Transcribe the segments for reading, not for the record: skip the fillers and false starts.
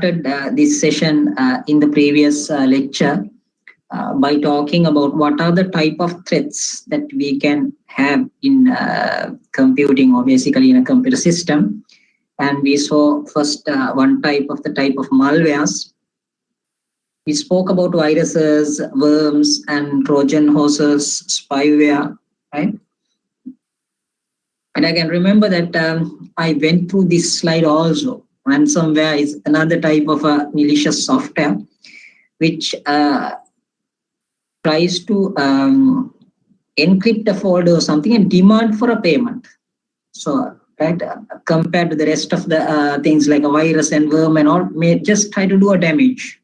This session in the previous lecture by talking about what are the type of threats that we can have in computing, or basically in a computer system. And we saw first one type of malwares. We spoke about viruses, worms, and Trojan horses, spyware, right? And I can remember that I went through this slide also. Ransomware is another type of a malicious software which tries to encrypt a folder or something and demand for a payment. So, right, compared to the rest of the things like a virus and worm and all, may just try to do a damage.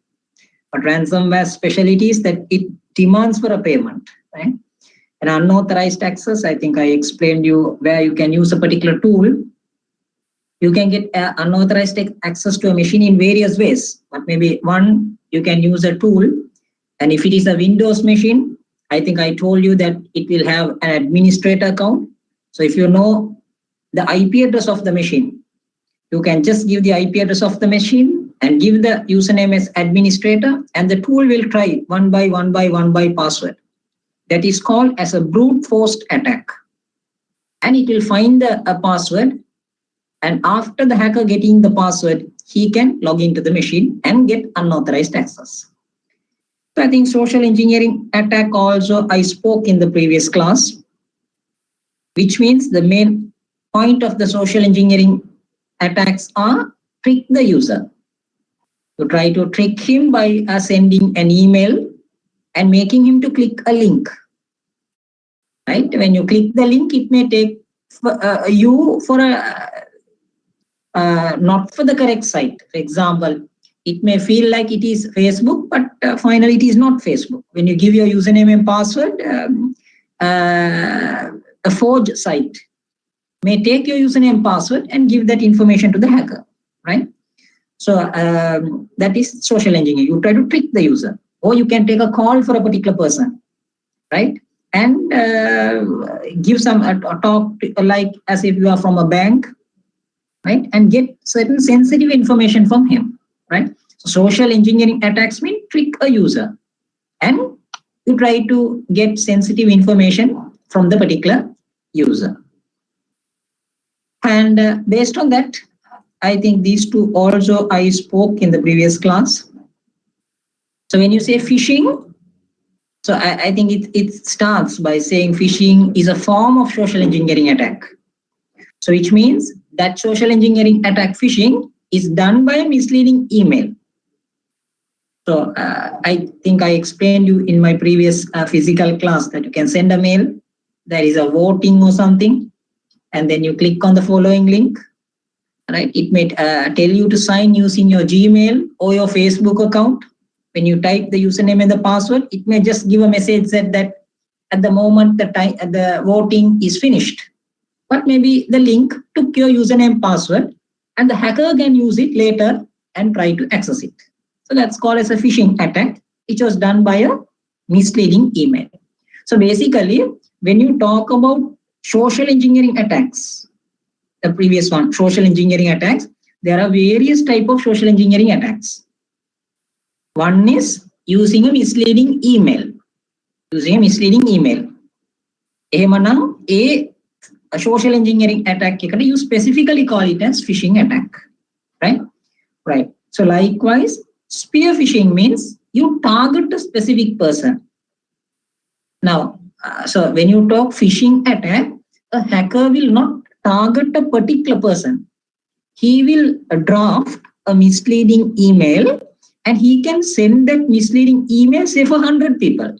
But ransomware specialty is that it demands for a payment, right? An unauthorized access, I think I explained you where you can use a particular tool. You can get unauthorized access to a machine in various ways. But maybe one, you can use a tool. And if it is a Windows machine, I think I told you that it will have an administrator account. So if you know the IP address of the machine, you can just give the IP address of the machine and give the username as administrator, and the tool will try one by password. That is called as a brute force attack. And it will find a password. And after the hacker getting the password, he can log into the machine and get unauthorized access. So I think social engineering attack also I spoke in the previous class, which means the main point of the social engineering attacks are trick the user. You try to trick him by sending an email and making him to click a link. Right? When you click the link, it may take you for a not for the correct site. For example, it may feel like it is Facebook, but finally it is not Facebook. When you give your username and password, a forged site may take your username and password and give that information to the hacker, right? So that is social engineering. You try to trick the user, or you can take a call for a particular person, right? And give some talk like as if you are from a bank, right? And get certain sensitive information from him, right? So social engineering attacks mean trick a user and you try to get sensitive information from the particular user. And based on that, I think these two also I spoke in the previous class. So when you say phishing, so I think it starts by saying phishing is a form of social engineering attack. So which means that social engineering attack phishing is done by a misleading email. So I think I explained you in my previous physical class that you can send a mail, there is a voting or something, and then you click on the following link, right? It may tell you to sign using your Gmail or your Facebook account. When you type the username and the password, it may just give a message that at the moment the voting is finished. But maybe the link took your username password and the hacker can use it later and try to access it. So that's called as a phishing attack, which was done by a misleading email. So basically, when you talk about social engineering attacks, the previous one, social engineering attacks, there are various types of social engineering attacks. One is using a misleading email. Using a misleading email. A social engineering attack, you specifically call it as phishing attack, right? Right. So likewise, spear phishing means you target a specific person. Now, so when you talk phishing attack, a hacker will not target a particular person. He will draft a misleading email and he can send that misleading email, say, for 100 people.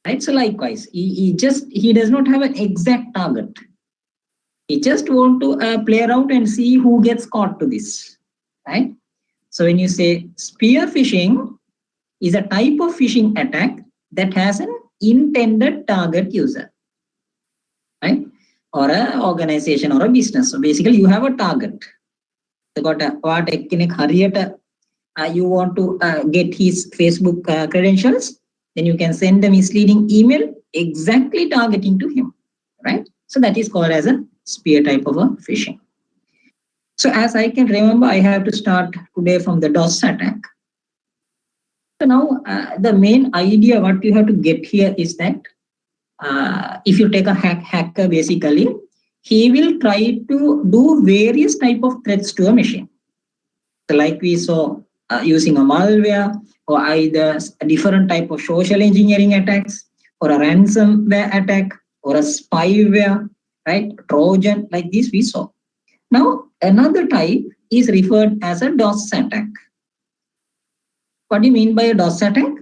Right? So likewise, he does not have an exact target. He just want to play around and see who gets caught to this, right? So when you say spear phishing is a type of phishing attack that has an intended target user, right? Or an organization or a business. So basically you have a target. You want to get his Facebook credentials, then you can send a misleading email exactly targeting to him, right? So that is called as a spear type of a phishing. So as I can remember, I have to start today from the DOS attack. So now the main idea what you have to get here is that if you take a hacker, basically, he will try to do various type of threats to a machine. So like we saw using a malware or either a different type of social engineering attacks or a ransomware attack or a spyware, right? Trojan, like this we saw. Now, another type is referred as a DOS attack. What do you mean by a DOS attack?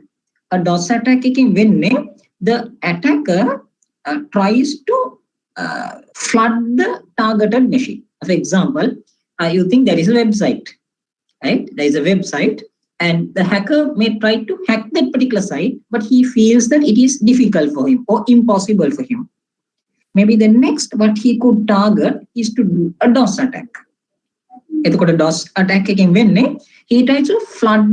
A DOS attack is when the attacker tries to flood the targeted machine. For example, you think there is a website, right? There is a website, and the hacker may try to hack that particular site, but he feels that it is difficult for him or impossible for him. Maybe the next what he could target is to do a DOS attack. එතකොට DOS attack එකෙන් වෙන්නේ he tries to flood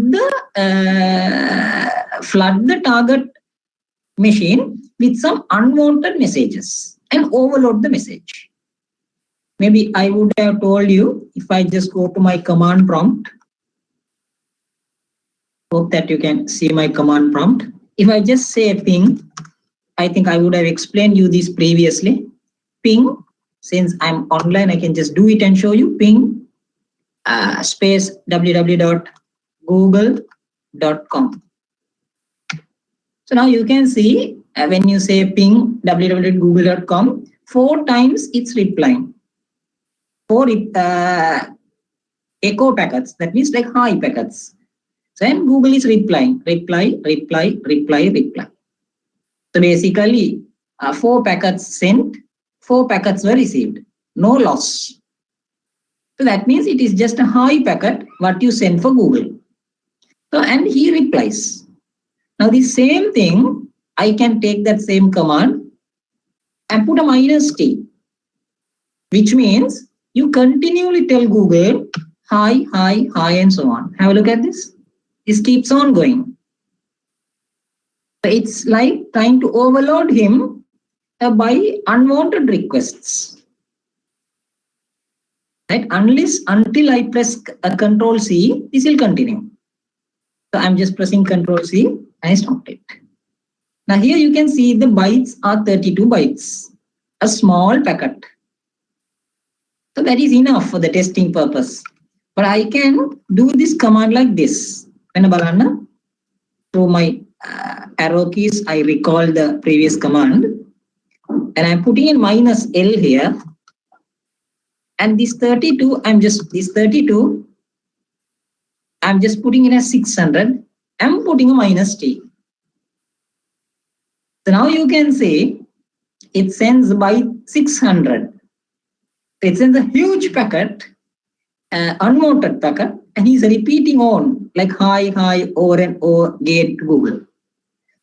the target machine with some unwanted messages and overload the message. Maybe I would have told you if I just go to my command prompt. Hope that you can see my command prompt. If I just say ping, I think I would have explained you this previously. Ping, since I'm online, I can just do it and show you. Ping space www.google.com. So now you can see when you say ping www.google.com, 4 times it's replying. 4 echo packets, that means like hi packets. So then Google is replying, reply. So basically 4 packets sent, 4 packets were received, no loss. So that means it is just a hi packet what you send for Google. So and he replies. Now the same thing, I can take that same command and put a -t, which means you continually tell Google hi, and so on. Have a look at this. This keeps on going. So it's like trying to overload him by unwanted requests. Right? Until I press Control C, this will continue. So I'm just pressing Control C and I stopped it. Now here you can see the bytes are 32 bytes, a small packet. So that is enough for the testing purpose. But I can do this command like this. When I through my arrow keys, I recall the previous command and I'm putting in -L here. And this 32, I'm just putting in as 600. I'm putting a -t. So now you can see it sends by 600. It sends a huge packet, unwanted packet, and he's repeating on like hi over and over get Google.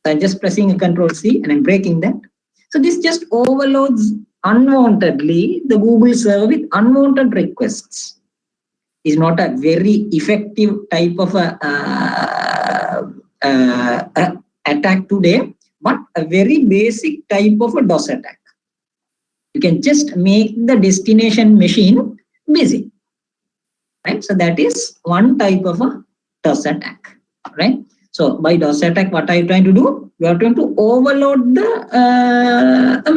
So I'm just pressing a Control C and I'm breaking that. So this just overloads unwantedly the Google server with unwanted requests. Is not a very effective type of attack today, but a very basic type of a DOS attack. You can just make the destination machine busy, right? So that is one type of a DOS attack, right? So by DOS attack, what are you trying to do? You are trying to overload the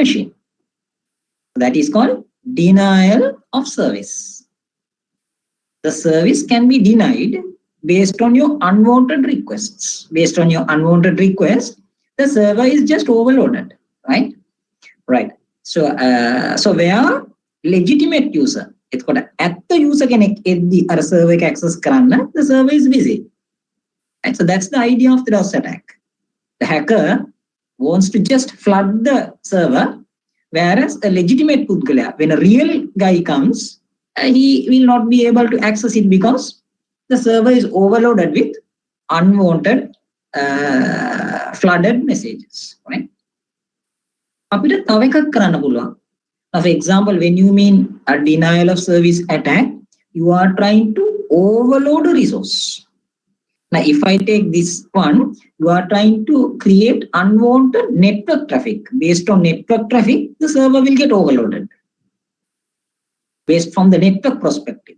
machine. That is called denial of service. The service can be denied based on your unwanted requests. Based on your unwanted request, the server is just overloaded, right? Right. So where legitimate user, it's called at the user can the server access karanna, the server is busy. Right? So that's the idea of the DOS attack. The hacker wants to just flood the server, whereas a legitimate pudgala, when a real guy comes, he will not be able to access it because the server is overloaded with unwanted flooded messages, right? අපිට තව එකක් කරන්න පුළුවන්. For example, when you mean a denial of service attack, you are trying to overload a resource. Now, if I take this one, you are trying to create unwanted network traffic. Based on network traffic, the server will get overloaded. Based from the network perspective.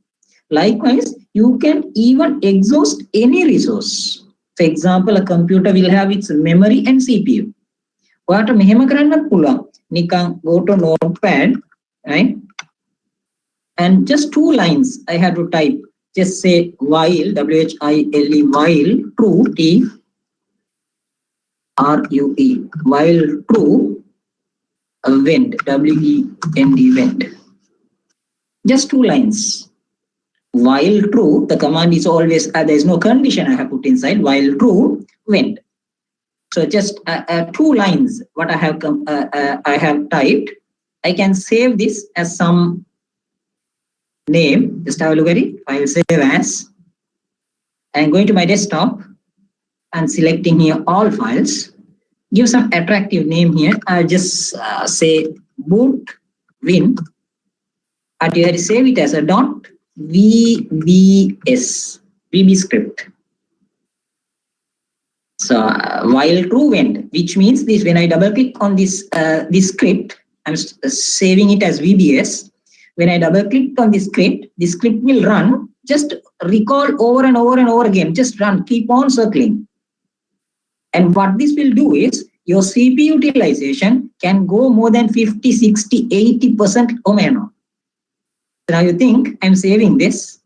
Likewise, you can even exhaust any resource. For example, a computer will have its memory and CPU. ඔයාට මෙහෙම කරන්නත් පුළුවන්. නිකන් go to notepad, right? And just 2 lines I had to type. Just say while, WHILE, while true, TRUE, while true, wend, WEND, wend. Just 2 lines. While true, the command is always, there is no condition I have put inside, while true, wend. So just 2 lines, what I have typed, I can save this as some name. Just have a look at it. I will save as. I'm going to my desktop and selecting here all files. Give some attractive name here. I'll just say boot win. And you have to save it as a .vbs, VB script. So while true wend, which means this, when I double click on this script, I'm saving it as VBS. When I double click on this script will run. Just recall over and over and over again. Just run, keep on circling. And what this will do is your CPU utilization can go more than 50, 60, 80% omeno. So now you think I'm saving this.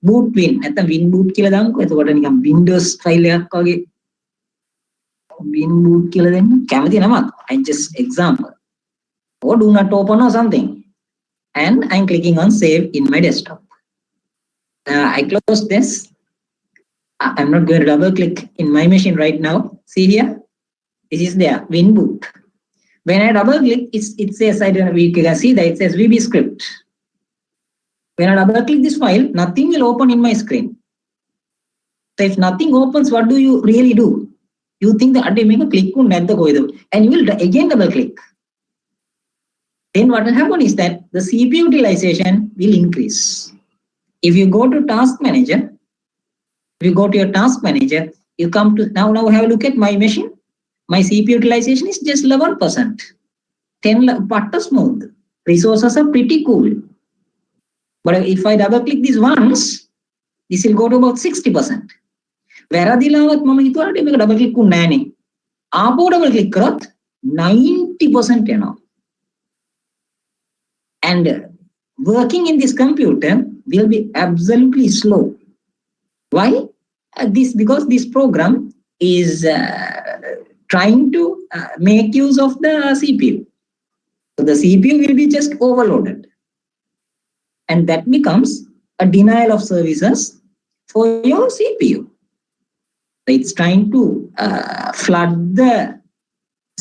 boot win. නැත්නම් win boot කියලා දාමුකෝ. එතකොට නිකන් Windows file එකක් වගේ win boot කියලා දෙන්න. කැමති නමක්. I just example. Or do not open or something. And I'm clicking on save in my desktop. I close this. I'm not going to double click in my machine right now. See here, this is there, win boot. When I double click, it says, I don't know, you can see that it says VB script. When I double click this file, nothing will open in my screen. So if nothing opens, what do you really do? You think that I make a click and you will again double click. Then what will happen is that the CPU utilization will increase. If you go to task manager, you come to now have a look at my machine. My CPU utilization is just 11%. 10 butter smooth. Resources are pretty cool. But if I double click this once, this will go to about 60%. වැරදිලාවත් මම හිතුවාට මේක double click උන්නේ නැහනේ. ආපහු double click කරොත් 90% එනවා. And working in this computer will be absolutely slow. Why? Because this program is trying to make use of the CPU. So the CPU will be just overloaded. And that becomes a denial of services for your CPU. So it's trying to flood the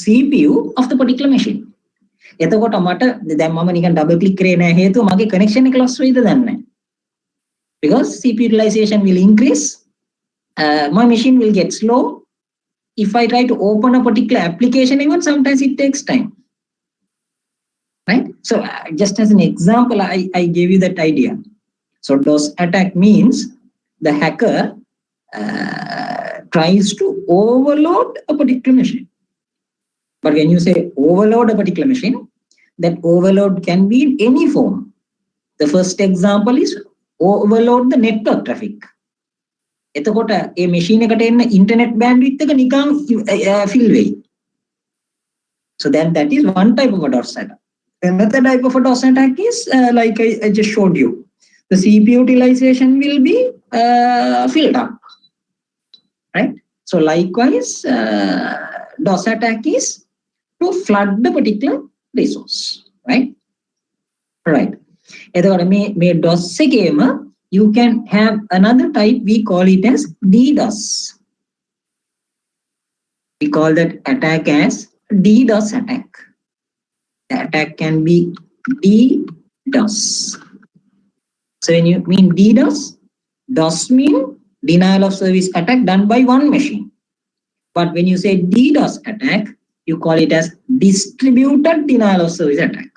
CPU of the particular machine. එතකොට මට දැන් මම නිකන් double click කරේ නැහැ හේතුව මගේ connection එක loss වෙයිද දන්නේ නැහැ. Because CPU utilization will increase, my machine will get slow. If I try to open a particular application, even sometimes it takes time. Right? So just as an example, I gave you that idea. So DOS attack means the hacker tries to overload a particular machine. But when you say overload a particular machine, that overload can be in any form. The first example is overload the network traffic. එතකොට ඒ machine එකට එන්න internet bandwidth එක නිකන් fill වෙයි. So then that is one type of a DOS attack. Another type of a DOS attack is like I just showed you. The CPU utilization will be filled up. Right? So likewise, DOS attack is to flood the particular resource. Right? Right. එතකොට මේ DOS එකේම you can have another type, we call it as DDoS. We call that attack as DDoS attack. The attack can be DDoS. So when you mean DDoS, DOS mean denial of service attack done by one machine. But when you say DDoS attack, you call it as distributed denial of service attack.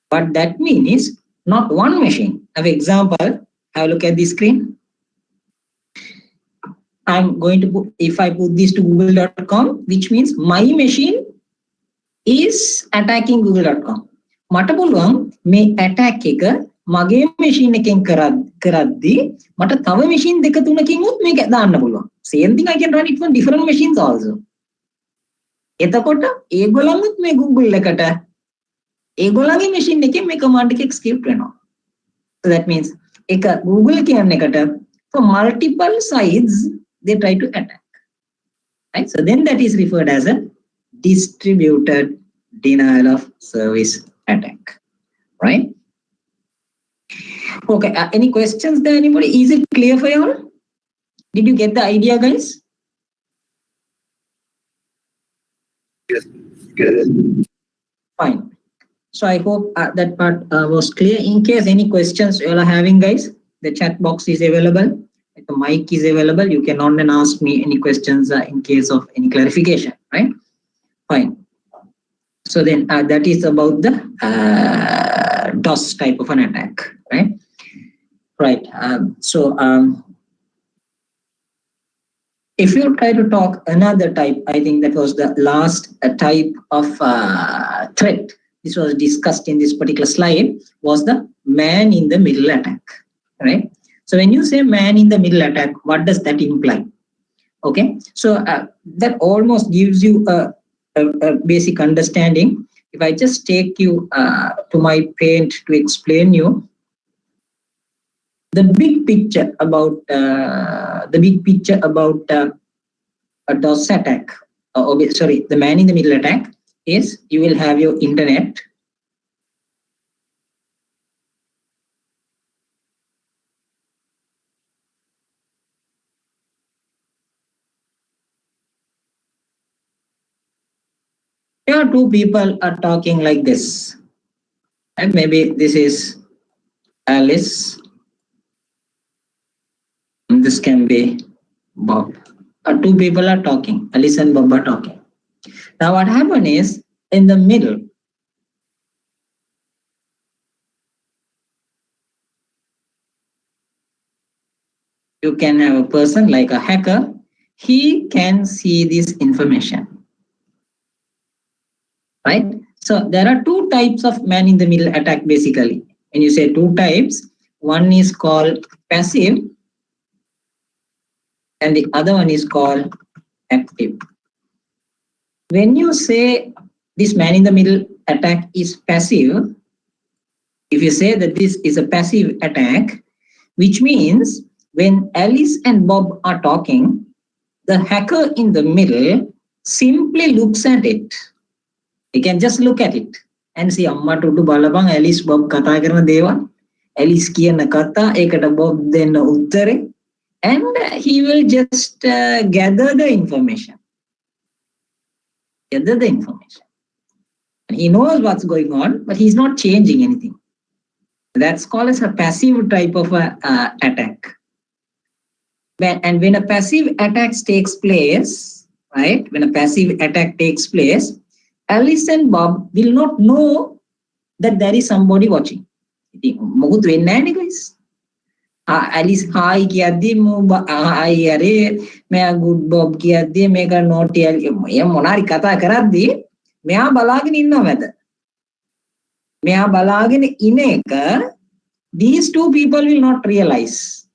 What that means is not one machine. For example, have a look at this screen. I'm going to put, if I put this to google.com, which means my machine is attacking google.com. මට පුළුවන් මේ attack එක මගේ machine එකෙන් කරද්දී මට තව machine දෙක තුනකින් උත් මේක දාන්න පුළුවන්. Same thing I can run it on different machines also. එතකොට ඒගොල්ලන්ත් මේ Google එකට ඒගොල්ලන්ගේ machine එකෙන් මේ command එක execute වෙනවා. So that means එක Google කියන එකට for multiple sites they try to attack. Right? So then that is referred as a distributed denial of service attack. Right? Okay. Any questions there? Anybody? Is it clear for you all? Did you get the idea, guys? Yes. Yes. Fine. So I hope that part was clear. In case any questions you all are having, guys, the chat box is available. The mic is available. You can on and ask me any questions in case of any clarification. Right? Fine. So then that is about the DOS type of an attack. Right? Right. If you try to talk another type, I think that was the last type of threat. This was discussed in this particular slide, was the man in the middle attack, right? So when you say man in the middle attack, what does that imply? Okay, so that almost gives you a basic understanding. If I just take you to my paint to explain you the big picture about a DOS attack, the man in the middle attack is you will have your internet. Here two people are talking like this, and maybe this is Alice. And this can be Bob. Two people are talking. Alice and Bob are talking. Now what happened is in the middle, you can have a person like a hacker. He can see this information. Right? So there are two types of man in the middle attack basically. When you say two types, one is called passive and the other one is called active. When you say this man in the middle attack is passive, if you say that this is a passive attack, which means when Alice and Bob are talking, the hacker in the middle simply looks at it. He can just look at it and see amma tudu balabang Alice Bob katha karana dewa, Alice kiyana katha ekata Bob denna uttare, and he will just gather the information. And he knows what's going on, but he's not changing anything. That's called as a passive type of attack. And when a passive attack takes place, right? When a passive attack takes place, Alice and Bob will not know that there is somebody watching. Mogut wenna ne guys. Alice hi kiyaddi hi are me good Bob kiyaddi meka naughty ya monari katha karaddi meya balagena innawa meda. Meya balagena ine eka these two people will not realize.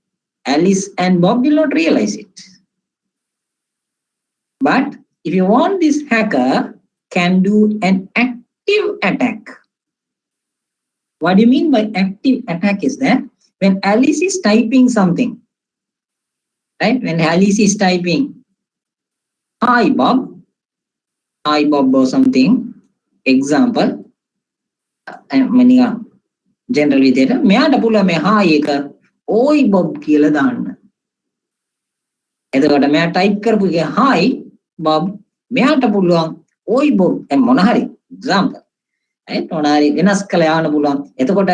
Alice and Bob will not realize it. But if you want, this hacker can do an active attack. What do you mean by active attack is that when Alice is typing something, right? When Alice is typing, hi Bob or something, example, general විදියට මෙයාට පුළුවන් මේ hi එක oi Bob කියලා දාන්න. එතකොට මෙයා type කරපු එක hi Bob, මෙයාට පුළුවන් oi Bob මොන හරි example. right? මොන හරි වෙනස් කළා යන්න පුළුවන්. එතකොට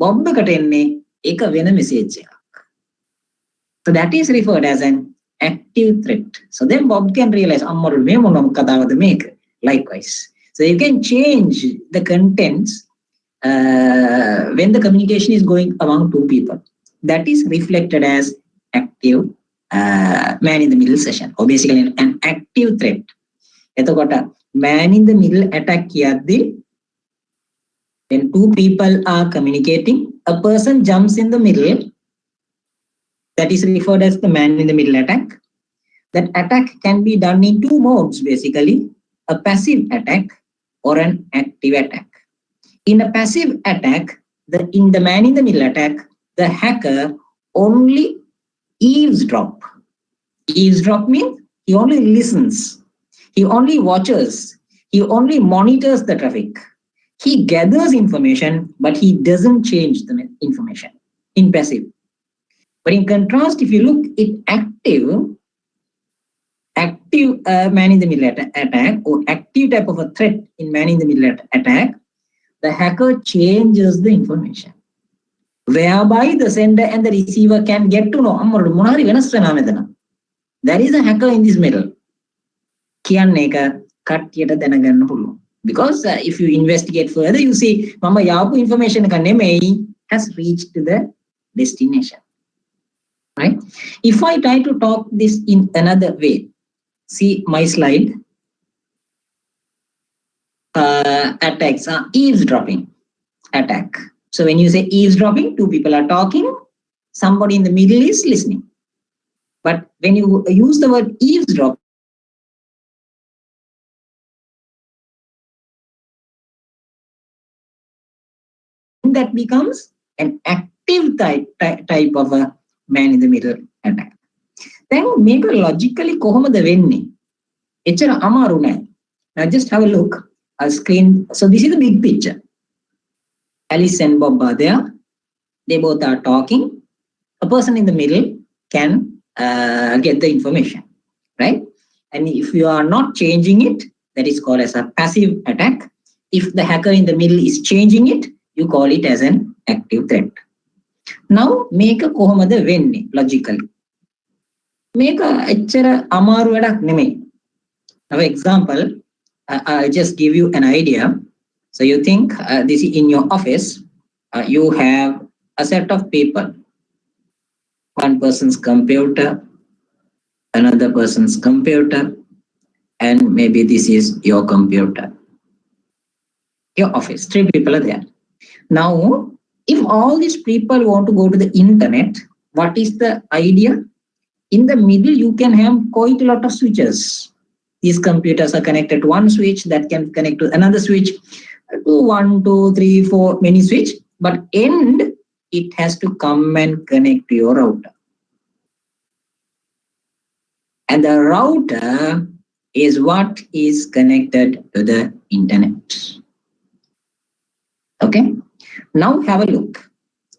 Bob එකට එන්නේ ඒක වෙන message එකක්. So that is referred as an active threat. So then Bob can realize අම්මරු මේ මොන කතාවද මේක. Likewise. So you can change the contents when the communication is going among two people. That is reflected as active man in the middle session, or basically an active threat. එතකොට man in the middle attack කියද්දී When two people are communicating, a person jumps in the middle. That is referred as the man in the middle attack. That attack can be done in two modes basically, a passive attack or an active attack. In a passive attack, in the man in the middle attack, the hacker only eavesdrop. Eavesdrop means he only listens, he only watches, he only monitors the traffic. He gathers information, but he doesn't change the information in passive. But in contrast, if you look at active man in the middle attack or active type of a threat in man in the middle attack, the hacker changes the information, whereby the sender and the receiver can get to know there is a hacker in this middle. Because if you investigate further, you see mama yapu information has reached the destination. Right? If I try to talk this in another way, see my slide. Attacks are eavesdropping attack. So when you say eavesdropping, two people are talking, somebody in the middle is listening. But when you use the word eavesdrop, that becomes an active type of a man in the middle attack. Then make a logically කොහොමද වෙන්නේ? එච්චර අමාරු නෑ. Now just have a look. A screen. So this is the big picture. Alice and Bob are there. They both are talking. A person in the middle can get the information, right? And if you are not changing it, that is called as a passive attack. If the hacker in the middle is changing it, you call it as an active threat. Now make a කොහොමද වෙන්නේ logically. Make a එච්චර අමාරු වැඩක් නෙමෙයි. Now example, I'll just give you an idea. So you think this is in your office, you have a set of people. One person's computer, another person's computer, and maybe this is your computer. Your office, 3 people are there. Now, if all these people want to go to the internet, what is the idea? In the middle, you can have quite a lot of switches. These computers are connected to one switch that can connect to another switch, to 1, 2, 3, 4, many switch. But end, it has to come and connect to your router. And the router is what is connected to the internet. Okay, now have a look.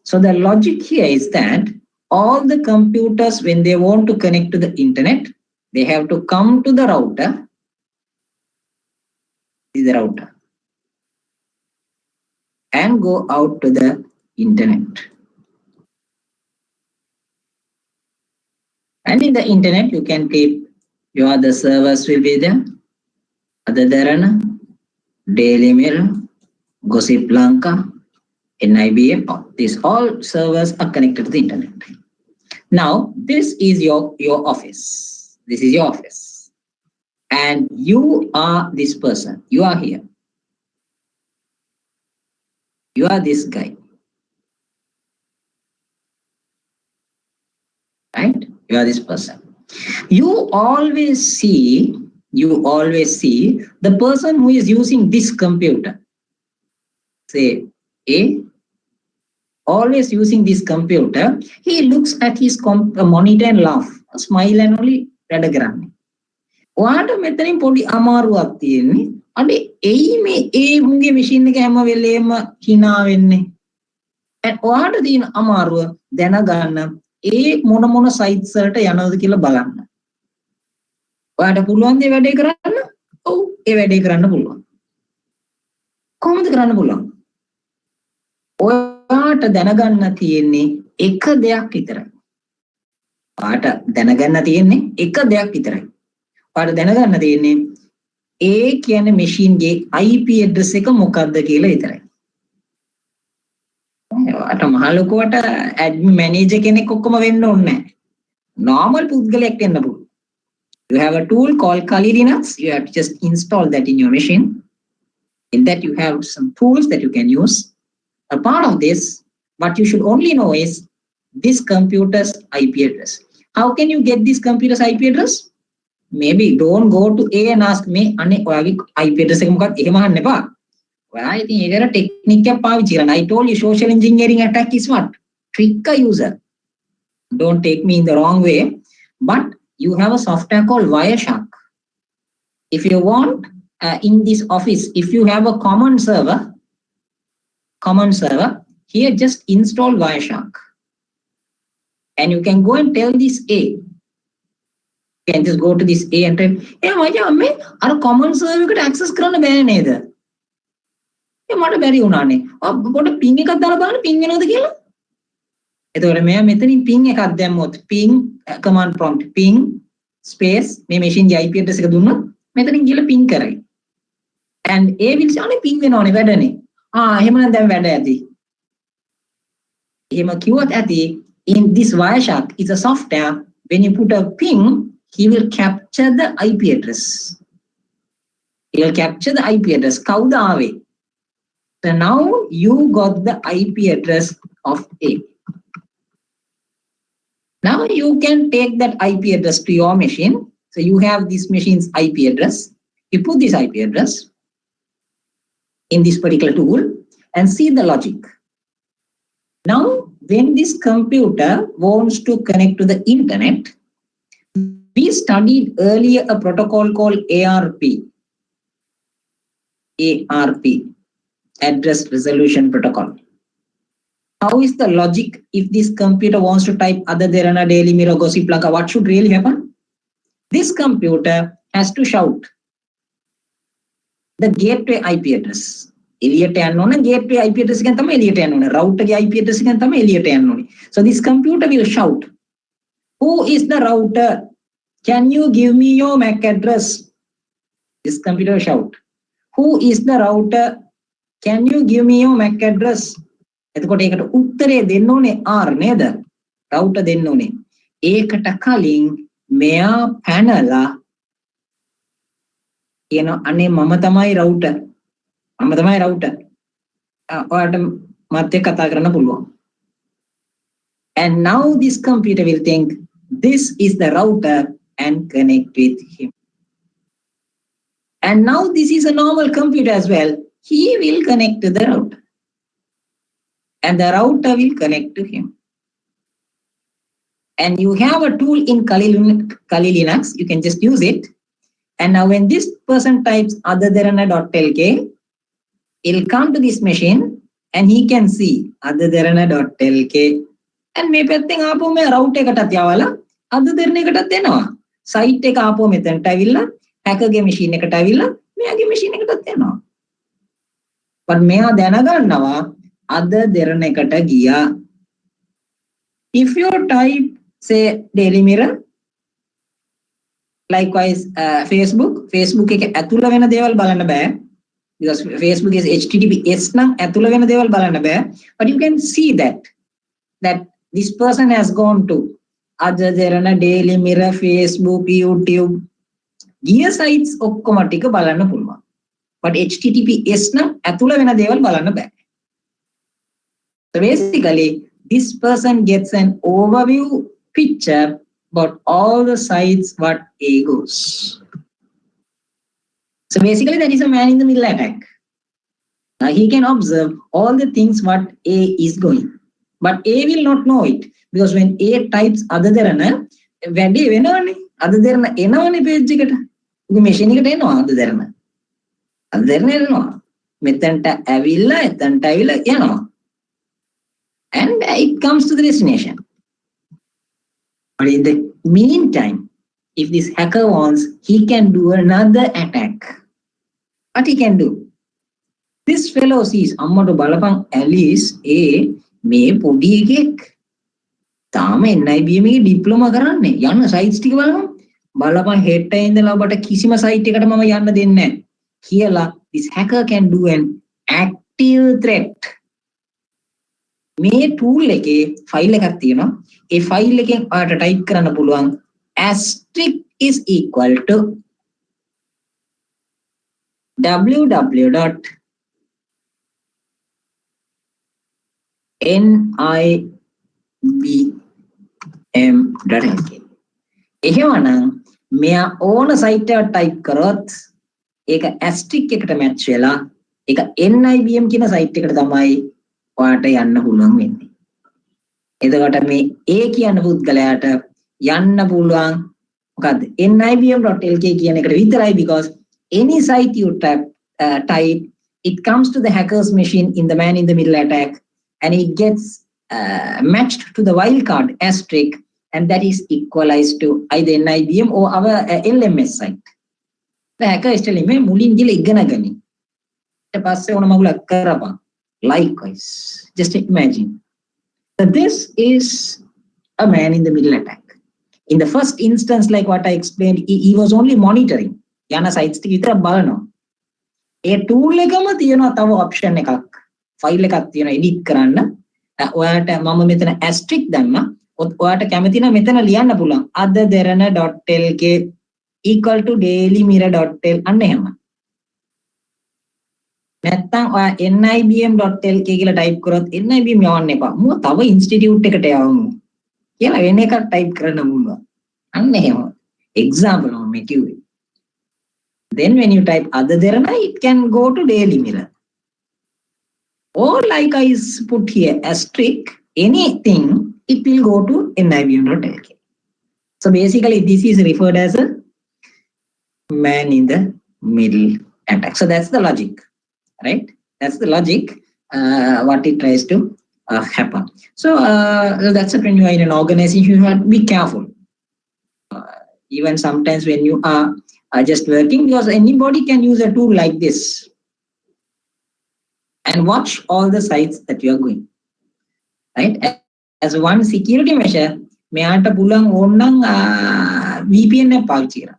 So the logic here is that all the computers, when they want to connect to the internet, they have to come to the router. This is the router. And go out to the internet. And in the internet, you can keep your other servers will be there. Other Dharana, Daily Mirror, Gossip Lanka, NIBM. These all servers are connected to the internet. Now, this is your office. This is your office. And you are this person. You are here. You are this guy. Right? You are this person. You always see the person who is using this computer. Say A, always using this computer, he looks at his monitor and laugh, smile and only වැඩ කරන්නේ. ඔයාට මෙතනින් පොඩි අමාරුවක් තියෙන්නේ. අනේ එයි මේ ඒ මුගේ මැෂින් එක හැම වෙලේම hina වෙන්නේ. and ඔයාට තියෙන අමාරුව දැනගන්න ඒ මොන sites වලට යනවද කියලා බලන්න. ඔයාට පුළුවන් දේ වැඩේ කරන්න? ඔව් ඒ වැඩේ කරන්න පුළුවන්. කොහොමද කරන්න පුළුවන්? ඔයාට දැනගන්න තියෙන්නේ එක දෙයක් විතරයි. ඔයාට දැනගන්න තියෙන්නේ එක දෙයක් විතරයි. ඔයාට දැනගන්න තියෙන්නේ ඒ කියන්නේ machine ගේ IP address එක මොකක්ද කියලා විතරයි. ඔයාට මහ ලොකුවට admin manager කෙනෙක් ඔක්කොම වෙන්න ඕනේ නැහැ. normal පුද්ගලයෙක් වෙන්න පුළුවන්. You have a tool called Kali Linux. You have to just install that in your machine. In that you have some tools that you can use. A part of this, what you should only know is this computer's IP address. How can you get this computer's IP address? Maybe don't go to A and ask me, "Ane oyage IP address එක මොකක්ද?" එහෙම අහන්න එපා. ඔයා ඉතින් ඒකට technique එකක් පාවිච්චි කරන්න. I told you social engineering attack is what? Trick a user. Don't take me in the wrong way, but you have a software called Wireshark. If you want, in this office, if you have a common server, here just install Wireshark. And you can go and tell this A. You can just go to this A and tell, "Hey, මචං මේ අර common server එකට access කරන්න බෑ නේද? ඒ මට බැරි වුණානේ. පොඩ ping එකක් දාලා බලන්න ping වෙනවද කියලා." එතකොට මෙයා මෙතනින් ping එකක් දැම්මොත් ping command prompt ping space මේ machine ගේ IP address එක දුන්නොත් මෙතනින් ගිහලා ping කරයි. And A will say අනේ ping වෙනවනේ වැඩනේ. එහෙමනම් දැන් වැඩ ඇති. එහෙම කිව්වොත් ඇති. In this Wireshark is a software. When you put a ping, he will capture the IP address. He will capture the IP address. කවුද ආවේ? So now you got the IP address of A. Now you can take that IP address to your machine. So you have this machine's IP address. You put this IP address in this particular tool and see the logic. Now, when this computer wants to connect to the internet, we studied earlier a protocol called ARP. ARP, Address Resolution Protocol. How is the logic if this computer wants to type Ada Derana Daily Mirror Gossip Lanka? What should really happen? This computer has to shout the gateway IP address. එළියට යන්න ඕන gateway IP address එකෙන් තමයි එළියට යන්න ඕන. router ගේ IP address එකෙන් තමයි එළියට යන්න ඕනේ. So this computer will shout, "Who is the router? Can you give me your MAC address?" This computer will shout, "Who is the router? Can you give me your MAC address?" එතකොට ඒකට උත්තරේ දෙන්න ඕනේ R නේද? router දෙන්න ඕනේ. ඒකට කලින් මෙයා පැනලා කියන අනේ මම තමයි router. මම තමයි router. ඔයාලට මත් එක්ක කතා කරන්න පුළුවන්. And now this computer will think this is the router and connect with him. And now this is a normal computer as well. He will connect to the router. And the router will connect to him. And you have a tool in Kali Linux. You can just use it. And now when this person types adaderana.lk, he'll come to this machine and he can see adaderana.lk. And මේ පැත්තෙන් ආපුව මේ route එකටත් යවලා adaderana එකටත් එනවා. site එක ආපුව මෙතනට ඇවිල්ලා hacker ගේ machine එකට ඇවිල්ලා මෙයාගේ machine එකටත් එනවා. but මෙයා දැනගන්නවා adaderana එකට ගියා. If you type say Daily Mirror, likewise Facebook එක ඇතුළ වෙන දේවල් බලන්න බෑ. Because Facebook is HTTPS නම් ඇතුළ වෙන දේවල් බලන්න බෑ. But you can see that this person has gone to Adaderana, Daily Mirror, Facebook, YouTube. ගිය sites ඔක්කොම ටික බලන්න පුළුවන්. But HTTPS නම් ඇතුළ වෙන දේවල් බලන්න බෑ. So basically, this person gets an overview picture about all the sites what A goes. So basically that is a man in the middle attack. Now he can observe all the things what A is going. But A will not know it. Because when A types Adaderana, වැඩි වෙනවනේ. Adaderana එනවනේ page එකට. උගේ machine එකට එනවා Adaderana. Adaderana එනවා. මෙතනට ඇවිල්ලා එතනට ඇවිල්ලා යනවා. And it comes to the destination. But in the meantime, if this hacker wants, he can do another attack. What he can do? This fellow sees, "Amma to balapang Alice, me podi ekek. Tama NIBM එකේ diploma කරන්නේ. යන්න sites ටික බලන්න. බලපන් head එකේ ඉඳලා ඔබට කිසිම site එකකට මම යන්න දෙන්නේ නැහැ." කියලා this hacker can do an active threat. මේ tool එකේ file එකක් තියෙනවා. ඒ file එකෙන් ඔයාලට type කරන්න පුළුවන් asterisk is equal to www.nibm.lk. එහෙමනම් මෙයා ඕන සයිට් එකක් ටයිප් කරොත් ඒක asterisk එකට මැච් වෙලා ඒක NIBM කියන සයිට් එකට තමයි ඔයාට යන්න පුළුවන් වෙන්නේ. එතකොට මේ A කියන පුද්ගලයාට යන්න පුළුවන් මොකද්ද nibm.lk කියන එකට විතරයි, because any site you type, it comes to the hacker's machine in the man in the middle attack, and it gets matched to the wildcard asterisk, and that is equalized to either NIBM or our LMS site. The hacker is telling me මුලින් ගිහලා ඉගෙන ගනි. ඊට පස්සේ ඕන මගුලක් කරපන්. Likewise, just imagine. So this is a man in the middle attack. In the first instance, like what I explained, he was only monitoring. යන sites ටික විතර බලනවා. ඒ tool එකම තියෙනවා තව option එකක්. file එකක් තියෙනවා edit කරන්න. ඔයාට මම මෙතන asterisk දැම්මා. ඔයාට කැමති නම් මෙතන ලියන්න පුළුවන්. adaderana.lk equal to dailymirror.l අන්න එහෙම. නැත්තම් ඔයා nibm.lk කියලා type කරොත් nibm යවන්න එපා. මම තව institute එකට යවමු. කියලා වෙන එකක් type කරන්න පුළුවන්. අන්න එහෙම. Example මම කිව්වේ. Then when you type adaderana, it can go to Daily Mirror. Or like I put here asterisk, anything, it will go to nibm.lk. So basically this is referred as a man in the middle attack. So that's the logic, right? That's the logic, what it tries to happen. So that's it. When you are in an organization, you have to be careful. Even sometimes when you are just working, because anybody can use a tool like this and watch all the sites that you are going, right? As one security measure, මෙයාට පුළුවන් ඕනනම් VPN එක පාවිච්චි කරන්න.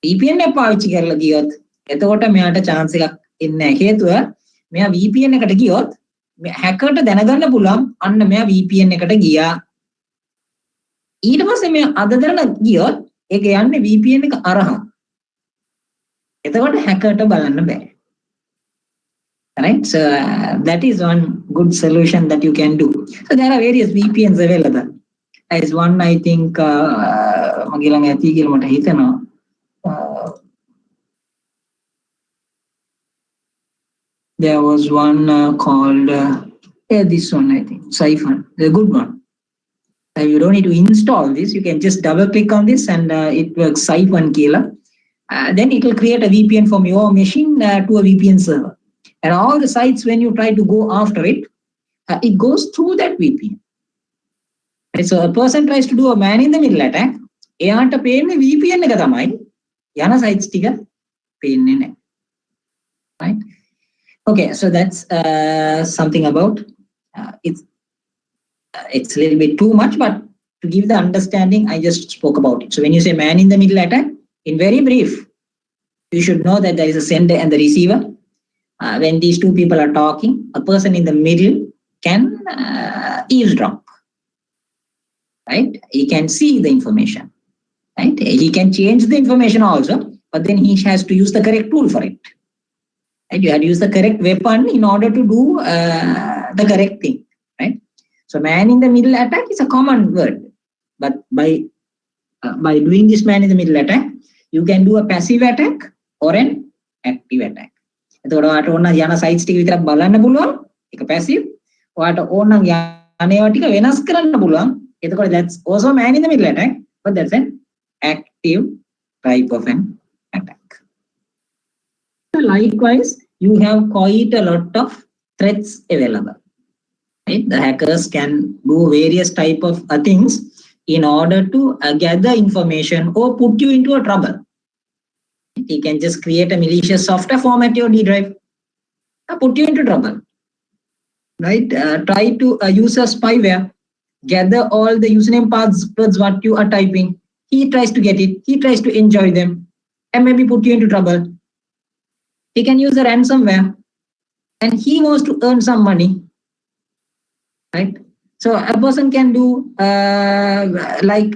VPN එක පාවිච්චි කරලා ගියොත් එතකොට මෙයාට chance එකක් එන්නේ නැහැ. හේතුව මෙයා VPN එකට ගියොත් හැකර්ට දැනගන්න පුළුවන් අන්න මෙයා VPN එකට ගියා. ඊට පස්සේ මෙයා අදදරන ගියොත් ඒක යන්නේ VPN එක අරහා. එතකොට හැකර්ට බලන්න බෑ. Right? So that is one good solution that you can do. So there are various VPNs available. There is one, I think, මගේ ළඟ ඇති කියලා මට හිතෙනවා. There was one called this one, I think, Siphon, the good one. You don't need to install this. You can just double click on this and it works. Siphon killer. Then it will create a VPN from your machine to a VPN server. And all the sites, when you try to go after it, it goes through that VPN. And so a person tries to do a man in the middle attack. එයාට පේන්නේ VPN එක තමයි. යන sites ටික පේන්නේ නැහැ. Right? Okay, so that's something about it's a little bit too much, but to give the understanding, I just spoke about it. So when you say man in the middle attack, in very brief, you should know that there is a sender and the receiver. When these two people are talking, a person in the middle can eavesdrop. Right? He can see the information. Right? He can change the information also, but then he has to use the correct tool for it. Right? You have to use the correct weapon in order to do the correct thing. Right? So man in the middle attack is a common word, but by doing this man in the middle attack, you can do a passive attack or an active attack. එතකොට ඔයාට ඕන යන sites ටික විතරක් බලන්න පුළුවන්. ඒක passive. ඔයාට ඕන යන ඒවා ටික වෙනස් කරන්න පුළුවන්. එතකොට that's also man in the middle attack, but that's an active type of an attack. Likewise, you have quite a lot of threats available. Right? The hackers can do various type of things in order to gather information or put you into a trouble. He can just create a malicious software, format your D drive, put you into trouble. Right? Try to use a spyware, gather all the username passwords what you are typing. He tries to get it. He tries to enjoy them and maybe put you into trouble. He can use a ransomware and he wants to earn some money. Right? So a person can do like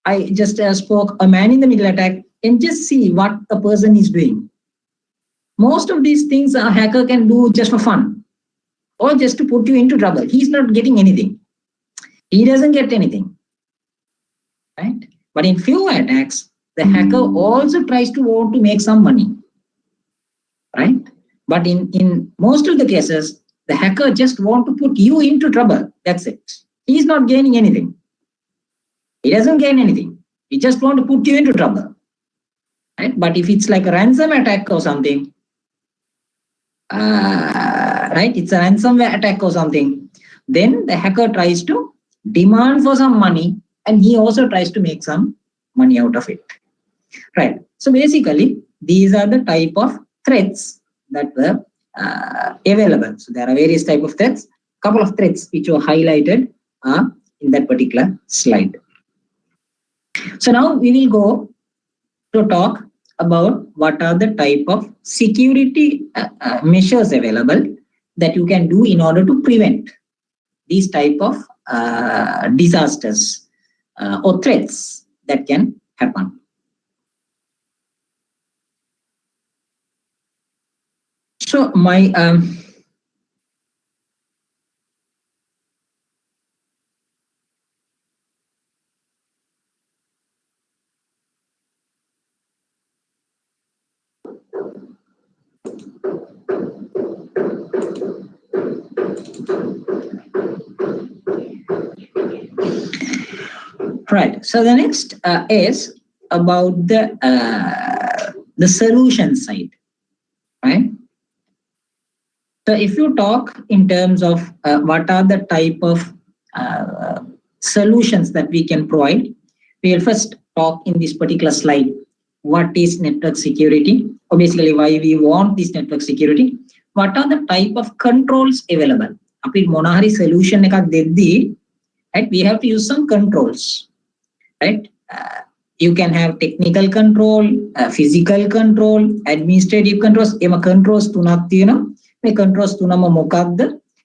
I just spoke, a man in the middle attack, and just see what the person is doing. most of these things a hacker can do just for fun or just to put you into trouble. He's not getting anything. He doesn't get anything, right? But in few attacks, the hacker also tries to want to make some money, right? But in most of the cases, the hacker just want to put you into trouble. That's it. He's not gaining anything. He doesn't gain anything. He just want to put you into trouble, right? But if it's like a ransom attack or something, right? It's a ransomware attack or something. Then the hacker tries to demand for some money, and he also tries to make some money out of it, right? So basically, these are the type of threats that were available. So there are various type of threats. Couple of threats which were highlighted in that particular slide. So now we will go to talk about what are the type of security measures available that you can do in order to prevent these type of disasters or threats that can happen. So my right. So the next is about the solution side, right? So if you talk in terms of what are the type of solutions that we can provide, we will first talk in this particular slide what is network security, or basically why we want this network security. What are the type of controls available? අපි මොන හරි solution එකක් දෙද්දී, right, we have to use some controls, right? You can have technical control, physical control, administrative controls. එම controls තුනක් තියෙනවා. මේ controls තුනම මොකක්ද?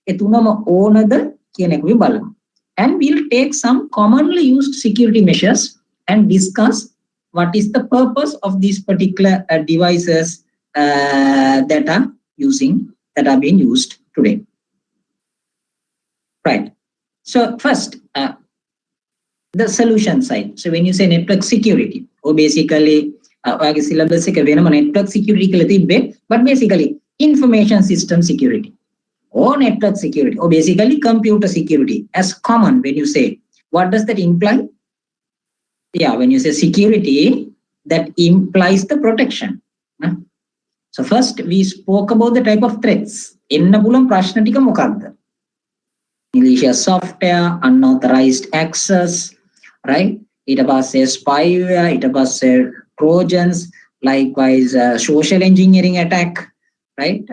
ඒ තුනම ඕනද කියන එක අපි බලමු. And we'll take some commonly used security measures and discuss what is the purpose of these particular devices that are being used today. Right. So first, the solution side. So when you say network security, or basically ඔයාගේ syllabus එක වෙනම network security කියලා තිබ්බේ, but basically information system security or network security, or basically computer security as common. When you say, what does that imply? Yeah, when you say security, that implies the protection. So first we spoke about the type of threats. එන්න පුළුවන් ප්‍රශ්න ටික මොකක්ද? malicious software, unauthorized access, right? ඊට පස්සේ spyware, ඊට පස්සේ trojans, likewise social engineering attack, right?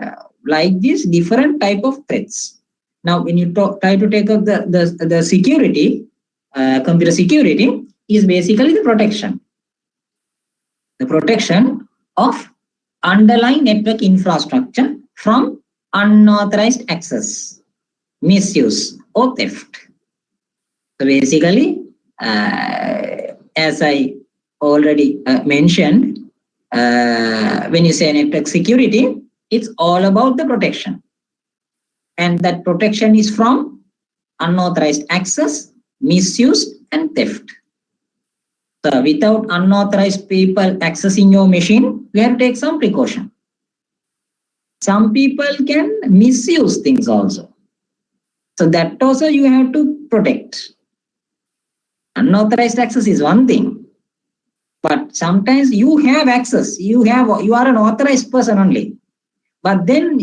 Like this different type of threats. Now when you try to take up the security, computer security is basically the protection of underlying network infrastructure from unauthorized access, misuse or theft. So basically, as I already mentioned, when you say network security, it's all about the protection, and that protection is from unauthorized access, misuse and theft. So without unauthorized people accessing your machine, you have to take some precaution. Some people can misuse things also. So that also you have to protect. Unauthorized access is one thing, but sometimes you have access. You are an authorized person only, but then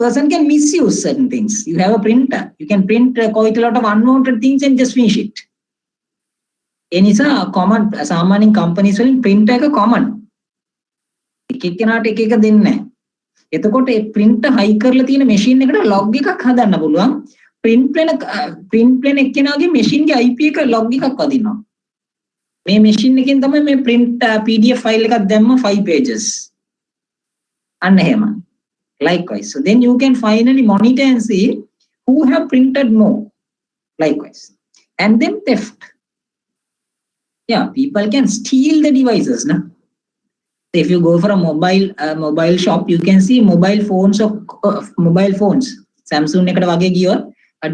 person can misuse certain things. You have a printer. You can print quite a lot of unwanted things and just finish it. එනිසා common සාමාන්‍යයෙන් companies වලින් printer එක common. එක එක්කෙනාට එක එක දෙන්නේ නැහැ. එතකොට ඒ printer high කරලා තියෙන machine එකට log එකක් හදන්න පුළුවන්. print plan එක්කෙනාගේ machine ගේ IP එක log එකක් වදිනවා. මේ machine එකෙන් තමයි මේ print PDF file එකක් දැම්ම 5 pages. අන්න එහෙම. Likewise. So then you can finally monitor and see who have printed more. Likewise. And then theft. Yeah, people can steal the devices. Na? If you go for a mobile shop, you can see mobile phones. Samsung එකට වගේ ගියොත්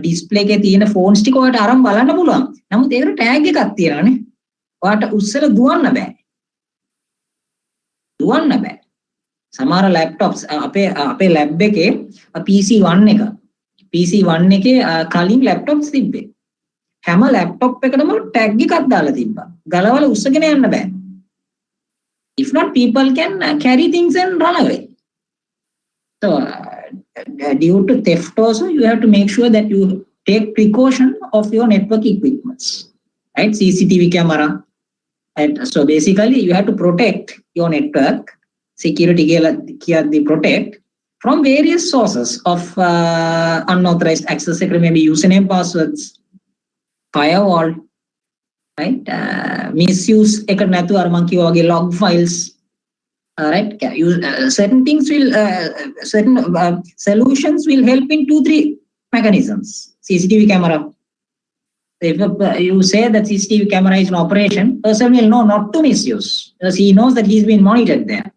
display එකේ තියෙන phones ටික ඔයාලට අරන් බලන්න පුළුවන්. නමුත් ඒකට tag එකක් තියෙනවානේ. ඔයාලට උස්සලා දුවන්න බෑ. සමහර laptops අපේ lab එකේ PC1 එකේ කලින් laptops තිබ්බේ. හැම laptop එකකටම tag එකක් දාලා තිබ්බා. ගලවලා උස්සගෙන යන්න බෑ. If not, people can carry things and run away. So, due to theft also, you have to make sure that you take precaution of your network equipments, right? CCTV camera. Right? So basically, you have to protect your network, security protect from various sources of unauthorized access, maybe username, passwords, firewall, right? Misuse eකට නැතුව අර මං කිව්වා වගේ log files, right? Certain things will certain solutions will help in 2-3 mechanisms. CCTV camera. If you say that CCTV camera is in operation, person will know not to misuse because he knows that he's been monitored there.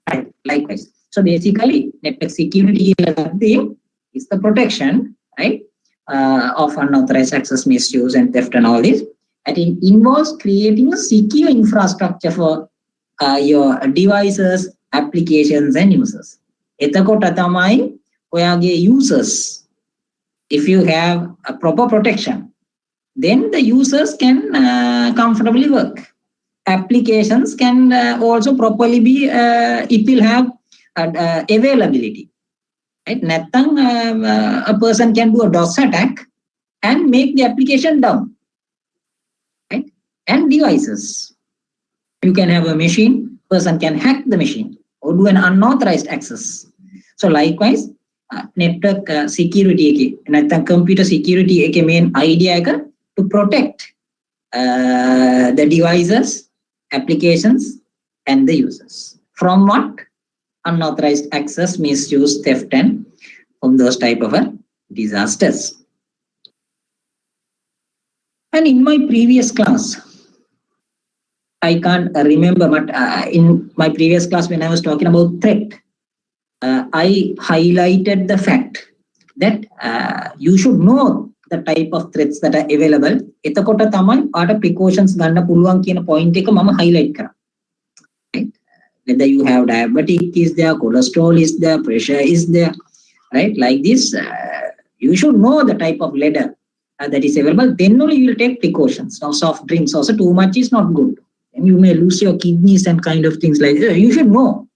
Right? Likewise. So basically, network security is the protection, right, of unauthorized access, misuse, and theft, and all this. And it involves creating a secure infrastructure for your devices, applications, and users. එතකොට තමයි ඔයාගේ users, if you have a proper protection, then the users can comfortably work. Applications can also properly be, it will have availability. Right? නැත්තම් a person can do a DOS attack and make the application down. Right? And devices. You can have a machine, person can hack the machine or do an unauthorized access. So likewise, network security නැත්තම් computer security එකේ main idea එක to protect the devices, applications, and the users from what? Unauthorized access, misuse, theft, and from those type of disasters. And in my previous class, I can't remember, but in my previous class when I was talking about threat, I highlighted the fact that you should know the type of threats that are available. එතකොට තමයි ආට precautions ගන්න පුළුවන් කියන point එක මම highlight කරා. Right? Whether you have diabetic is there, cholesterol is there, pressure is there, right? Like this, you should know the type of leader that is available. Then only you will take precautions. Now, soft drinks also too much is not good, and you may lose your kidneys and kind of things like that. You should know.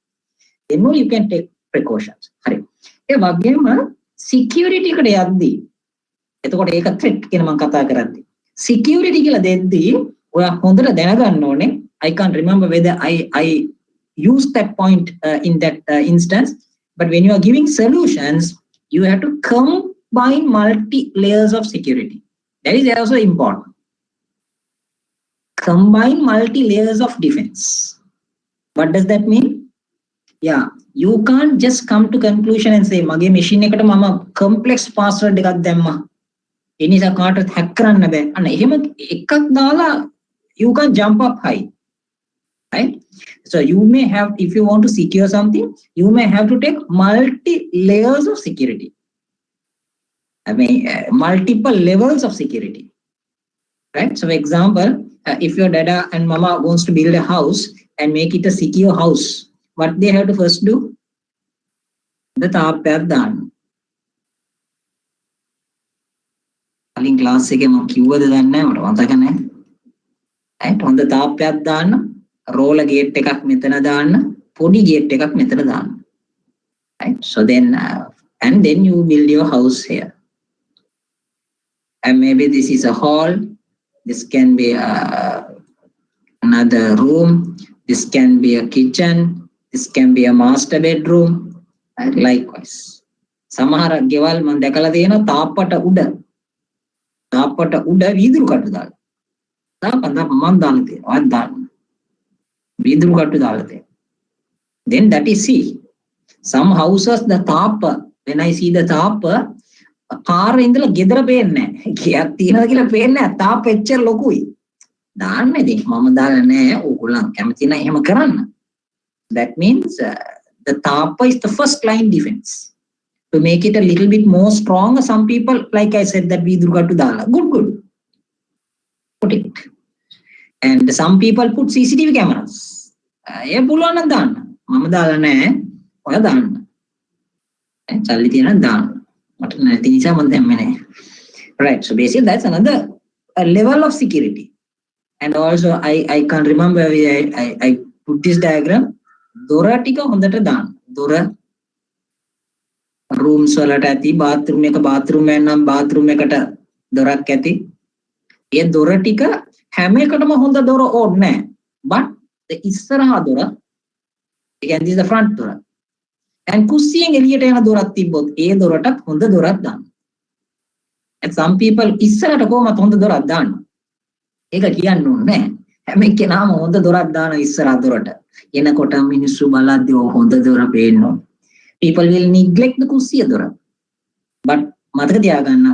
Then only you can take precautions. හරි. ඒ වගේම security එකට යද්දී එතකොට ඒක threat කියන මම කතා කරද්දී security කියලා දෙද්දී ඔයා හොඳට දැනගන්න ඕනේ. I can't remember whether I used that point in that instance, but when you are giving solutions, you have to combine multi layers of security. That is also important. Combine multi layers of defense. What does that mean? Yeah, you can't just come to conclusion and say mage machine එකට මම complex password එකක් දැම්මා. ඒ නිසා කාටවත් hack කරන්න බෑ. අන්න එහෙම එකක් දාලා you can jump up high. Right? So you may have, if you want to secure something, you may have to take multi layers of security. I mean, multiple levels of security. Right? So for example, if your dada and mama wants to build a house and make it a secure house, what they have to first do? The තාප්පයක් දාන්න. කලින් class එකේ මම කිව්වද දන්නේ නැහැ මට මතක නැහැ. right? හොඳ තාප්පයක් දාන්න, roller gate එකක් මෙතන දාන්න, පොඩි gate එකක් මෙතන දාන්න. Right? So then and then you build your house here. And maybe this is a hall, this can be another room, this can be a kitchen, this can be a master bedroom, and likewise. සමහර ගෙවල් මම දැකලා තියෙනවා තාප්පට උඩ වීදුරු කටු දාලා. තාප්ප මම දාලා තියෙනවා. ඔයත් දාන්න. වීදුරු කටු දාලා තියෙනවා. Then that is see. Some houses the තාප්ප, when I see the තාප්ප, කාර් ඉඳලා ගෙදර පේන්නේ නැහැ. ගියක් තියනවා කියලා පේන්නේ නැහැ. තාප්ප එච්චර ලොකුයි. දාන්න ඉතින් මම දාලා නැහැ. ඕගොල්ලන් කැමති නැහැ එහෙම කරන්න. That means the tapa is the first line defense. To make it a little bit more strong, some people, like I said, that we durga to dala. Good. Put it. And some people put CCTV cameras. ඒ පුළුවන් නම් දාන්න. මම දාලා නැහැ. ඔයා දාන්න. සල්ලි තියෙනවා දාන්න. මට නැති නිසා මම දැම්මේ නැහැ. Right. So basically that's another level of security. And also I can't remember where I put this diagram. දොර ටික හොඳට දාන්න. දොර rooms වලට ඇති bathroom එක bathroom එක නම් bathroom එකට දොරක් ඇති. ඒ දොර ටික හැම එකටම හොඳ දොර ඕනේ නැහැ. But the ඉස්සරහා දොර, again this is the front door. And කුස්සියෙන් එළියට යන දොරක් තිබ්බොත් ඒ දොරටත් හොඳ දොරක් දාන්න. And some people ඉස්සරහට කොහොමද හොඳ දොරක් දාන්න. ඒක කියන්න ඕනේ නැහැ. හැම කෙනාම හොඳ දොරක් දාන ඉස්සරහා දොරට. එනකොට මිනිස්සු බලද්දී හොඳ දොර පේනවා. People will neglect the කුස්සිය දොර. But මතක තියාගන්න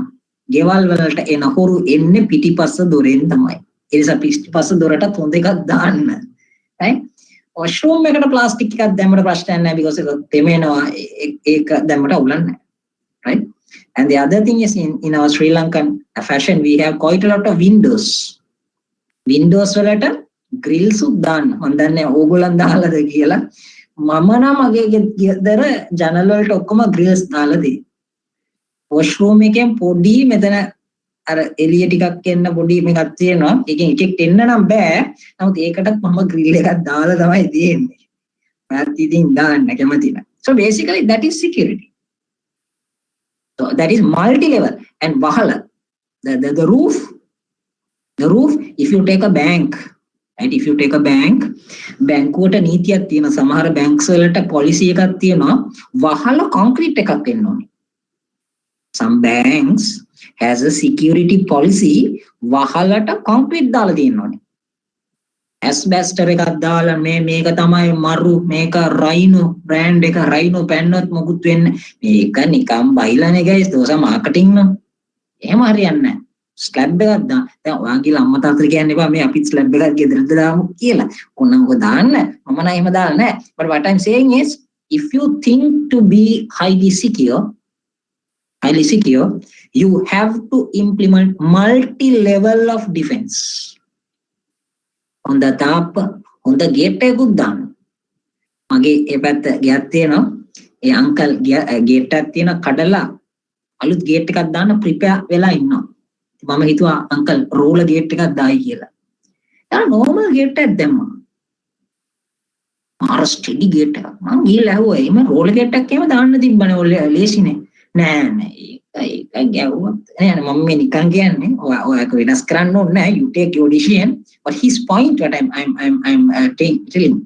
ගෙවල් වලට එන හොරු එන්නේ පිටිපස්ස දොරෙන් තමයි. ඒ නිසා පිටිපස්ස දොරටත් හොඳ එකක් දාන්න. Right? Washroom එකට ප්ලාස්ටික් එකක් දැම්මට ප්‍රශ්නයක් නැහැ because ඒක තෙමෙනවා ඒක දැම්මට අවුලක් නැහැ. Right? And the other thing is in our Sri Lankan fashion we have quite a lot of windows. Windows වලට grills උත් දාන්න. මම දන්නේ ඕගොල්ලන් දාලාද කියලා. මම නම් මගේ ගෙදර ජනල් වලට ඔක්කොම grills දාලා තියෙනවා. Washroom එකෙන් පොඩි මෙතන අර එළිය ටිකක් එන්න පොඩි මේකක් තියෙනවා. ඒකෙන් එකෙක් එන්න නම් බෑ. නමුත් ඒකටත් මම grill එකක් දාලා තමයි තියෙන්නේ. මෑත් ඉතින් දාන්න කැමති නැහැ. So basically that is security. So that is multi-level. And wahala. The roof, if you take a bank, right? If you take a bank, බැංකුවට නීතියක් තියෙනවා. සමහර banks වලට policy එකක් තියෙනවා. වහලා concrete එකක් එන්න ඕනේ. Some banks has a security policy වහලට concrete දාලා තියෙන්න ඕනේ. asbestos එකක් දාලා මේක තමයි මරු මේක rhino brand එක rhino පැන්නොත් මොකුත් වෙන්නේ මේක නිකම් බයිලානේ guys දෝස marketing නෝ එහෙම හරියන්නේ නැහැ ස්ලැබ් එකක් දාන්න දැන් ඔයා කියලා අම්මා තාත්තට කියන්න එපා මේ අපි ස්ලැබ් එකක් ගෙදරට දාමු කියලා ඕනනම් ඔක දාන්න මම නම් එහෙම දාලා නැහැ but what I'm saying is if you think to be highly secure you have to implement multi-level of defense on the top on the gate එකකුත් දාන්න මගේ ඒ පැත්ත ගියක් තියෙනවා ඒ අංකල් ගේට් එකක් තියෙන කඩලා අලුත් ගේට් එකක් දාන්න ප්‍රිපෙයාර් වෙලා ඉන්නවා මම හිතුවා අංකල් රෝලර් ගේට් එකක් දායි කියලා යා normal ගේට් එකක් දැම්මා මාර ස්ටඩි ගේට් එකක් මං ගිහලා ඇහුවා එහෙම රෝලර් ගේට් එකක් එහෙම දාන්න තිබ්බනේ ඔය ලේසිනේ නෑ ඒක ගැව්වා නෑ මම මේ නිකන් කියන්නේ ඔයාක වෙනස් කරන්න ඕනේ නෑ you take your decision but his point what I'm telling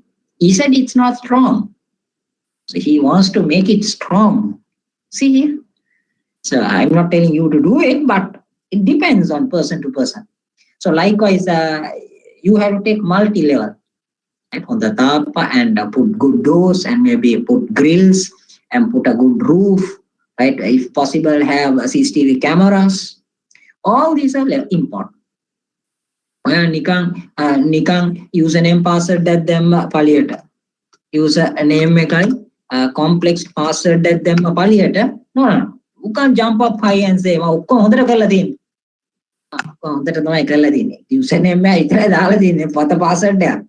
he said it's not strong so he wants to make it strong see here so I'm not telling you to do it but it depends on person to person so likewise you have to take multi-level right, on the top and put good doors and maybe put grills and put a good roof right if possible have CCTV cameras all these are important නිකන් username password that them පළියට user name එකයි complex password that them පළියට no you can't jump up high and say ඔක්කොම හොඳට කරලා තියෙනවා හොඳට තමයි කරලා තියෙන්නේ username එක විතරයි දාලා තියෙන්නේ පත password එක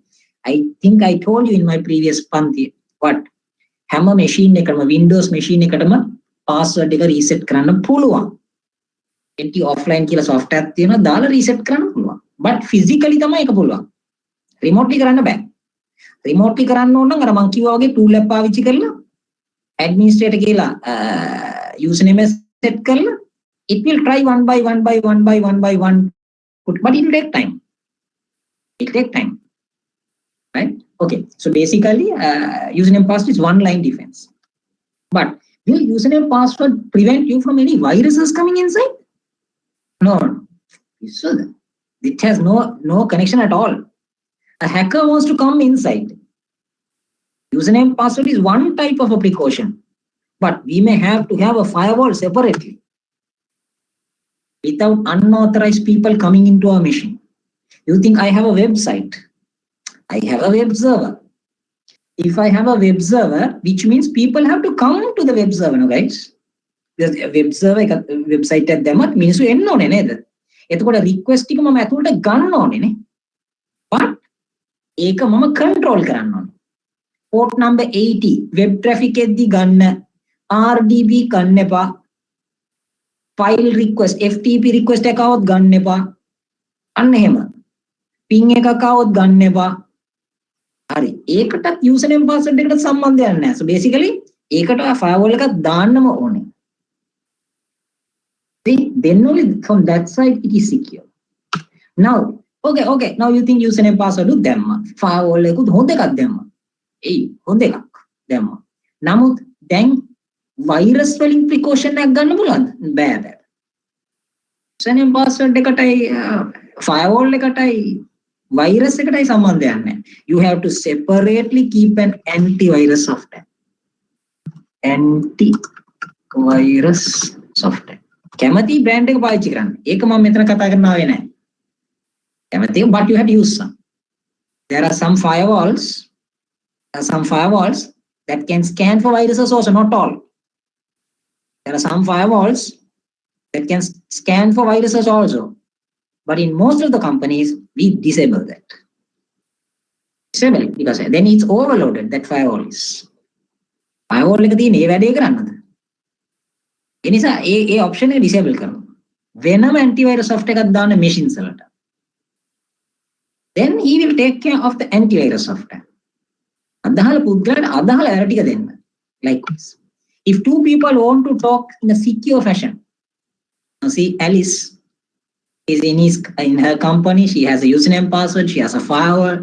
I think I told you in my previous පන්ති what හැම machine එකකම Windows machine එකටම password එක reset කරන්න පුළුවන්. NT offline කියලා software එකක් තියෙනවා දාලා reset කරන්න පුළුවන්. but physically තමයි ඒක පුළුවන්. remotely කරන්න බෑ. remotely කරන්න ඕන නම් අර මං කිව්වා වගේ tool එක පාවිච්චි කරලා administrator කියලා username set කරලා it will try one by one but it will take time. Right? Okay. So basically username password is one line defense. But will username password prevent you from any viruses coming inside? No. So it has no connection at all. A hacker wants to come inside. Username password is one type of a precaution, but we may have to have a firewall separately without unauthorized people coming into our machine. You think I have a website? I have a web server. if I have a web server, which means people have to come to the web server, no guys? The web server website at them means you know neda. එතකොට request එක මම ඇතුළට ගන්න ඕනේ නේ. but ඒක මම control කරන්න ඕනේ. port number 80 web traffic එකදී ගන්න RDP ගන්න එපා. file request FTP request එකක් આવොත් ගන්න එපා. අන්න එහෙම. ping එකක් આવොත් ගන්න එපා. හරි. ඒකටත් username password එකට සම්බන්ධයක් නැහැ. so basically ඒකට firewall එකක් දාන්නම ඕනේ. Then only from that side it is secure. Now, okay. Now you think username password do them. Firewall එකකුත් හොඳ එකක් දැම්මා. එයි හොඳ එකක් දැම්මා. නමුත් දැන් virus වලින් precaution එකක් ගන්න පුළුවන්ද? බෑ. username password එකටයි firewall එකටයි virus එකටයි සම්බන්ධයක් නැහැ. You have to separately keep an antivirus software. Antivirus software. කැමති brand එක පාවිච්චි කරන්න. ඒක මම මෙතන කතා කරන්න ආවේ නැහැ. කැමති but you have to use some. There are some firewalls that can scan for viruses also, not all. There are some firewalls that can scan for viruses also. But in most of the companies, we disable that. Disable it because then it's overloaded, that firewall is. Firewall එක තියෙන ඒ වැඩේ කරන්නද? ඒ නිසා ඒ option එක disable කරනවා. වෙනම antivirus software එකක් දාන්න machines වලට. Then he will take care of the antivirus software. අදාළ පුද්ගලයාට අදාළ error ටික දෙන්න. Likewise. If two people want to talk in a secure fashion, see Alice is in her company, she has a username password, she has a firewall,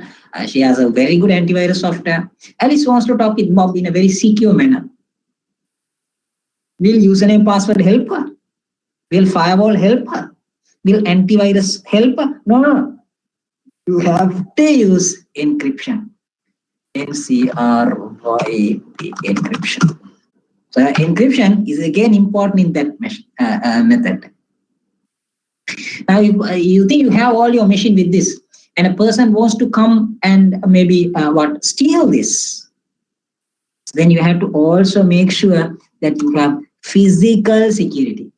she has a very good antivirus software. Alice wants to talk with Bob in a very secure manner. Will username password help her? Will firewall help her? Will antivirus help her? No. You have to use encryption. NCRYP encryption. So encryption is again important in that method. Now you think you have all your machine with this, and a person wants to come and maybe steal this. Then you have to also make sure that you have physical security.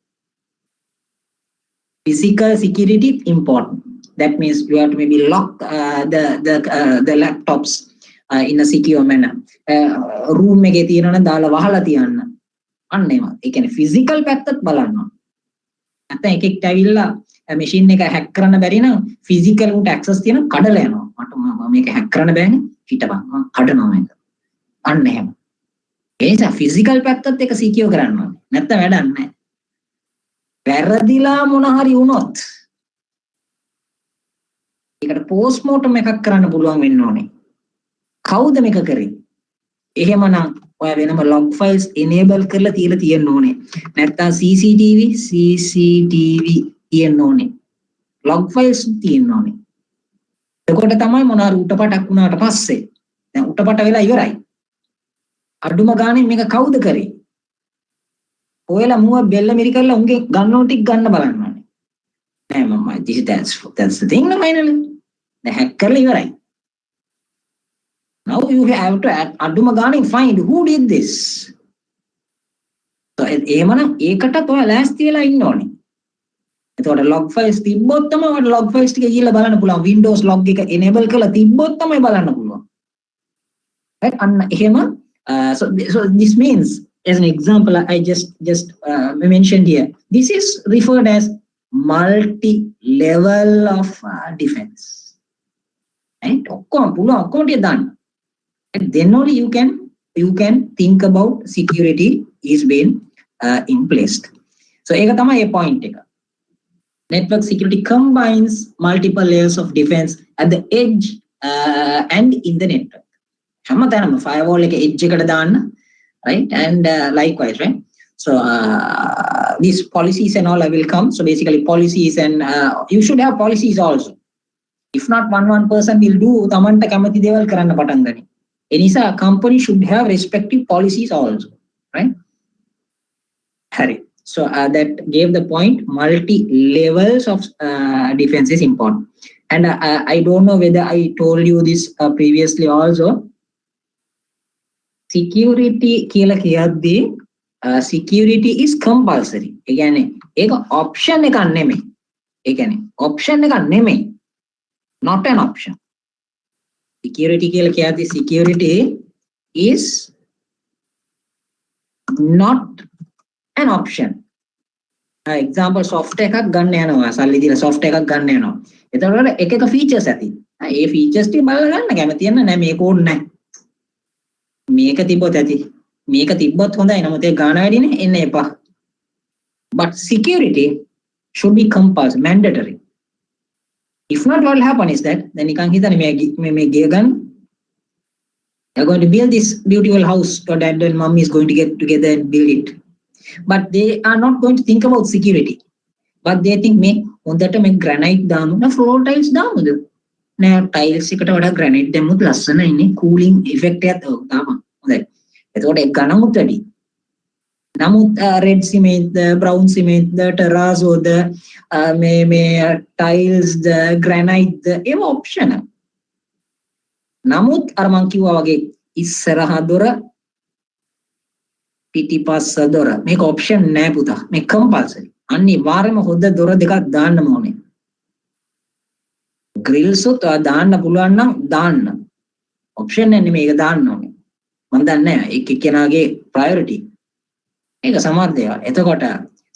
Physical security is important. That means you have to maybe lock the laptops in a secure manner. Room එකේ තියෙනවා නම් දාලා වහලා තියන්න. අන්න ඒවා. ඒ කියන්නේ physical පැත්තත් බලන්න. නැත්නම් එකෙක්ට ඇවිල්ලා machine එක hack කරන්න බැරි නම් physical උන්ට access තියෙන කඩලා යනවා. මට මේක hack කරන්න බෑනේ. හිටපන්. මම කඩනවා මේක. අන්න එහෙම. ඒ නිසා physical පැත්තත් එක secure කරන්න ඕනේ. නැත්නම් වැඩක් නැහැ. වැරදිලා මොන හරි වුණොත් ඒකට postmortem එකක් කරන්න පුළුවන් වෙන්න ඕනේ. කවුද මේක කරේ? එහෙමනම් ඔය වෙනම log files enable කරලා තියලා තියෙන්න ඕනේ. නැත්නම් CCTV තියෙන්න ඕනේ. log files තියෙන්න ඕනේ. එතකොට තමයි මොනවා උටපටක් වුණාට පස්සේ දැන් උටපට වෙලා ඉවරයි. අඩුම ගානේ මේක කවුද කරේ? ඔයලා මුව බෙල්ල මිරි කරලා උන්ගේ ගන්නෝ ටික ගන්න බලන්න ඕනේ. නෑ මම that's the thing finally. දැන් hack කරලා ඉවරයි. Now you have to අඩුම ගානේ find who did this. So එහෙමනම් ඒකටත් ඔය ලෑස්ති වෙලා ඉන්න ඕනේ. එතකොට log files තිබ්බොත් තමයි ඔයාලට log files ටික ගිහලා බලන්න පුළුවන්. Windows log එක enable කරලා තිබ්බොත් තමයි බලන්න පුළුවන්. Right? අන්න එහෙම so this means, as an example, I just mentioned here, this is referred as multi-level of defense. Right? And then only you can think about security is being in place. So eka thamai a point එක. Network security combines multiple layers of defense at the edge and in the network. හැමතැනම firewall එක edge එකට දාන්න, right? And likewise, right? So these policies and all will come. So basically policies and you should have policies also. If not, one person will do තමන්ට කැමති දේවල් කරන්න පටන් ගනි. ඒ නිසා company should have respective policies also, right? Hari. So that gave the point, multi levels of defense is important. And I don't know whether I told you this previously also. security කියලා කියද්දී security is compulsory. ඒ කියන්නේ ඒක option එකක් නෙමෙයි. ඒ කියන්නේ option එකක් නෙමෙයි. Not an option. Security කියලා කියද්දී security is not an option. Example software එකක් ගන්න යනවා. සල්ලි දීලා software එකක් ගන්න යනවා. එතකොට එක features ඇති. ඒ features ටික බලලා ගන්න කැමති නෑ මේක ඕනේ නෑ. මේක තිබ්බොත් ඇති. මේක තිබ්බොත් හොඳයි. නමුත් ඒක ගාන වැඩිනේ එන්න එපා. But security should be compulsory, mandatory. If not, what will happen is that then නිකන් හිතන්නේ මේ ගේ ගන්න. They're going to build this beautiful house. Your dad and mom is going to get together and build it. But they are not going to think about security. But they think මේ හොඳට මේ granite දාමු නා floor tiles දාමුද? නෑ tiles එකට වඩා granite දැම්මොත් ලස්සනයිනේ cooling effect එකක් දාමු. හොඳයි. එතකොට ඒක ගණමුත් වැඩි. නමුත් red cement, brown cement, terrazzo, මේ tiles, granite ඒව optional. නමුත් අර මං කිව්වා වගේ ඉස්සරහ දොර පිටිපස්ස දොර මේක option නෑ පුතා. මේක compulsory. අනිවාර්යයෙන්ම හොඳ දොර දෙකක් දාන්න ඕනේ. grills උත් දාන්න පුළුවන් නම් දාන්න. option එක නෙමෙයි ඒක දාන්න ඕනේ. මම දන්නේ නැහැ ඒක කෙනාගේ priority. ඒක සමහර දේවල්. එතකොට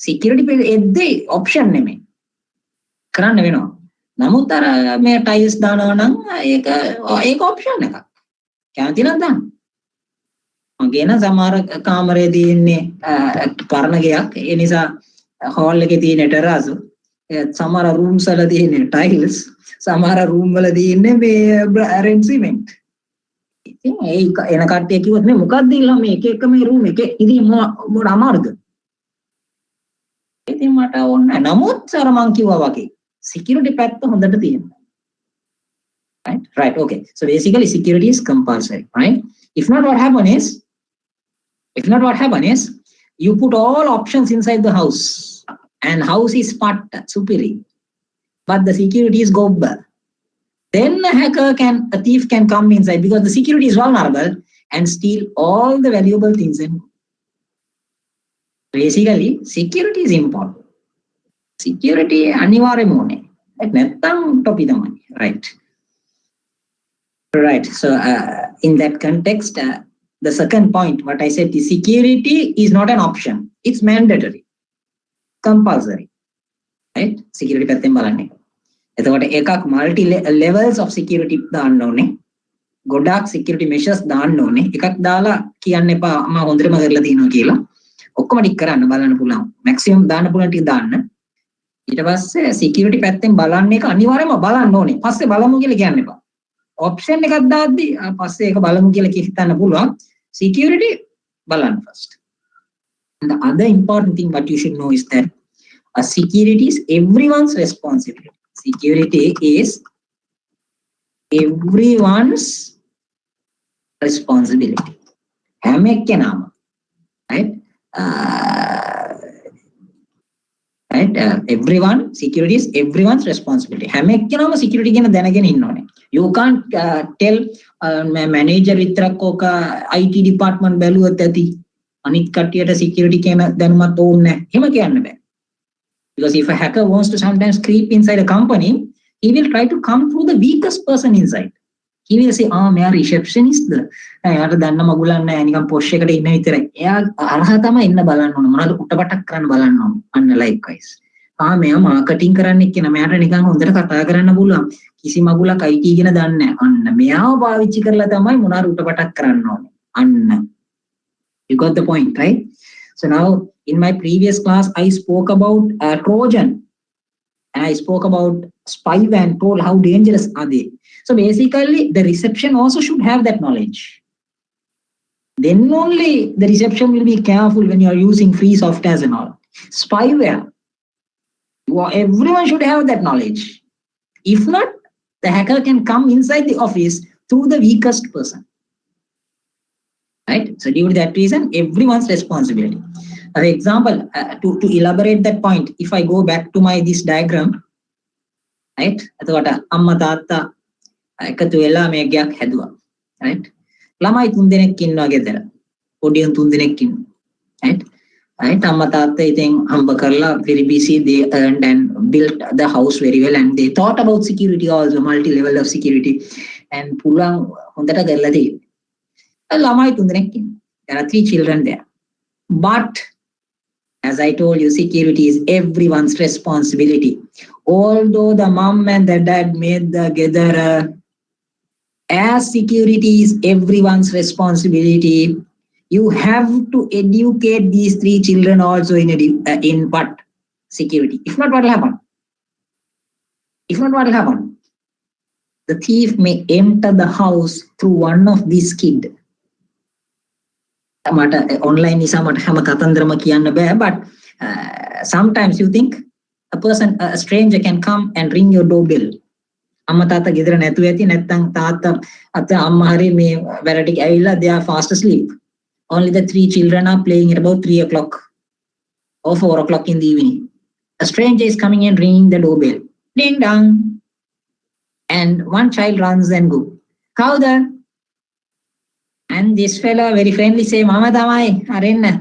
security එද්දී option නෙමෙයි. කරන්න වෙනවා. නමුත් අර මේ tiles දානවා නම් ඒක option එකක්. කැමති නම් දාන්න. මගේ නම් සමහර කාමරේදී ඉන්නේ පරණ ගයක්. ඒ නිසා hall එකේ තියෙන terrazzo සමහර rooms වල තියෙන tiles සමහර room වල තියෙන්නේ මේ red cement. ඉතින් ඒක එන කට්ටිය කිව්වොත් මේ මොකක්ද ඊළඟ මේ එක එක මේ room එකේ ඉතින් මොකද අමාරුද? ඉතින් මට ඕනේ නමුත් අර මං කිව්වා වගේ security පැත්ත හොඳට තියෙනවා. Right, okay. So basically security is compulsory, right? If not what happen is you put all options inside the house and house is part superior but the security is gobble. Then a thief can come inside because the security is vulnerable and steal all the valuable things. And basically security is important. Security අනිවාර්යම ඕනේ. ඒක නැත්තම් topic තමයි. Right. So in that context, the second point, what I said, the security is not an option. It's mandatory, compulsory. Right? Security පැත්තෙන් බලන්නේ. එතකොට එකක් multi levels of security දාන්න ඕනේ. ගොඩාක් security measures දාන්න ඕනේ. එකක් දාලා කියන්න එපා මම හොඳටම කරලා තියෙනවා කියලා. ඔක්කොම ටික කරන්න බලන්න පුළුවන්. maximum දාන්න පුළුවන් ටික දාන්න. ඊට පස්සේ security පැත්තෙන් බලන්න එක අනිවාර්යයෙන්ම බලන්න ඕනේ. පස්සේ බලමු කියලා කියන්න එපා. option එකක් දාද්දි පස්සේ ඒක බලමු කියලා හිතන්න පුළුවන්. Security balan first. And the other important thing what you should know is that security is everyone's responsibility. Security is everyone's responsibility. Right? Everyone, security is everyone's responsibility. Security you can't tell manager විතරක් ඕක IT department බැලුවත් ඇති අනිත් කට්ටියට security කියන දැනුමත් ඕනේ නැහැ. එහෙම කියන්න බෑ. Because if a hacker wants to sometimes creep inside a company, he will try to come through the weakest person inside. He will say, මෙයා receptionist ද? එයාට දන්න මගුලක් නැහැ නිකන් පොෂ් එකට ඉන්න විතරයි. එයා අරහ තමයි ඉන්න බලන්න ඕන. මොනවද උටපටක් කරන්න බලන්න ඕන. අන්න likewise. මෙයා මාකටිං කරන්න එක්කන මෙයාට නිකන් හොඳට කතා කරන්න පුළුවන්. කිසි මගුලක් IT ගැන දන්නේ නැහැ. අන්න මෙයාව පාවිච්චි කරලා තමයි මොනාර උටපටක් කරන්න ඕනේ. අන්න. You got the point, right? So now in my previous class I spoke about Trojan and I spoke about spyware and told how dangerous are they. So basically the reception also should have that knowledge. Then only the reception will be careful when you are using free softwares and all. Spyware, everyone should have that knowledge. If not, the hacker can come inside the office through the weakest person. Right? So due to that reason, everyone's responsibility. For example, to elaborate that point, if I go back to this diagram, right? එතකොට අම්මා තාත්තා එකතු වෙලා මේ ගයක් හැදුවා. Right? ළමයි 3 දෙනෙක් ඉන්නවා ගෙදර. පොඩියන් 3 දෙනෙක් ඉන්නවා. Right? Right? Amma තාත්තා ඉතින් හම්බ කරලා very busy, they earned and built the house very well and they thought about security also, multi level of security and පුළුවන් හොඳට කරලා තියෙනවා. ළමයි 3 දෙනෙක් ඉන්නවා. There are 3 children there. But as I told you, security is everyone's responsibility. Although the mom and the dad made the gather, as security is everyone's responsibility, you have to educate these 3 children also in what? Security. If not, what will happen? If not, what will happen? The thief may enter the house through one of these kids. Online is but sometimes you think a stranger can come and ring your doorbell. Amma tata gedara නැතුව ඇති නැත්නම් තාත්තා අත අම්මා හරි මේ වැරටි ඇවිල්ලා they are fast asleep. Only the 3 children are playing at about 3 o'clock or 4 o'clock in the evening. A stranger is coming and ringing the doorbell. Ding dong. And one child runs and go. Kauda? And this fellow very friendly say, Mama tamai arenna.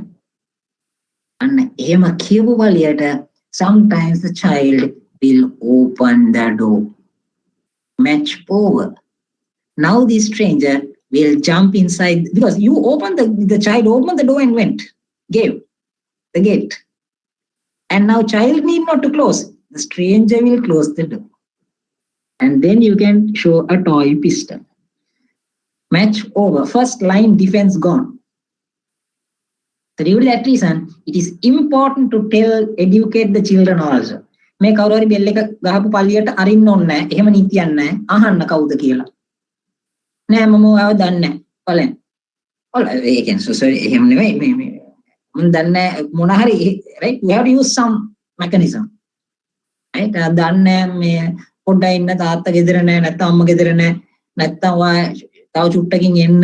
And ehema kiyapu waliyata sometimes the child will open the door. Match over. Now the stranger will jump inside because you open the child opened the door and went, gave the gate. And now child need not to close. The stranger will close the door. And then you can show a toy pistol. Match over. First line defense gone. So due to that reason, it is important to educate the children also. මේ කවුරු හරි bell එක ගහපු පල්ලියට අරින්න ඕනේ නැහැ. එහෙම නීතියක් නැහැ. අහන්න කවුද කියලා. නෑ මම ඔයාව දන්නේ නැහැ. බලන්න. ඔල ඒ කියන්නේ සොසරි එහෙම නෙවෙයි මේ මම දන්නේ මොන හරි right we have to use some mechanism. right දන්නේ මේ පොඩ්ඩයි ඉන්න තාත්තා ගෙදර නැහැ නැත්නම් අම්මා ගෙදර නැහැ නැත්නම් ඔයා තව චුට්ටකින් එන්න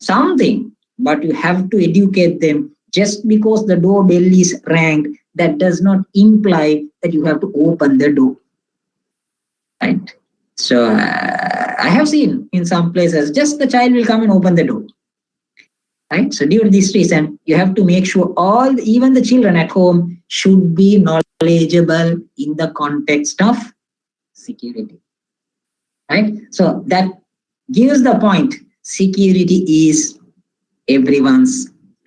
something but you have to educate them. Just because the doorbell is rang, that does not imply that you have to open the door. Right? So I have seen in some places, just the child will come and open the door. Right? So due to this reason, you have to make sure even the children at home should be knowledgeable in the context of security. Right? So that gives the point, security is everyone's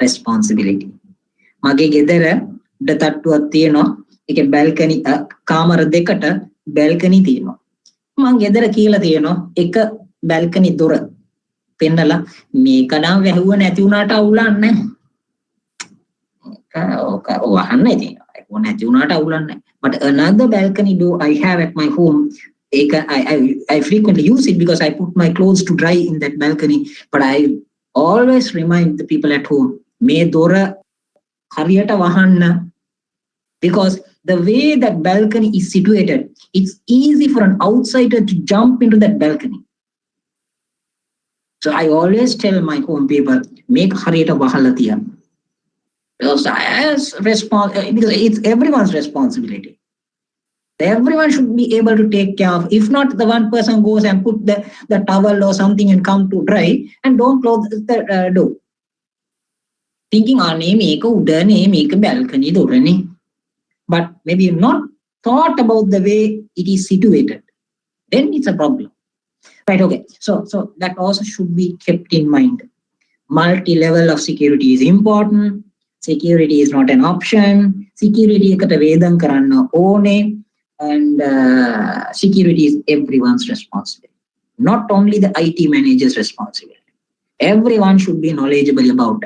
responsibility. මගේ ගෙදර ඩතට්ටුවක් තියෙනවා. ඒකේ බල්කනි කාමර දෙකට බල්කනි තියෙනවා. මම ගෙදර කියලා තියෙනවා එක බල්කනි දොර පෙන්නලා මේක නම් වැහුව නැති වුණාට අවුලන්නේ නැහැ. ඕක වහන්නේ තියෙනවා. ඒක නැති වුණාට අවුලන්නේ නැහැ. But another balcony door I have at my home, I frequently use it because I put my clothes to dry in that balcony. But I always remind the people at home, may dora hariyata wahanna, because the way that balcony is situated, it's easy for an outsider to jump into that balcony. So I always tell my home people, make hariyata wahala tiya. Because it's everyone's responsibility. Everyone should be able to take care of. If not, the one person goes and put the towel or something and come to dry and don't close the door. Thinking, make a balcony door. But maybe not thought about the way it is situated. Then it's a problem. Right, okay. So that also should be kept in mind. Multi-level of security is important. Security is not an option. Security ekata vedam karanna one. And security is everyone's responsibility, not only the IT manager's responsibility. Everyone should be knowledgeable about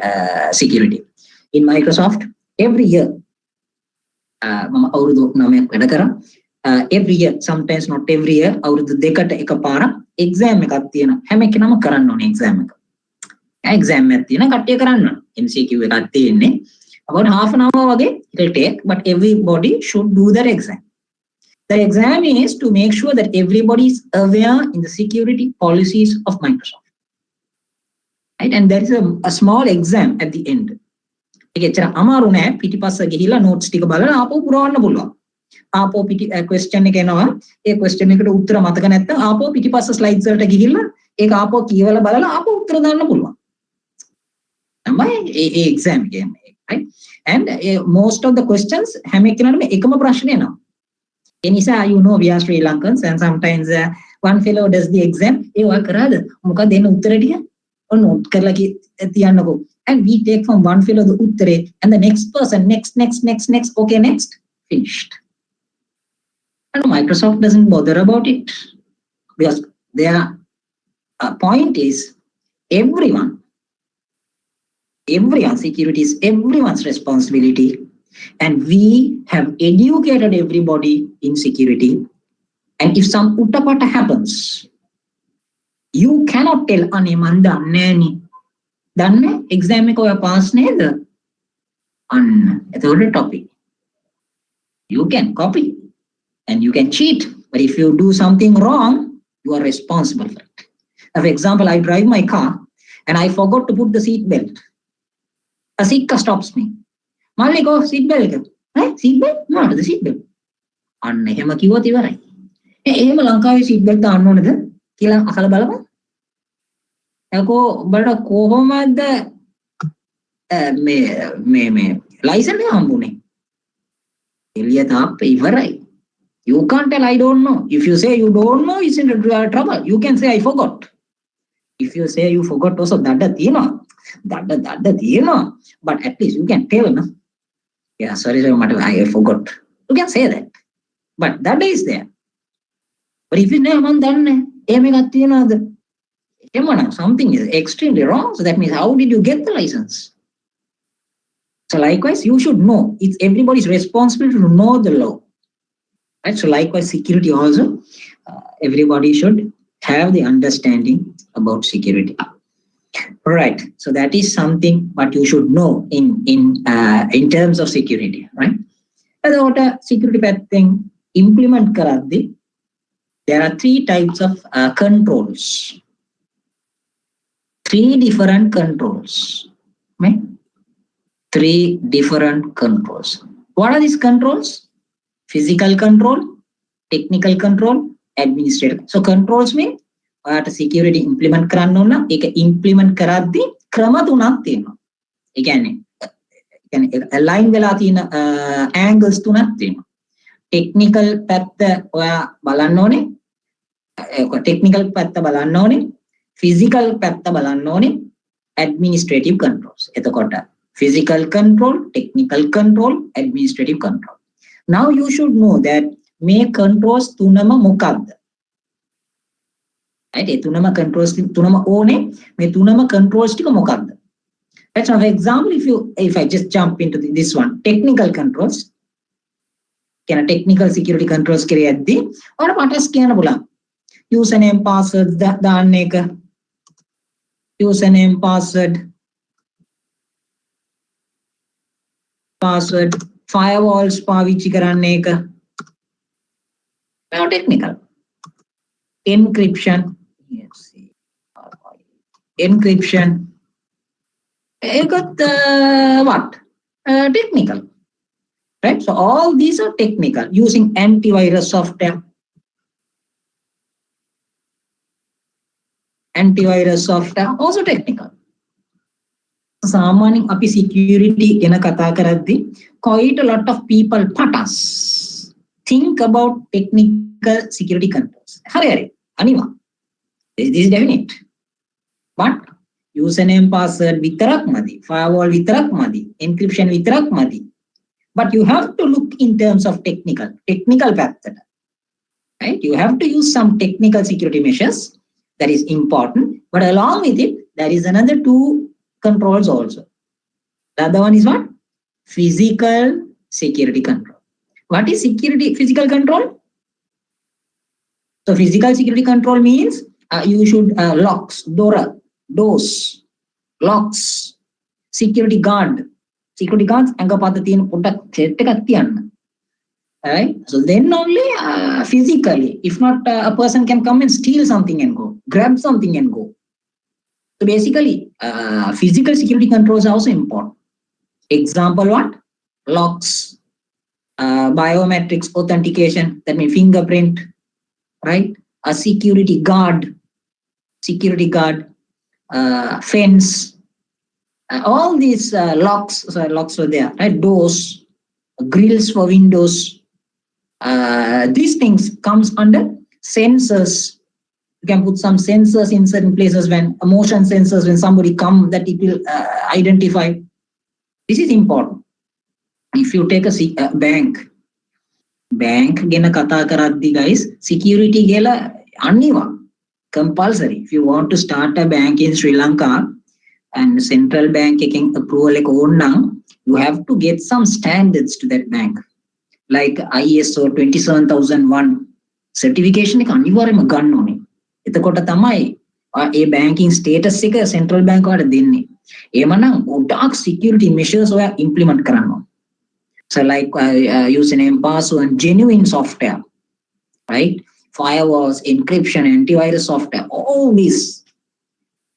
security. In Microsoft, every year, every year, sometimes not every year, exam exam MCQ about half an hour it will take, but everybody should do that exam. The exam is to make sure that everybody is aware in the security policies of Microsoft. Right? And there is a small exam at the end. අමාරු නෑ පිටිපස්ස ගිහිලා notes ටික බලලා ආපහු පුරවන්න පුළුවන්. ආපහු question එක එනවා. ඒ question එකට උත්තර මතක නැත්නම් ආපහු පිටිපස්ස slides වලට ගිහිල්ලා ඒක ආපහු කියවලා බලලා ආපහු උත්තර දාන්න පුළුවන්. තමයි ඒ exam එකේ, right? And most of the questions හැම එකනටම එකම ප්‍රශ්නේ එනවා. ඒ නිසා you know we are Sri Lankans and sometimes one fellow does the exam. ඒ ඔයා කරාද? මොකක්ද එන්න උත්තර ටික? ඔන්න note කරලා තියන්නකෝ. And we take from one fellow the uttere and the next person next okay next finished. And Microsoft doesn't bother about it because their point is everyone security is everyone's responsibility, and we have educated everybody in security. And if some uttapata happens, you cannot tell ane man danne danne exam එක ඔය pass නේද අන්න එතකොට topic you can copy and you can cheat, but if you do something wrong you are responsible for it. For example, I drive my car and I forgot to put the seat belt. A Sikka stops me. Malliko seat belt එක. Seat belt? මොනවද seat belt? අන්න එහෙම කිව්වොත් ඉවරයි. එහෙම ලංකාවේ seat belt දාන්න ඕනද කියලා අහලා බලමු. එතකො බලන්න කොහොමද මේ license එක හම්බුනේ? එළිය තාප්පේ ඉවරයි. You can't tell I don't know. If you say you don't know, it's in trouble. You can say I forgot. If you say you forgot also dadda තියෙනවා. But at least you can tell, no? Yeah, sorry, I forgot. You can say that. But that is there. But if you know man danne එහෙම එකක් තියනවාද? එහෙමනම් something is extremely wrong. So that means how did you get the license? So likewise, you should know. It's everybody's responsibility to know the law. Right? So likewise, security also, everybody should have the understanding about security. Right. So that is something what you should know in terms of security, right? About security thing implement karaddi, there are 3 types of controls. 3 different controls. Right? 3 different controls. What are these controls? Physical control, technical control, administrative. So controls mean ඔයාට security implement කරන්න ඕන. ඒක implement කරද්දී ක්‍රම 3ක් තියෙනවා. ඒ කියන්නේ align වෙලා තියෙන angles 3ක් තියෙනවා. technical පැත්ත ඔයා බලන්න ඕනේ. technical පැත්ත බලන්න ඕනේ. physical පැත්ත බලන්න ඕනේ. administrative controls. එතකොට physical control, technical control, administrative control. Now you should know that මේ controls 3ම මොකක්ද? right? ඒ 3ම controls 3ම ඕනේ. මේ 3ම controls ටික මොකක්ද? Right? So for example, if I just jump into this one, technical controls. කියන technical security controls කියද්දී ඔයාලා මට කියන්න බලන්න. username password දාන්න එක. username password firewalls පාවිච්චි කරන්න එක. Now technical. Encryption. Yes. Encryption. What? Technical. Right? So all these are technical. Using antivirus software. Antivirus software also technical. Samaning api security ගැන කතා කරද්දී quite a lot of people patas think about technical security controls. Hari අනිවා. This is definite. But username password විතරක් මදි. Firewall විතරක් මදි. Encryption විතරක් මදි. But you have to look in terms of technical පැත්තට. Right? You have to use some technical security measures. That is important. But along with it, there is another 2 controls also. The other one is what? Physical security control. What is physical control? So physical security control means you should locks, doors, locks, security guards angapata තියෙන පොඩක් set එකක් තියන්න. Right? So then only physically, if not a person can come and steal something and go, grab something and go. So basically, physical security controls are also important. Example what? Locks, biometrics authentication, that means fingerprint, right? A security guard. security guard, fence, all these locks were there, right? Doors, grills for windows. These things comes under sensors. You can put some sensors in certain places, when motion sensors, when somebody come, that it will identify. This is important. If you take a bank gena kata karaddi guys, security gela anniva compulsory. If you want to start a bank in Sri Lanka and central bank taking approval like onnam, you have to get some standards to that bank, like ISO 27001 certification එක අනිවාර්යයෙන්ම ගන්න ඕනේ. එතකොට තමයි ඒ banking status එක central bank වලට දෙන්නේ. එහෙමනම් ගොඩාක් security measures ඔයා implement කරන්න ඕනේ. So like username, password, genuine software, right? Firewalls, encryption, antivirus software, all this.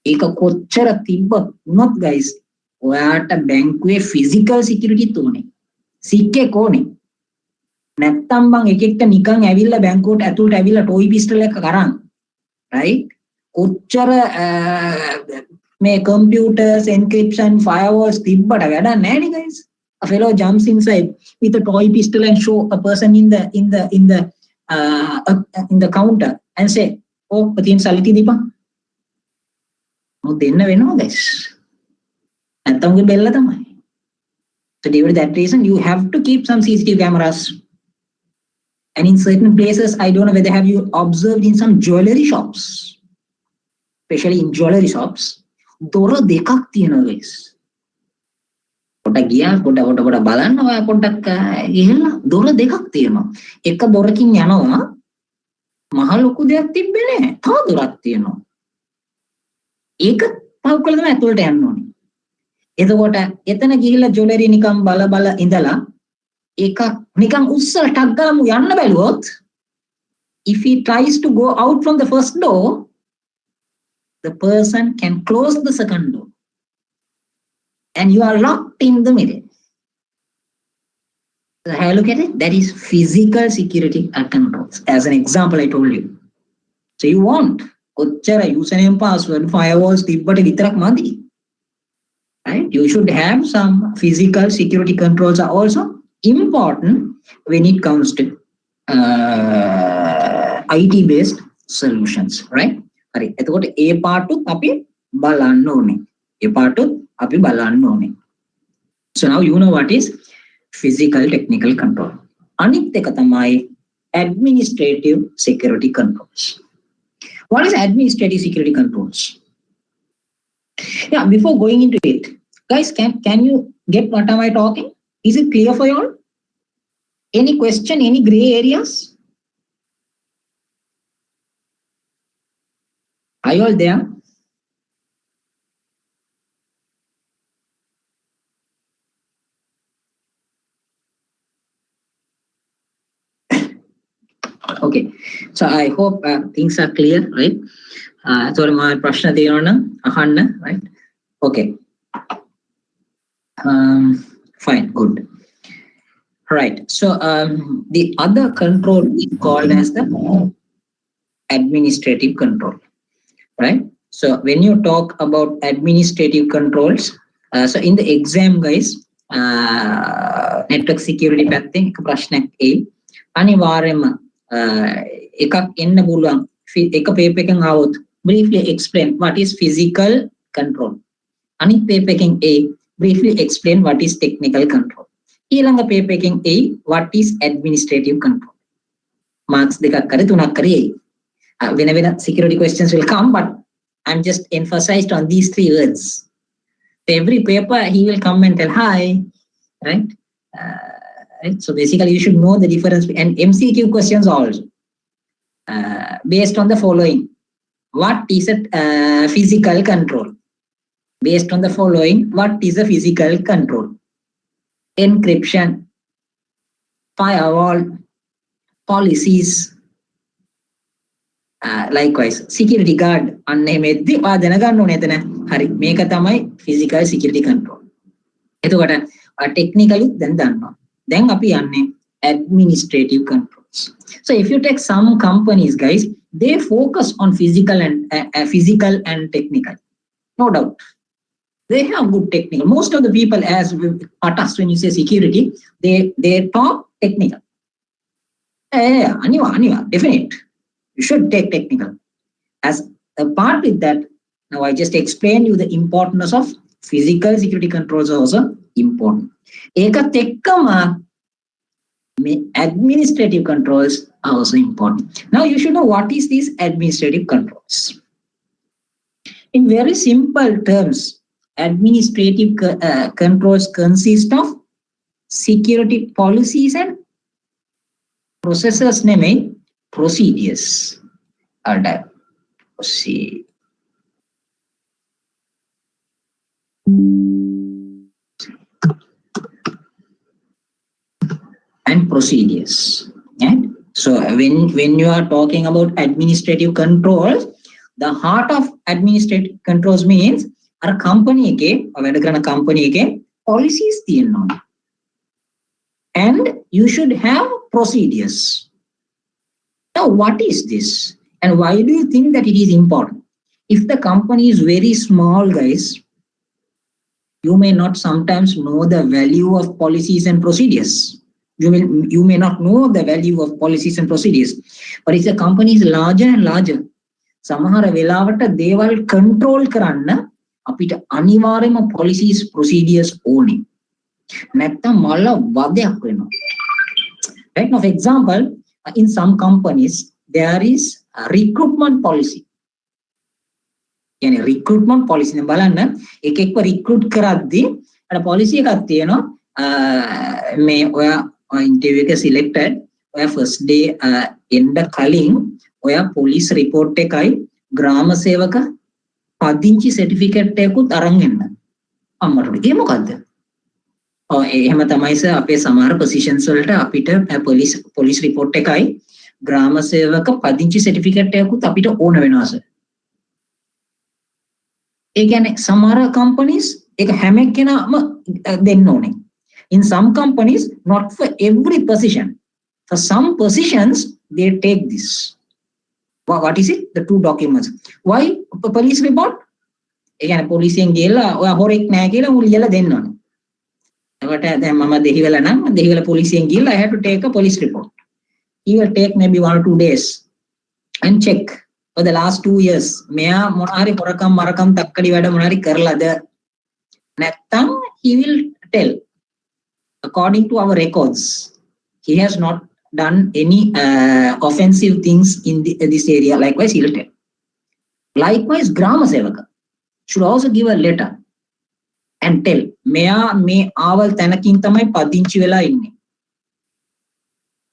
ඒක කොච්චර තිබ්බත් not guys, ඔයාට බැංකුවේ physical security තෝනේ. SIC එක ඕනේ. නැත්තම් බං එක එක්ක නිකන් ඇවිල්ලා බැංකුවට ඇතුළට ඇවිල්ලා toy pistol එක කරන්, right? කොච්චර මේ computers, encryption, firewalls තිබ්බට වැඩක් නැහැ නේ guys. A fellow jumps inside with a toy pistol and show a person in the counter and say, "Oh, patin saliti dipa." මොකද දෙන්න වෙනවා guys. නැත්තම් උගේ බෙල්ල තමයි. So due to that reason, you have to keep some CCTV cameras. And in certain places, I don't know whether have you observed in some jewelry shops, especially in jewelry shops, දොර දෙකක් තියෙනවා guys. පොඩ්ඩක් ගියා පොඩ බලන්න ඔයා පොඩ්ඩක් ගිහලා දොර දෙකක් තියෙනවා. එක දොරකින් යනවා මහ ලොකු දෙයක් තිබ්බේ නැහැ. තව දොරක් තියෙනවා. ඒක පහු කළා තමයි ඇතුළට යන්න ඕනේ. එතකොට එතන ගිහිල්ලා ජුවලරි නිකන් බල ඉඳලා ඒක නිකන් උස්සලා ටක් ගාලා යන්න බැලුවොත්, if he tries to go out from the first door, the person can close the second door and you are locked in the middle. So have a look at it. That is physical security controls. As an example, I told you. So you want kochchara username, password, firewalls තිබ්බට විතරක් මදි. Right? You should have some physical security controls are also important when it comes to IT based solutions, right? හරි. එතකොට ඒ පාටු අපි බලන්න ඕනේ. ඒ පාටු අපි බලන්න ඕනේ. So now you know what is physical technical control. අනිත් එක තමයි administrative security controls. What is administrative security controls? Yeah, before going into it, guys, can you get what am I talking? Is it clear for you all? Any question, any gray areas? Are you all there? Okay, so I hope things are clear, right? So my prashna tiyana ahanna, right? Okay. Fine, good. Right. So the other control is called as the administrative control, right? So when you talk about administrative controls, so in the exam, guys, network security පැත්තෙන් එක ප්‍රශ්නයක් එයි. අනිවාර්යයෙන්ම එකක් එන්න පුළුවන්. එක paper එකෙන් આવොත් briefly explain what is physical control. අනිත් paper එකෙන් එයි briefly explain what is technical control. ඊළඟ paper එකෙන් එයි what is administrative control. marks දෙකක් කරේ තුනක් කරේ එයි. වෙන security questions will come, but I'm just emphasized on these three words. So every paper he will come and tell hi, right? Right? So basically you should know the difference, and MCQ questions also based on the following. What is a physical control? Based on the following, what is a physical control? Encryption, firewall, policies, likewise security guard. අන්න එහෙමෙද්දි ඔයා දැනගන්න ඕනේ එතන. හරි, මේක තමයි physical security control. එතකොට technically දැන් දන්නවා. දැන් අපි යන්නේ administrative control. controls. So if you take some companies, guys, they focus on physical and technical. No doubt. They have good technical. Most of the people, as Patas, when you say security, they talk technical. Definite. You should take technical. As a part with that, now I just explained you the importance of physical security controls are also important. Administrative controls are also important. Now you should know what is these administrative controls. In very simple terms, administrative controls consist of security policies and processes named procedures. And procedures. Right? So when you are talking about administrative controls, the heart of administrative controls means a company policies and you should have procedures. Now what is this and why do you think that it is important? If the company is very small, guys, you may not sometimes know the value of policies and procedures. You may not know the value of policies and procedures. But if the company is larger and larger, සමහර වෙලාවට දේවල් control කරන්න අපිට අනිවාර්යයෙන්ම policies procedures ඕනේ. නැත්නම් මල වදයක් වෙනවා. Right? Now, for example, in some companies, there is a recruitment policy. Yani recruitment policy නේ බලන්න එකෙක්ව recruit කරද්දී අර policy එකක් තියෙනවා මේ ඔයා interview එක selected ඔයා first day එන්න කලින් ඔයා police report එකයි ග්‍රාම සේවක පදිංචි certificate එකකුත් අරන් එන්න අම්මට. ඒ මොකද්ද? එහෙම තමයි සර් අපේ සමහර positions වලට අපිට police report එකයි ග්‍රාම සේවක පදිංචි certificate එකකුත් අපිට ඕන වෙනවා සර්. ඒ කියන්නේ සමහර companies ඒක හැම කෙනාම දෙන්න ඕනේ. In some companies, not for every position. For some positions, they take this. What is it? The two documents. Why? Police report? Again, police in Gela or Horek Nagila will yell then on. But Mama Dehivela Nam, Dehivela police in Gila, I have to take a police report. He will take maybe 1 or 2 days and check for the last 2 years. Mea Monari Porakam Marakam Takadi Vada Monari Kerala the Natam, he will tell. According to our records, he has not done any offensive things in this area. Likewise, he will tell. Likewise, Grama Sevaka should also give a letter and tell, Mea me aval tanakintamai padinchi vela inni.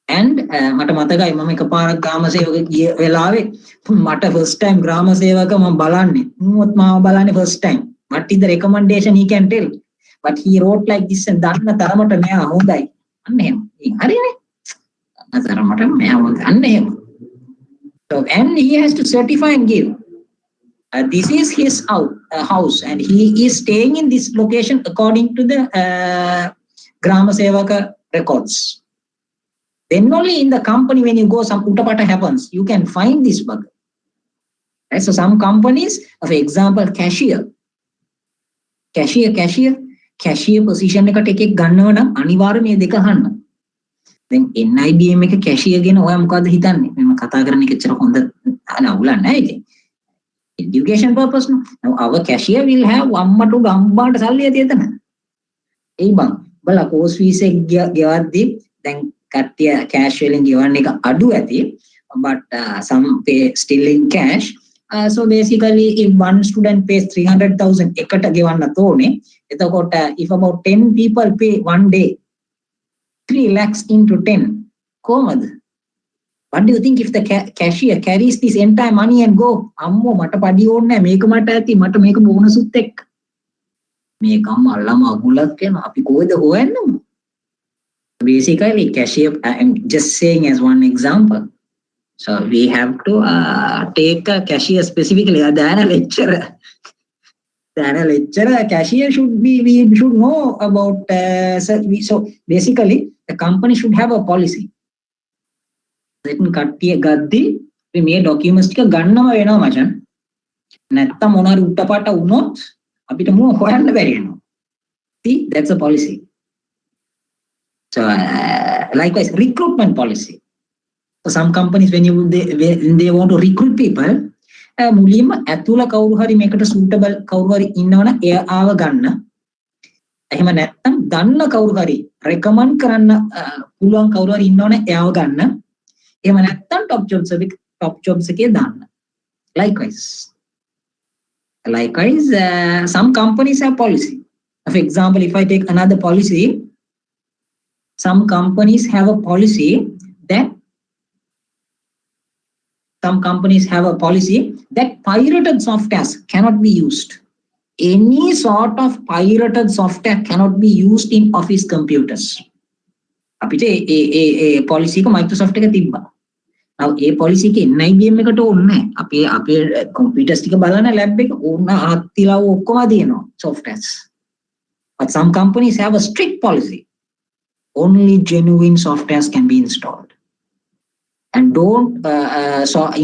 And mata mataga mama ekapara Grama Sevaka velave mata first time Grama Sevaka mama balanne. Mama balanne first time. What is the recommendation he can tell? But he wrote like this and that. Taramata mea hondai. Annem. Harine. Taramata mea hondai. Annem. So and he has to certify and give. This is his house, and he is staying in this location according to the Grama Sevaka records. Then only in the company when you go, some utapata happens. You can find this bug. Right? So some companies, for example, cashier position එකට එකෙක් ගන්නව නම් අනිවාර්යයෙන් මේ දෙක අහන්න. දැන් NIBM එක cashier ගැන ඔයා මොකද්ද හිතන්නේ? මම කතා කරන්නේ කෙච්චර හොඳ නවුලක් නෑ ඉතින්. Education purpose no. Now our cashier will have අම්මට ගම්බාට සල්ලි ඇති එතන. ඒ බං බල course fees එක ගෙවද්දි දැන් කට්ටිය cash වලින් ගෙවන්න එක අඩු ඇති. But some pay still in cash. So basically, if one student pays 300,000 ekata gewanna thone, etakota if about 10 people pay one day, 3 lakhs into 10, komad. What do you think if the cashier carries this entire money and go, ammo mata padi onna meka mata ඇති මට මේක බෝනසුත් එක්ක. මේක අම්මල්ලාම අගුලක් වෙනවා. අපි කොහෙද හොයන්නේ? Basically, cashier, I'm just saying as one example. So we have to take a cashier specifically. Than a lecturer. Cashier should be. We should know about. So basically, the company should have a policy. certain කට්ටිය ගද්දි මේ documents ටික ගන්නම වෙනවා මචං. නැත්තම් මොනාරි උට්ටපාට වුණොත් අපිට මොන හොයන්න බැරි වෙනවා. See, that's a policy. So likewise, recruitment policy. So some companies when they want to recruit people, මුලින්ම ඇතුළ කවුරු හරි මේකට suitable කවුරු හරි ඉන්නවනම් එයා ආව ගන්න. එහෙම නැත්නම් දන්න කවුරු හරි recommend කරන්න පුළුවන් කවුරු හරි ඉන්නවනම් එයාව ගන්න. එහෙම නැත්නම් top jobs එකේ දාන්න. Likewise, some companies have policy. For example, if I take another policy, some companies have a policy that pirated softwares cannot be used. Any sort of pirated software cannot be used in office computers. අපිට ඒ policy එක Microsoft එක තිබ්බා. Now ඒ policy එක NIBM එකට ඕනේ නැහැ. අපේ computers ටික බලන lab එක ඕන ආත්තිලා ඔක්කොම දිනනවා softwares. But some companies have a strict policy. Only genuine softwares can be installed. And don't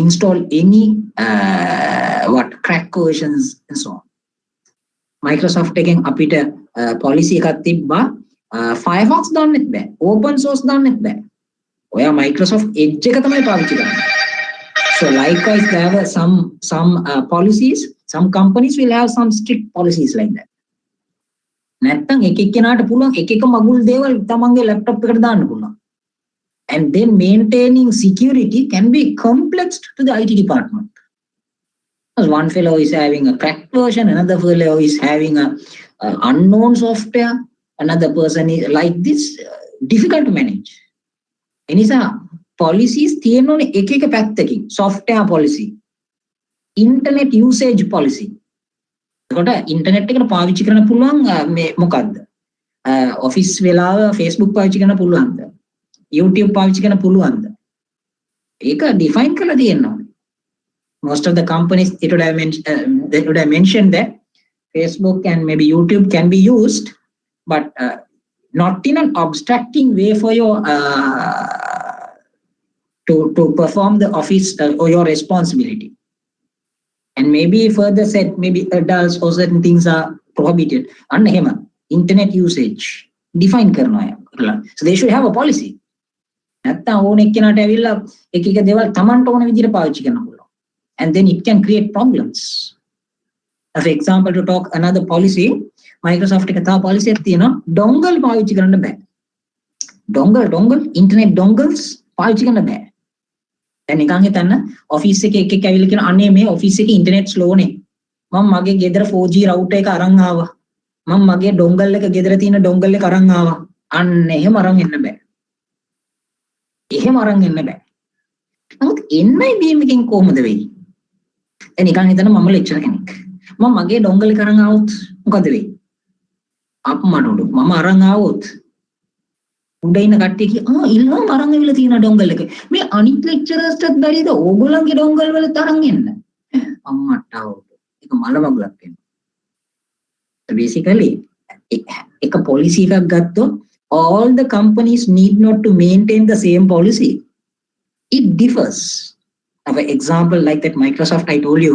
install any crack versions and so on. Microsoft එකෙන් අපිට policy එකක් තිබ්බා Firefox දාන්නෙත් බෑ, open source දාන්නෙත් බෑ. ඔයා Microsoft Edge එක තමයි පාවිච්චි කරන්නේ. So likewise there are some policies, some companies will have some strict policies like that. නැත්තම් එක එක්කෙනාට පුළුවන් එක එක මගුල් දේවල් තමන්ගේ laptop එකට දාන්න පුළුවන්. And then maintaining security can be complex to the IT department. Because one fellow is having a cracked version, another fellow is having a unknown software, another person is like this, difficult to manage. එනිසා policies තියෙනෝනේ එක එක පැත්තකින්. software policy, internet usage policy. එතකොට internet එකට පාවිච්චි කරන්න පුළුවන් මේ මොකද්ද? office වෙලාව Facebook පාවිච්චි කරන්න පුළුවන්ද? YouTube පාවිච්චි කරන්න පුළුවන්ද? ඒක define කරලා තියෙනවා. Most of the companies they would have mentioned that Facebook and maybe YouTube can be used, but not in an obstructing way for your to perform the office or your responsibility. And maybe further said, maybe adults or certain things are prohibited. And internet usage define karna hai. So they should have a policy. නැත්තම් ඕන එක්කෙනාට ඇවිල්ලා එක එක දේවල් Tamanට ඕන විදිහට පාවිච්චි කරන්න පුළුවන්. And then it can create problems. For example, to talk another policy, Microsoft එක තව policy එකක් තියෙනවා dongle පාවිච්චි කරන්න බෑ. dongle internet dongles පාවිච්චි කරන්න බෑ. දැන් නිකන් හිතන්න office එකේ එක ඇවිල්ලා කියන අනේ මේ office එකේ internet slow නේ. මම මගේ ගෙදර 4G router එක අරන් ආවා. මම මගේ dongle එක ගෙදර තියෙන dongle එක අරන් ආවා. අන්න එහෙම අරන් එන්න බෑ. එහෙම අරන් එන්න බෑ. නමුත් NIBM එකෙන් කොහොමද වෙන්නේ? දැන් නිකන් හිතන්න මම lecturer කෙනෙක්. මම මගේ dongle එක අරන් ආවොත් මොකද වෙන්නේ? අප්මඩොඩු මම අරන් ආවොත් උඩ ඉන්න කට්ටිය කිය ඉල්ලම අරන් ඇවිල්ලා තියෙන dongle එක. මේ අනිත් lecturers-ටත් බැරිද ඕගොල්ලන්ගේ dongle වල තරන් එන්න? අම්මට આવුත්. ඒක මල මගුලක් වෙනවා. So basically එක policy එකක් ගත්තොත් all the companies need not to maintain the same policy. It differs. For example, like that Microsoft, I told you,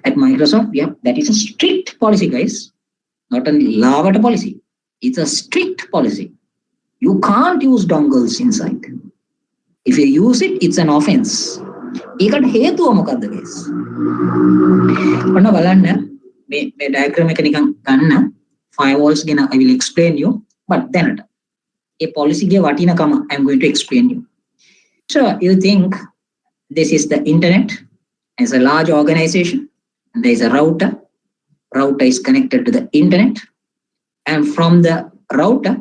at Microsoft, yeah, that is a strict policy, guys. Not a lavata policy. It's a strict policy. You can't use dongles inside. If you use it, it's an offense. ඒකට හේතුව මොකද්ද, guys? ඔන්න බලන්න මේ diagram එක නිකන් ගන්න firewalls ගැන I will explain you, but දැනට a policy ගේ වටිනකම I'm going to explain you. So you think this is the internet as a large organization, and there is a router. Router is connected to the internet, and from the router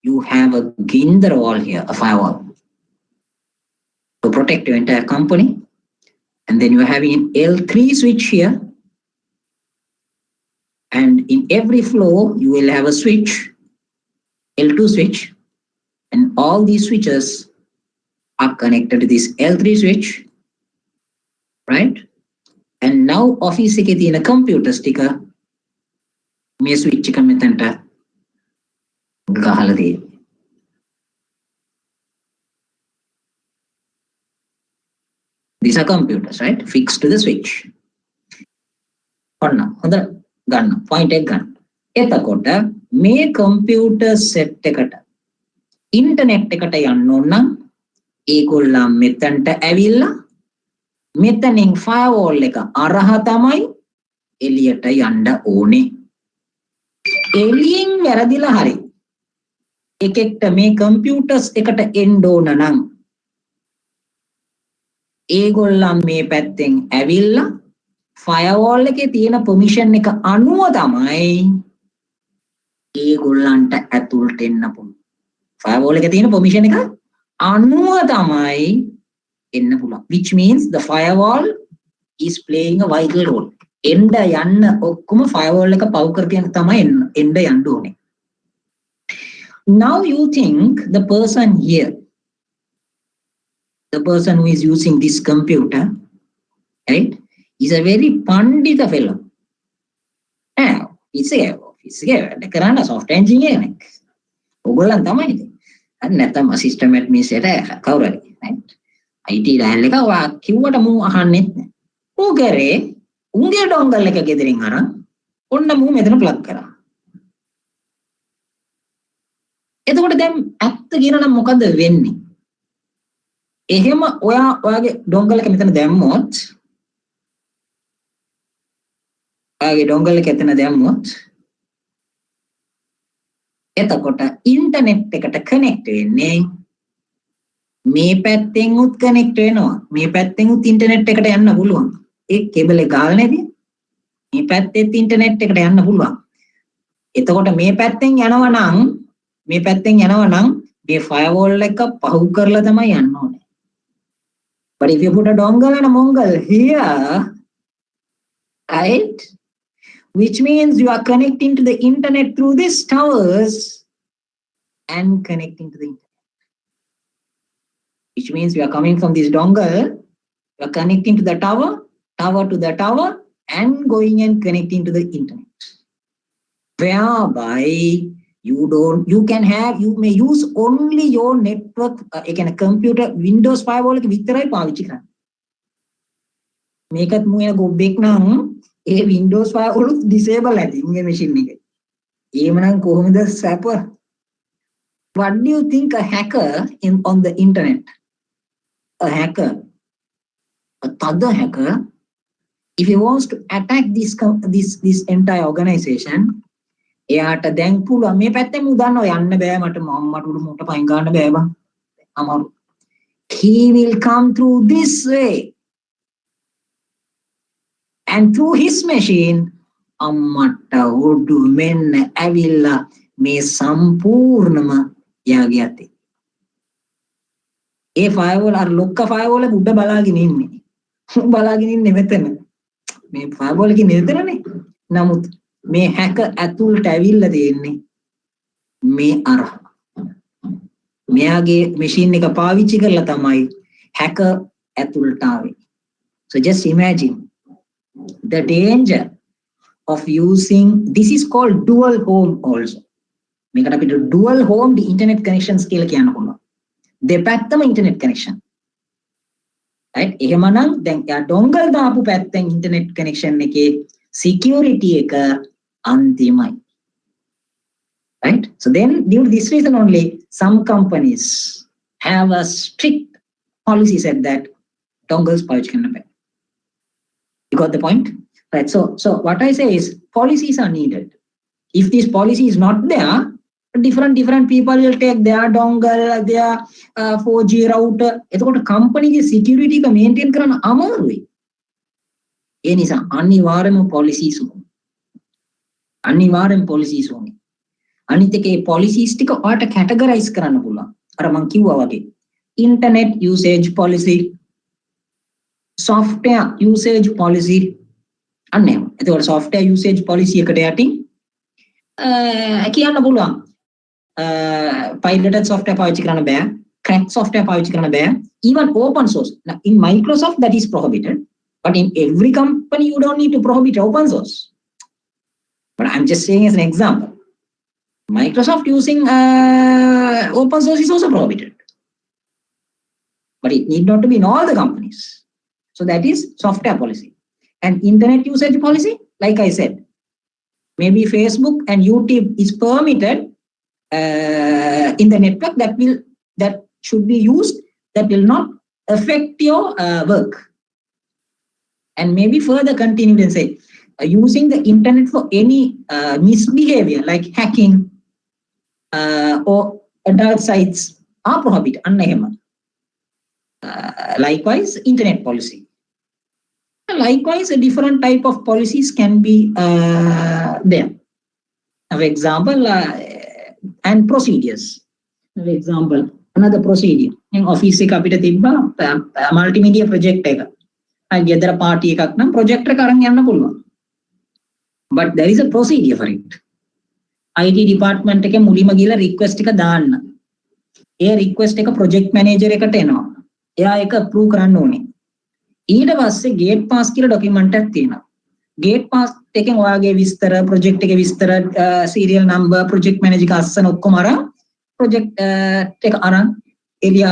you have a Ginder wall here, a firewall to protect your entire company. And then you are having an L3 switch here, and in every floor you will have a switch, L2 switch, and all these switches are connected to this L3 switch, right? And now office එකේ තියෙන computers ටික මේ switch එක මෙතනට ගහලා තියෙනවා. These are computers, right? Fixed to the switch. ඔන්න හොඳ ගන්න point එක ගන්න. එතකොට මේ computer set එකට internet එකට යන්න ඕන නම් ඒගොල්ලන් මෙතනට ඇවිල්ලා මෙතනින් firewall එක අරහ තමයි එළියට යන්න ඕනේ. එළියෙන් වැරදිලා හරි එකෙක්ට මේ computers එකට එන්න ඕන නම් ඒගොල්ලන් මේ පැත්තෙන් ඇවිල්ලා firewall එකේ තියෙන permission එක අනුව තමයි ඒගොල්ලන්ට ඇතුළට එන්න පුළුවන්. firewall එකේ තියෙන permission එක අනුව තමයි එන්න පුළුවන්. Which means the firewall is playing a vital role. එන්න යන්න ඔක්කොම firewall එක පව් කරගෙන තමයි එන්න යන්න ඕනේ. Now you think the person here, the person who is using this computer, right, is a very pandita fellow. It's a කරන්න software engineer කෙනෙක්. ඔයගොල්ලන් තමයි ඉතින්. අර නැත්නම් system administrator කවුරු හරි, right? IT dial එක ඔයා කිව්වට මූ අහන්නෙත් නැහැ. ඌ කරේ උන්ගේ ඩොංගල් එක ගෙදරින් අරන් ඔන්න මූ මෙතන ප්ලග් කරා. එතකොට දැන් ඇත්ත කියනනම් මොකද වෙන්නේ? එහෙම ඔයාගේ ඩොංගල් එක මෙතන දැම්මොත් ඔයාගේ ඩොංගල් එක එතන දැම්මොත් එතකොට ඉන්ටර්නෙට් එකට කනෙක්ට් වෙන්නේ මේ පැත්තෙන් උත් කනෙක්ට් වෙනවා. මේ පැත්තෙන් උත් ඉන්ටර්නෙට් එකට යන්න පුළුවන්. ඒ කේබල් එක ගාලා නේද? මේ පැත්තෙත් ඉන්ටර්නෙට් එකට යන්න පුළුවන්. එතකොට මේ පැත්තෙන් යනවා නම් මේ firewall එක පහු කරලා තමයි යන්න ඕනේ. But if you put a dongle and a mongle here, right, which means you are connecting to the internet through these towers and connecting to the internet. Which means you are coming from this dongle, you are connecting to the tower to the tower, and going and connecting to the internet. Whereby you may use only your network, again a computer Windows firewall එක විතරයි පාවිච්චි කරන්න. මේකත් මු එන ගොබ්බෙක් නම් ඒ Windows firewall disable ඇති උන්ගේ machine එකේ. එහෙමනම් කොහොමද සැප? What do you think a hacker on the internet, a hacker, a third hacker, if he wants to attack this entire organization, එයාට දැන් පුළුවන් මේ පැත්තෙන් මු දන්නවා යන්න බෑ මට මට පයින් ගන්න බෑ බං අමාරු. He will come through this way and through his machine අම්මට උඩු මෙන්න ඇවිල්ලා මේ සම්පූර්ණම යාගේ අතේ. ඒ firewall අර ලොක්ක firewall එක උඩ බලාගෙන ඉන්නේ මෙතන. මේ firewall එකේ මෙතනනේ. නමුත් මේ hacker ඇතුළට ඇවිල්ලා තියෙන්නේ මේ අරහ. මෙයාගේ machine එක පාවිච්චි කරලා තමයි hacker ඇතුළට ආවේ. So just imagine the danger of using, this is called dual home also. මේකට අපිට dual home internet connections කියලා කියන්න පුළුවන්. දෙපැත්තම internet connection. right? එහෙමනම් දැන් යා dongle දාපු පැත්තෙන් internet connection එකේ security එක antimai, right? So then due to this reason only some companies have a strict policy said that dongles pawichi kanna bෑ. You got the point, right? So what I say is policies are needed. If this policy is not there, different people will take their dongle, their 4G router. එතකොට company ගේ security එක maintain කරන්න අමාරුයි. ඒ නිසා අනිවාර්යම policies ඕනේ. අනිත් එකේ policies ටික ඔයාලට categorize කරන්න පුළුවන්. අර මම කිව්වා වගේ internet usage policy, software usage policy අනේ. එතකොට software usage policy එකට යටින් කියන්න පුළුවන් pirated software පාවිච්චි කරන්න බෑ, crack software පාවිච්චි කරන්න බෑ, even open source. Now, in Microsoft that is prohibited, but in every company you don't need to prohibit open source. But I'm just saying as an example. Microsoft using open source is also prohibited. But it need not to be in all the companies. So that is software policy. And internet usage policy, like I said, maybe Facebook and YouTube is permitted in the network that should be used, that will not affect your work. And maybe further continue and say, using the internet for any misbehavior like hacking or adult sites are prohibited. Likewise, internet policy. Likewise, a different type of policies can be there. For example, and procedures. For example, another procedure. In office එක අපිට තිබ්බා multimedia project එක. අය ගෙදර party එකක් නම් projector එක අරන් යන්න පුළුවන්. But there is a procedure for it. IT department එකේ මුලින්ම ගිහලා request එක දාන්න. ඒ request එක project manager එකට එනවා. එයා ඒක approve කරන්න ඕනේ. ඊට පස්සේ gate pass කියලා document එකක් තියෙනවා. gate pass එකෙන් ඔයාගේ විස්තර, project එකේ විස්තර, serial number, project manager එක අස්සන ඔක්කොම අරන් project එක අරන් එළිය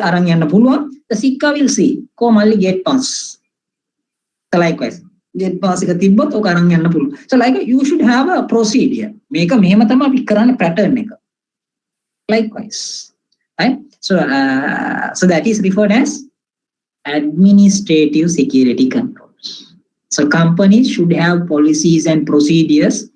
අරන් යන්න පුළුවන්. The SICA will see කොහොමද gate pass. So likewise gate pass එක තිබ්බොත් ඔක අරන් යන්න පුළුවන්. So like you should have a procedure. මේක මෙහෙම තමයි අපි කරන්නේ pattern එක. Likewise, right? So so that is referred as administrative security controls. So companies should have policies and procedures,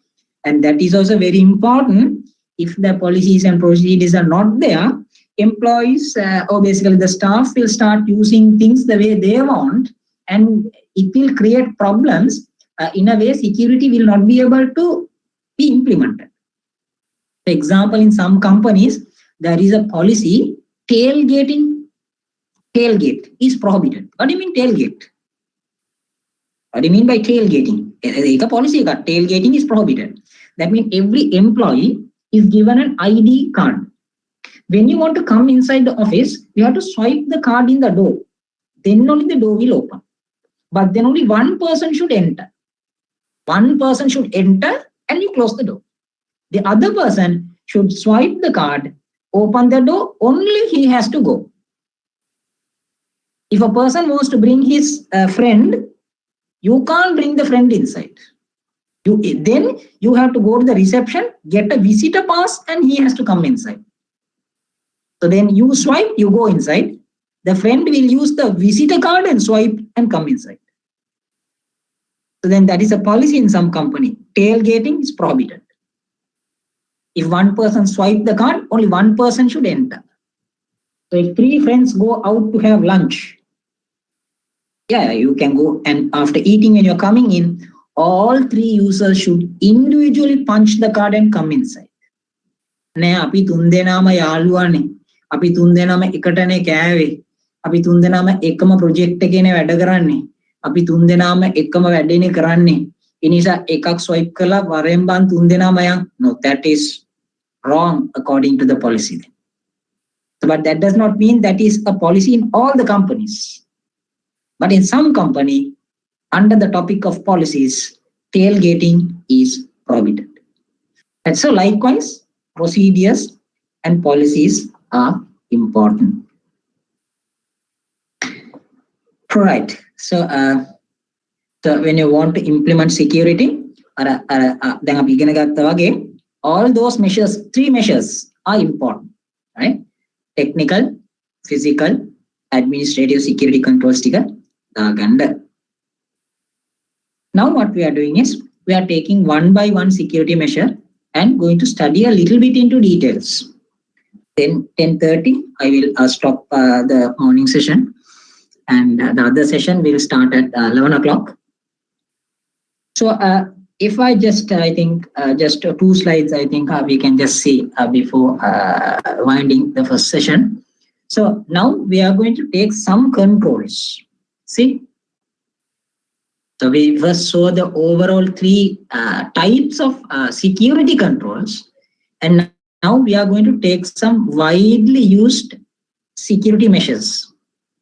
and that is also very important. If the policies and procedures are not there, employees or basically the staff will start using things the way they want, and it will create problems. In a way, security will not be able to be implemented. For example, in some companies, there is a policy tailgating. Tailgate is prohibited. What do you mean tailgate? What do you mean by tailgating? A policy that tailgating is prohibited. That means every employee is given an ID card. When you want to come inside the office, you have to swipe the card in the door. Then only the door will open. But then only one person should enter. One person should enter and you close the door. The other person should swipe the card, open the door, only he has to go. If a person wants to bring his friend, you can't bring the friend inside. Then you have to go to the reception, get a visitor pass, and he has to come inside. So then you swipe, you go inside. The friend will use the visitor card and swipe and come inside. So then that is a policy in some company. Tailgating is prohibited. If one person swipe the card, only one person should enter. So if 3 friends go out to have lunch, yeah, you can go, and after eating when you're coming in, all 3 users should individually punch the card and come inside. නෑ අපි 3 දෙනාම යාළුවානේ. අපි 3 දෙනාම එකටනේ කෑවේ. අපි 3 දෙනාම එකම project එකේනේ වැඩ කරන්නේ. අපි 3 දෙනාම එකම වැඩේනේ කරන්නේ. ඒ නිසා එකක් swipe කළා වරෙන් බන් 3 දෙනාම යන්. No, that is wrong according to the policy. But that does not mean that is a policy in all the companies. But in some company, under the topic of policies, tailgating is prohibited. And so likewise, procedures and policies are important. Right. So, so when you want to implement security, all those measures, 3 measures are important, right? Technical, physical, administrative security control sticker. Now what we are doing is we are taking one by one security measure and going to study a little bit into details. Then 10:30 I will stop the morning session, and the other session will start at 11 o'clock. So if I just just 2 slides, I think we can just see before winding the first session. So now we are going to take some controls. See, so we first saw the overall 3 types of security controls, and now we are going to take some widely used security measures,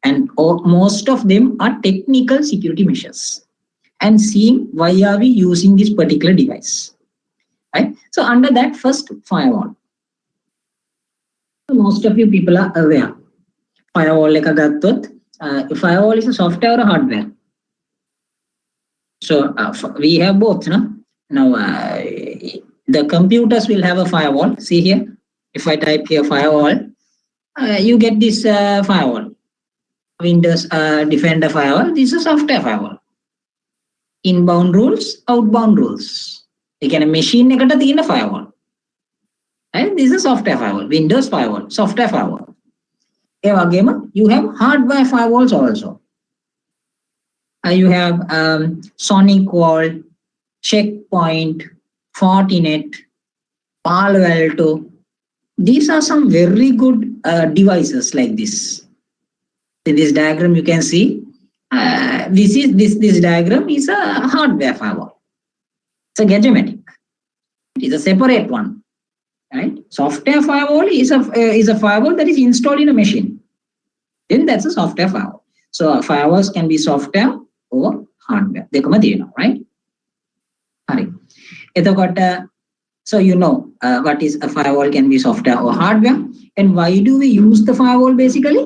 and most of them are technical security measures, and seeing why are we using this particular device, right? So under that, first, firewall. Most of you people are aware. Firewall එක ගත්තොත් Firewall is a software or hardware? So we have both, no? Now the computers will have a firewall. See here, if I type here firewall, you get this firewall. Windows Defender firewall. This is a software firewall. Inbound rules, outbound rules. You can machine එකට තියෙන firewall. And this is a software firewall. Windows firewall, software firewall. You have hardware firewalls also. You have SonicWall, Checkpoint, Fortinet, Palo Alto. These are some very good devices like this. In this diagram, you can see this diagram is a hardware firewall. It's a gadgetic. It is a separate one, right? Software firewall is a firewall that is installed in a machine. Then that's a software firewall. So firewalls can be software or hardware. දෙකම තියෙනවා, right? හරි. එතකොට so you know what is a firewall can be software or hardware, and why do we use the firewall basically?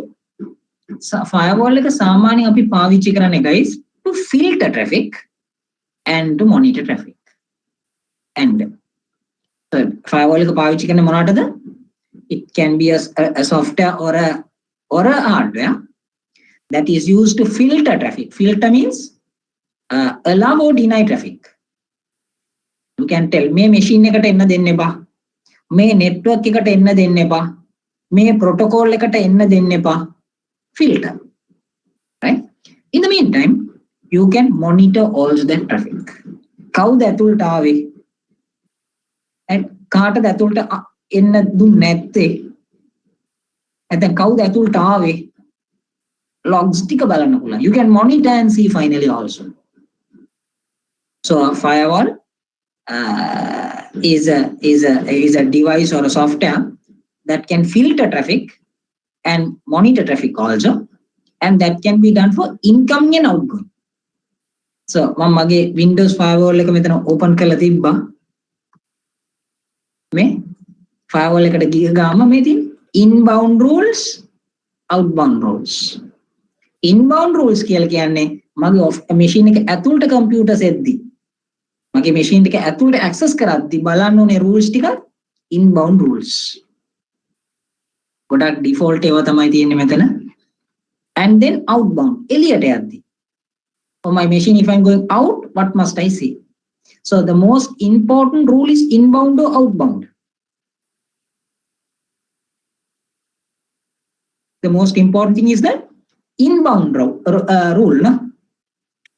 So firewall එක සාමාන්‍යයෙන් අපි පාවිච්චි කරන්නේ guys to filter traffic and to monitor traffic. And so firewall එක පාවිච්චි කරන්නේ මොනවටද? It can be a software or a hardware that is used to filter traffic. Filter means allow or deny traffic. You can tell මේ machine එකට එන්න දෙන්න එපා. මේ network එකට එන්න දෙන්න එපා. මේ protocol එකට එන්න දෙන්න එපා. Filter. Right? In the meantime, you can monitor all that traffic. කවුද ඇතුළට ආවේ? කාටද ඇතුළට එන්න දුන්නේ නැත්තේ? නැත්නම් කවුද ඇතුළට ආවේ? Logs ටික බලන්න පුළුවන්. You can monitor and see finally also. So a firewall is a device or a software that can filter traffic and monitor traffic also, and that can be done for incoming and outgoing. So මම මගේ Windows firewall එක මෙතන open කරලා තිබ්බා. මේ firewall එකට ගිය ගාම මේ තියෙන inbound rules, outbound rules. Inbound rules කියලා කියන්නේ මගේ machine එක ඇතුළට computers එද්දි මගේ machine එක ඇතුළට access කරද්දි බලන්න ඕනේ rules ටික inbound rules. ගොඩක් default ඒවා තමයි තියෙන්නේ මෙතන. And then outbound එළියට යද්දි. For my machine, if I'm going out, what must I see? So the most important rule is inbound or outbound. The most important thing is the inbound rule, no?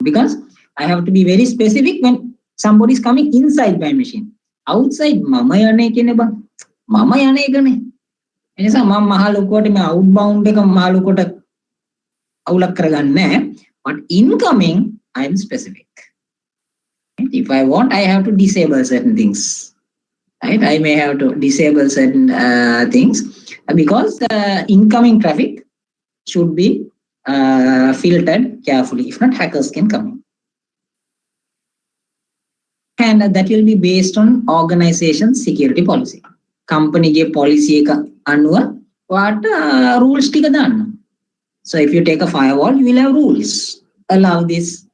Because I have to be very specific when somebody is coming inside my machine. Outside, mama yane kene ba? Mama yane kene. එනිසා මම මහ ලොකුවට මේ outbound එක මහ ලොකුවට අවුලක් කරගන්නේ නැහැ. But incoming, I am specific. Right? If I want, I have to disable certain things. Right? I may have to disable certain things because the incoming traffic should be filtered carefully. If not, hackers can come in. And that will be based on organization security policy. Company ge policy එක අනුව what rules ටික දාන්න. So if you take a firewall, you will have rules. Allow this,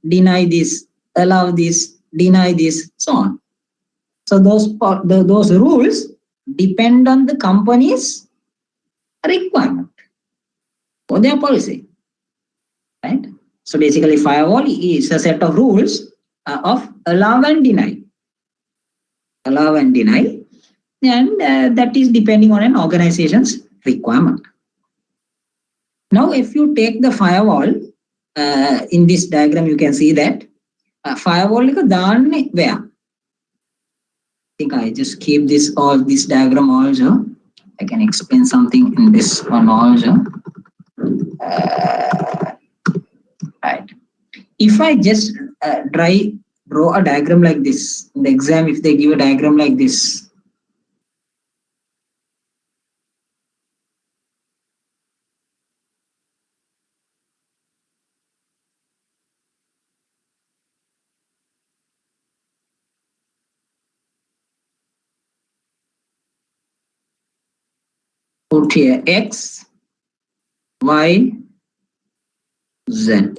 deny this, allow this, deny this, so on. So those rules depend on the company's requirement or their policy, right? So basically, firewall is a set of rules of allow and deny. Allow and deny, and that is depending on an organization's requirement. Now, if you take the firewall, in this diagram, you can see that firewall එක දාන්නේ where? I think I just keep this diagram also. I can explain something in this one also. Right. If I just draw a diagram like this in the exam, if they give a diagram like this, put here X, Y, Z.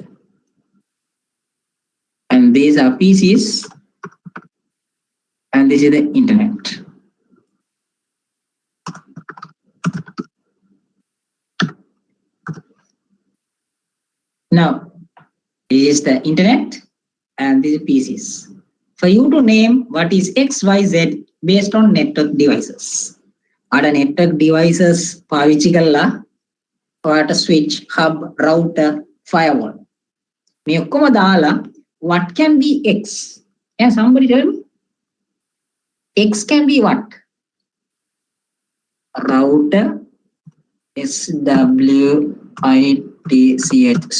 And these are PCs, and this is the internet. Now, this is the internet and these are PCs. For you to name what is XYZ based on network devices. Ada network devices පාවිච්චි කරලා ඔයාට switch, hub, router, firewall. මේ ඔක්කොම දාලා what can be X? Can somebody tell me? X can be what? Router, SWITCH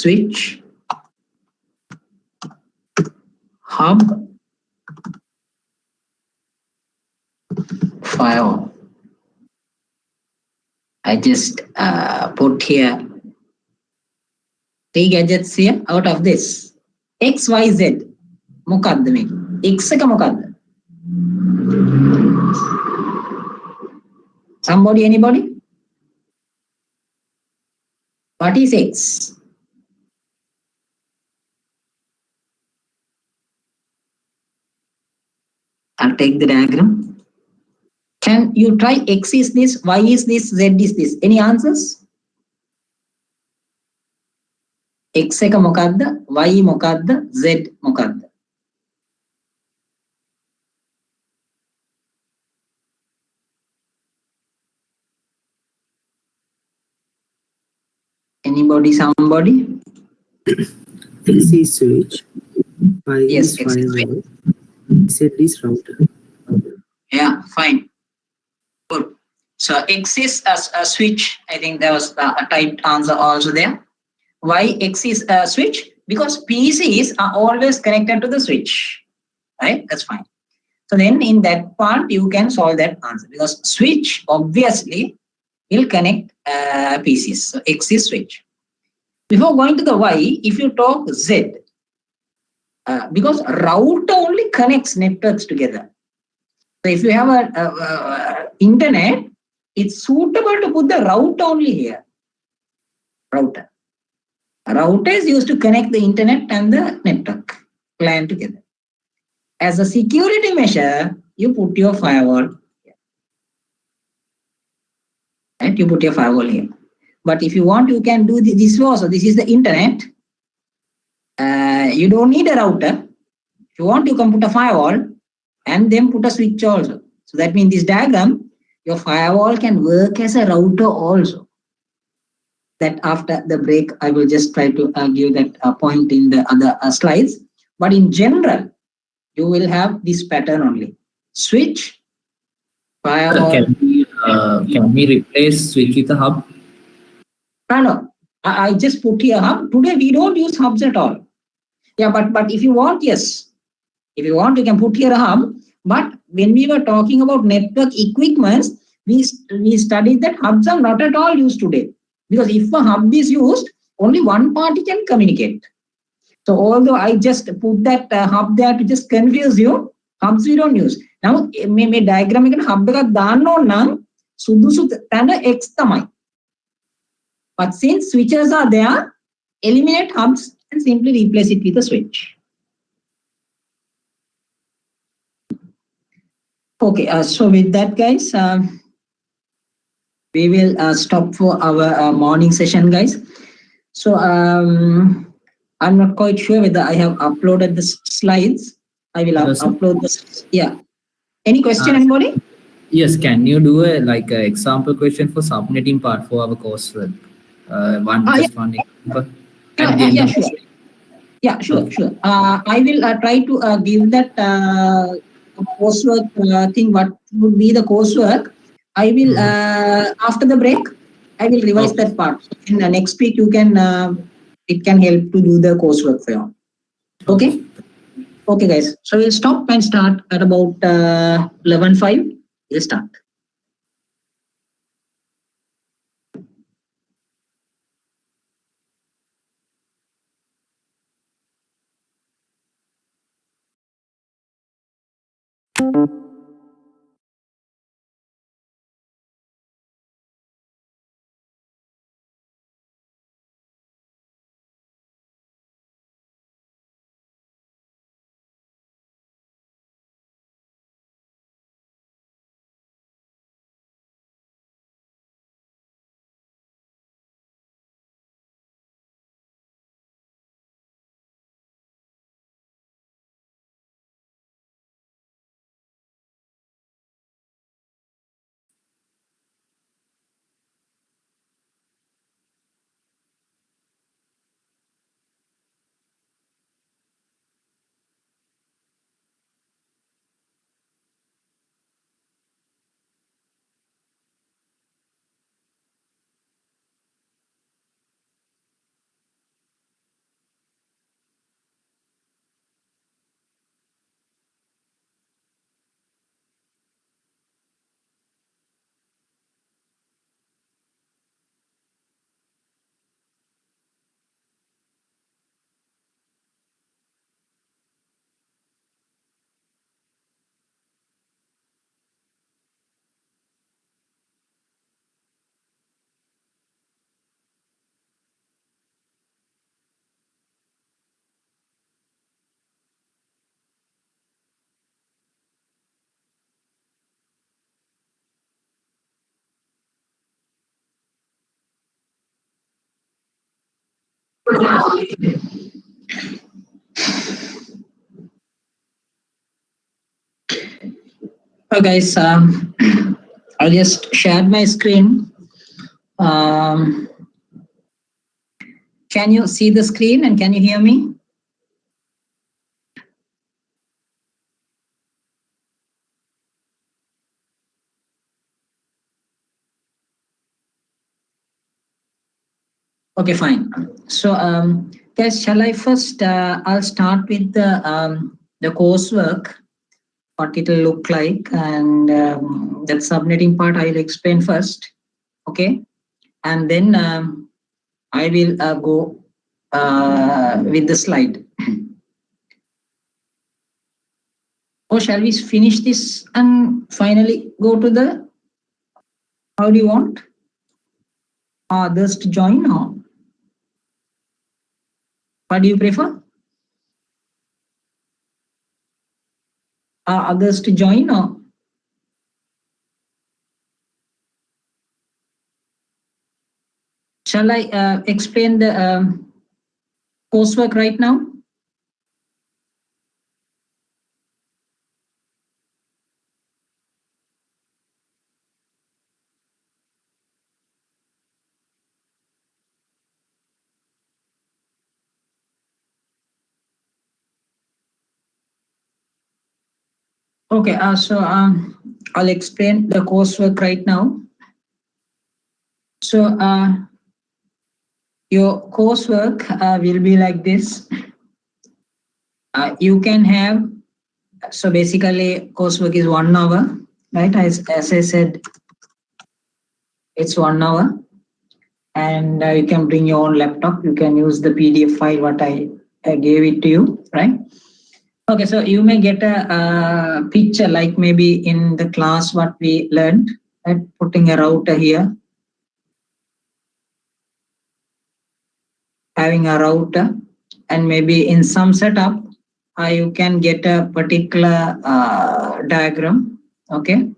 switch, hub, firewall. I just put here 3 gadgets here out of this. XYZ. මොකක්ද මේක? X එක මොකක්ද? Somebody, anybody? What is X? I'll take the diagram. Can you try X is this, Y is this, Z is this? Any answers? X එක මොකක්ද? Y මොකක්ද? Z මොකක්ද? Anybody, somebody? X is switch, Y Yes, is X is firewall, Z is router. Yeah, fine. Good. So X is a switch. I think there was a typed answer also there. Why X is a switch? Because PCs are always connected to the switch. Right? That's fine. So then in that part, you can solve that answer because switch obviously will connect PCs. So X is switch. Before going to the Y, if you talk Z, because router only connects networks together. So if you have a internet, it's suitable to put the router only here. Router. A router is used to connect the internet and the network client together. As a security measure, you put your firewall here. Right? You put your firewall here. But if you want, you can do this also. This is the internet. You don't need a router. If you want, you can put a firewall and then put a switch also. So that means this diagram, your firewall can work as a router also. That after the break, I will just try to give that point in the other slides. But in general, you will have this pattern only. Switch, firewall. Can we replace switch with a hub? No. I just put here hub. Today we don't use hubs at all. Yeah, but if you want, yes. If you want, you can put here a hub. But when we were talking about network equipments, we studied that hubs are not at all used today. Because if a hub is used, only one party can communicate. So although I just put that hub there to just confuse you, hubs we don't use. Now, මේ diagram එකේ hub එකක් දාන්න ඕන නම් සුදුසු තැන X තමයි. But since switches are there, eliminate hubs and simply replace it with a switch. Okay, so with that, guys, we will stop for our morning session, guys. So I'm not quite sure whether I have uploaded the slides. I will upload this. Yeah. Any question, anybody? Yes. Can you do a example question for subnetting part for our coursework? One example. Sure. Yeah, sure. I will try to give that coursework thing. What would be the coursework? I will after the break. I will revise that part. In the next week, you can it can help to do the coursework for you. Okay. Okay, guys. So we'll stop and start at about 11:05. We'll start. Guys, I'll just share my screen. Can you see the screen and can you hear me? Okay, fine. So, guys, shall I first? I'll start with the coursework, what it will look like, and that submitting part I'll explain first. Okay, and then I will go with the slide. Or shall we finish this and finally go to the? How do you want others to join, or what do you prefer? Others to join, or shall I explain the coursework right now? Okay, so I'll explain the coursework right now. So your coursework will be like this. You can have, so basically coursework is 1 hour, right? As I said, it's 1 hour. And you can bring your own laptop. You can use the PDF file what I gave it to you, right? Okay, so you may get a picture like maybe in the class what we learned, right? Putting a router here, having a router, and maybe in some setup, you can get a particular diagram, okay?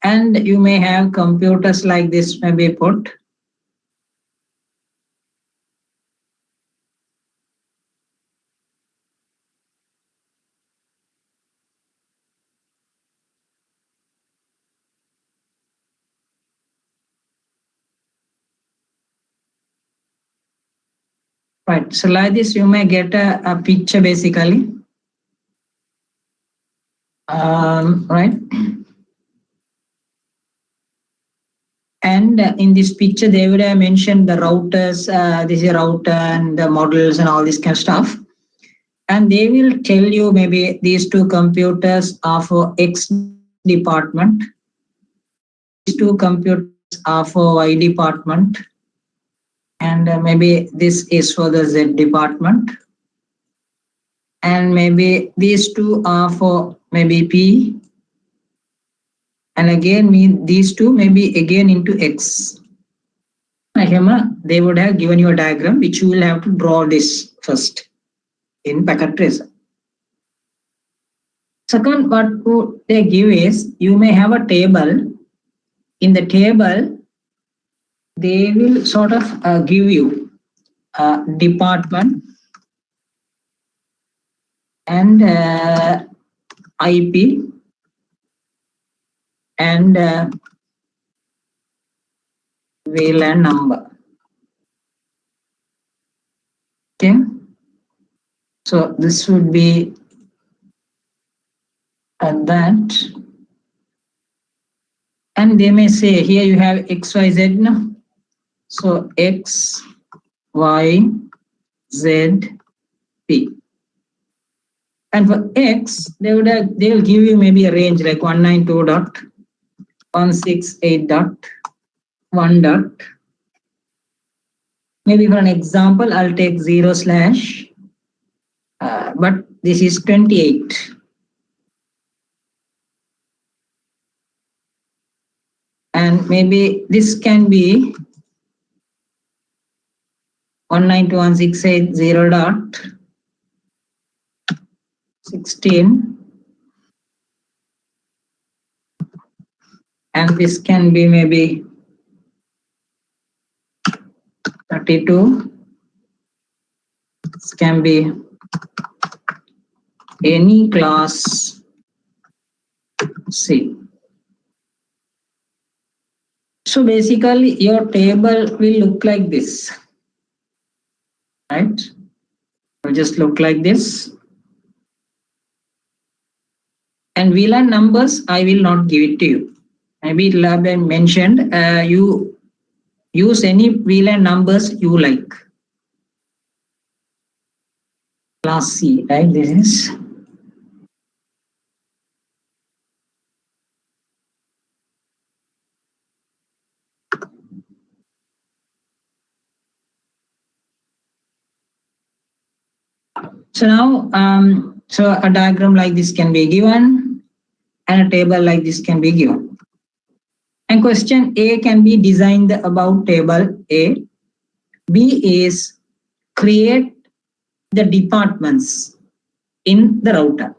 And you may have computers like this may be put. Right, so like this, you may get a picture basically. Right. And in this picture, they would have mentioned the routers, this is a router and the models and all this kind of stuff. And they will tell you maybe these two computers are for X department. These two computers are for Y department. And maybe this is for the Z department. And maybe these two are for maybe P. And again, these two maybe again into X. They would have given you a diagram which you will have to draw this first in packet tracer. Second, what they give is you may have a table. In the table, they will sort of give you a department and IP and VLAN number. Okay, so this would be that. And they may say here you have XYZ. No? So X, Y, Z, P. And for X, they will give you maybe a range like 192.168.1. Maybe for an example, I'll take 0/, but this is 28. And maybe this can be 192.168.0.16, and this can be maybe 32, This can be any class C. So basically your table will look like this, right? It will just look like this. And VLAN numbers, I will not give it to you. Maybe it will have been mentioned, you use any VLAN numbers you like. Class C, right? This is. So now, so a diagram like this can be given and a table like this can be given. And question A can be designed about table A. B is create the departments in the router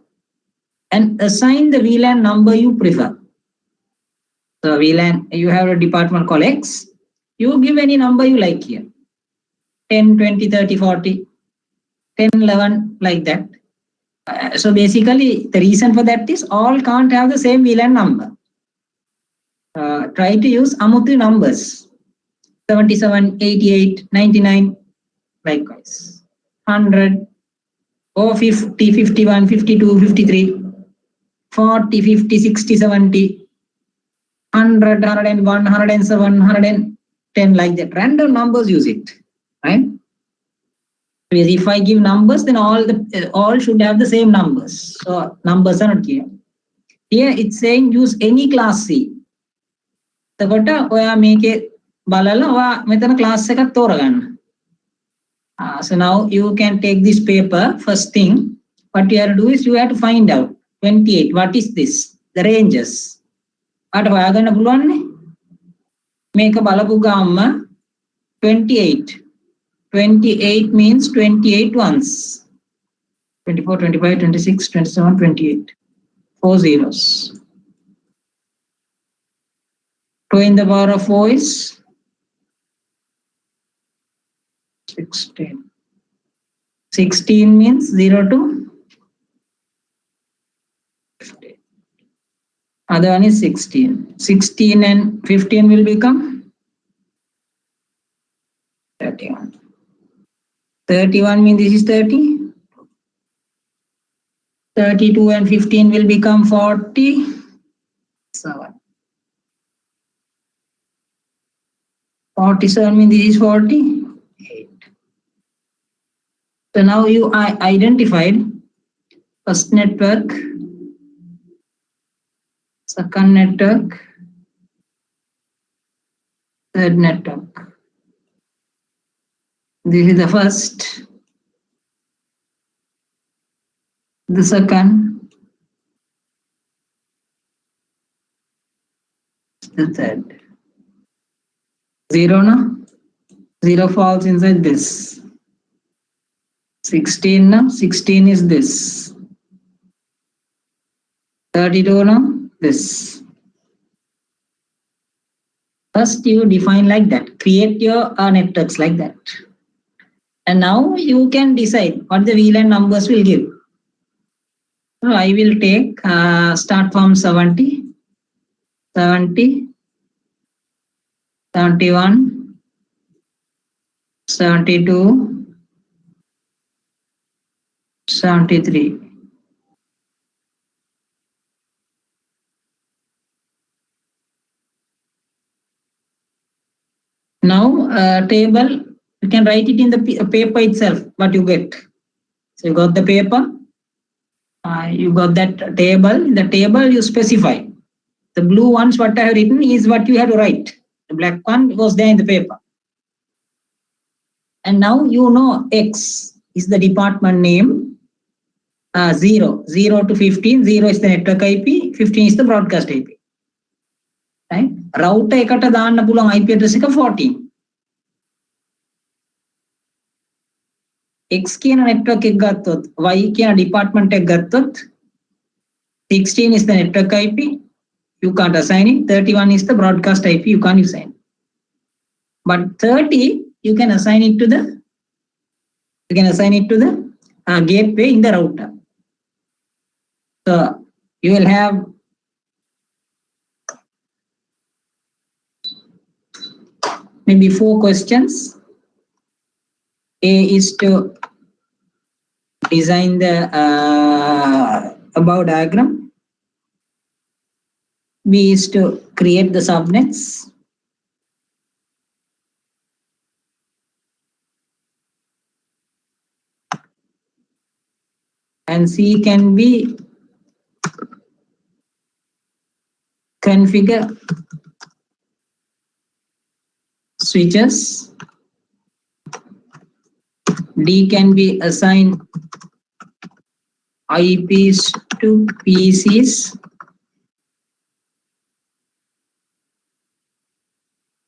and assign the VLAN number you prefer. So VLAN, you have a department called X. You give any number you like here. 10, 20, 30, 40, 10, 11, like that. So basically, the reason for that is all can't have the same VLAN number. Try to use Amuthu numbers. 77, 88, 99, likewise. 100, or 50, 51, 52, 53, 40, 50, 60, 70, 100, 101, 107, 110, like that. Random numbers use it, right? If I give numbers, then all should have the same numbers. So numbers are not here. Here it's saying use any class C. එතකොට ඔයා මේකේ බලලා ඔයා මෙතන class එකක් තෝරගන්න. So now you can take this paper. First thing, what you have to do is you have to find out 28. What is this? The ranges. අට හොයාගන්න පුළුවන් නේ. මේක බලපු ගාම 28. 28 means 28 ones. 24, 25, 26, 27, 28. 4 zeros. 2 in the power of 4 is 16. 16 means 0 to 15. Other one is 16. 16 and 15 will become 31. 31 means this is 30. 32 and 15 will become 47. 47 means this is 48. So now you identified first network, second network, third network. This is the first, the second, the third. 0 now, 0 falls inside this. 16 now, 16 is this. 32 now, this. First you define like that, create your networks like that. And now you can decide what the VLAN numbers will give. So I will take, start from 70, 70, 71, 72, 73. Now table, you can write it in the paper itself, what you get. So you got the paper, you got that table. In the table you specify. The blue ones what I have written is what you have to write. The black one was there in the paper. And now you know X is the department name. 0 to 15. 0 is the network IP. 15 is the broadcast IP. Right? Router එකට දාන්න පුළුවන් IP address එක 14. X කියන network එක ගත්තොත්, Y කියන department එක ගත්තොත් 16 is the network IP. You can't assign it. 31 is the broadcast IP. You can't assign. But 30, you can assign it to the You can assign it to the gateway in the router. So you will have maybe 4 questions. A is to design the above diagram. B is to create the subnets. And C can be configure switches. D can be assign IPs to PCs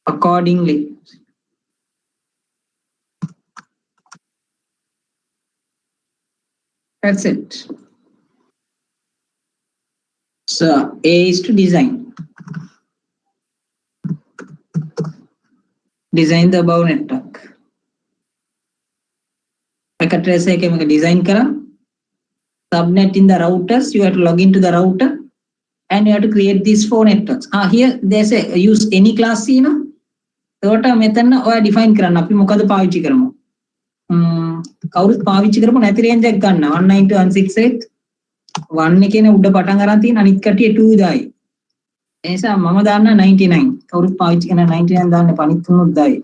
accordingly. That's it. So A is to design. Design the above network. Packet trace එක design කර subnet in the routers. You have to log into the router and you have to create these 4 networks. Here there's a use any class C no. ඒකට මෙතන ඔයා define කරන්න අපි මොකද පාවිච්චි කරමු. කවුරුත් පාවිච්චි කරපො නැති range එකක් ගන්න 192.168 1 එකේනේ උඩ පටන් අරන් තියෙන අනිත් කටිය 2 දායි. ඒ නිසා මම දාන්න 99. කවුරුත් පාවිච්චි කරන 99 දාන්න පනිත් තුනක් දායි.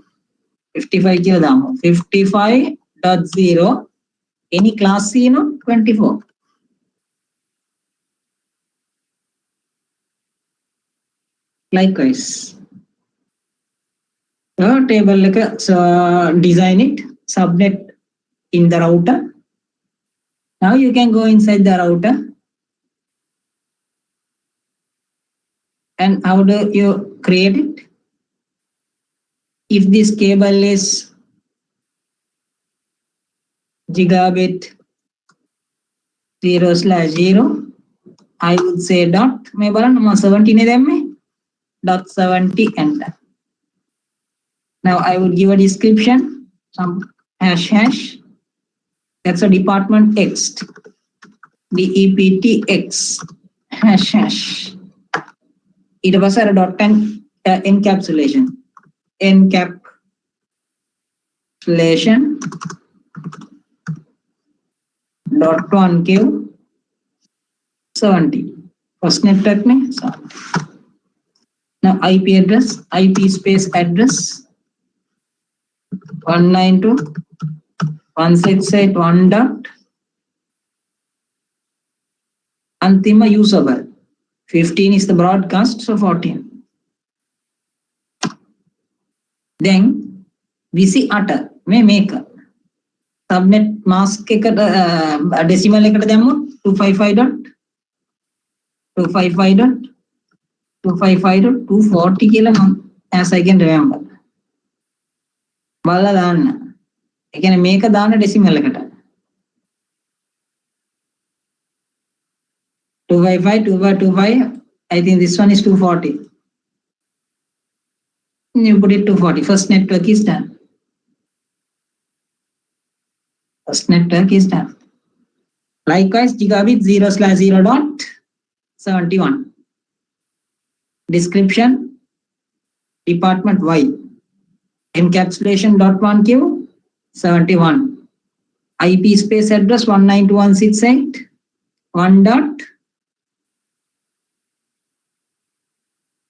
55 කියලා දාමු. 55.0 any class C no 24. Likewise. Table like so design it, subnet in the router. Now you can go inside the router. And how do you create it? If this cable is gigabit 0/0, I would say dot. मैं बोला ना 70 ने दें में dot 70 enter. Now I would give a description, some hash. That's a department X, DEPT_X hash. It was a dot and encapsulation. Encapsulation dot 1Q 70. First network में 70. Now IP address, IP space address 192.168.1 dot Antima usable 15 is the broadcast, so 14. Then VC utter may make subnet mask decimal එකට දැම්මොත් 255.255.240 කියලා මම as I can remember. බලලා දාන්න. ඒ කියන්නේ මේක දාන්න decimal එකට. 255. I think this one is 240. You put it 240. First network is done. Likewise, gigabit 0/0.71. Description department Y. Encapsulation dot 1Q 71. IP space address 192.168.1 dot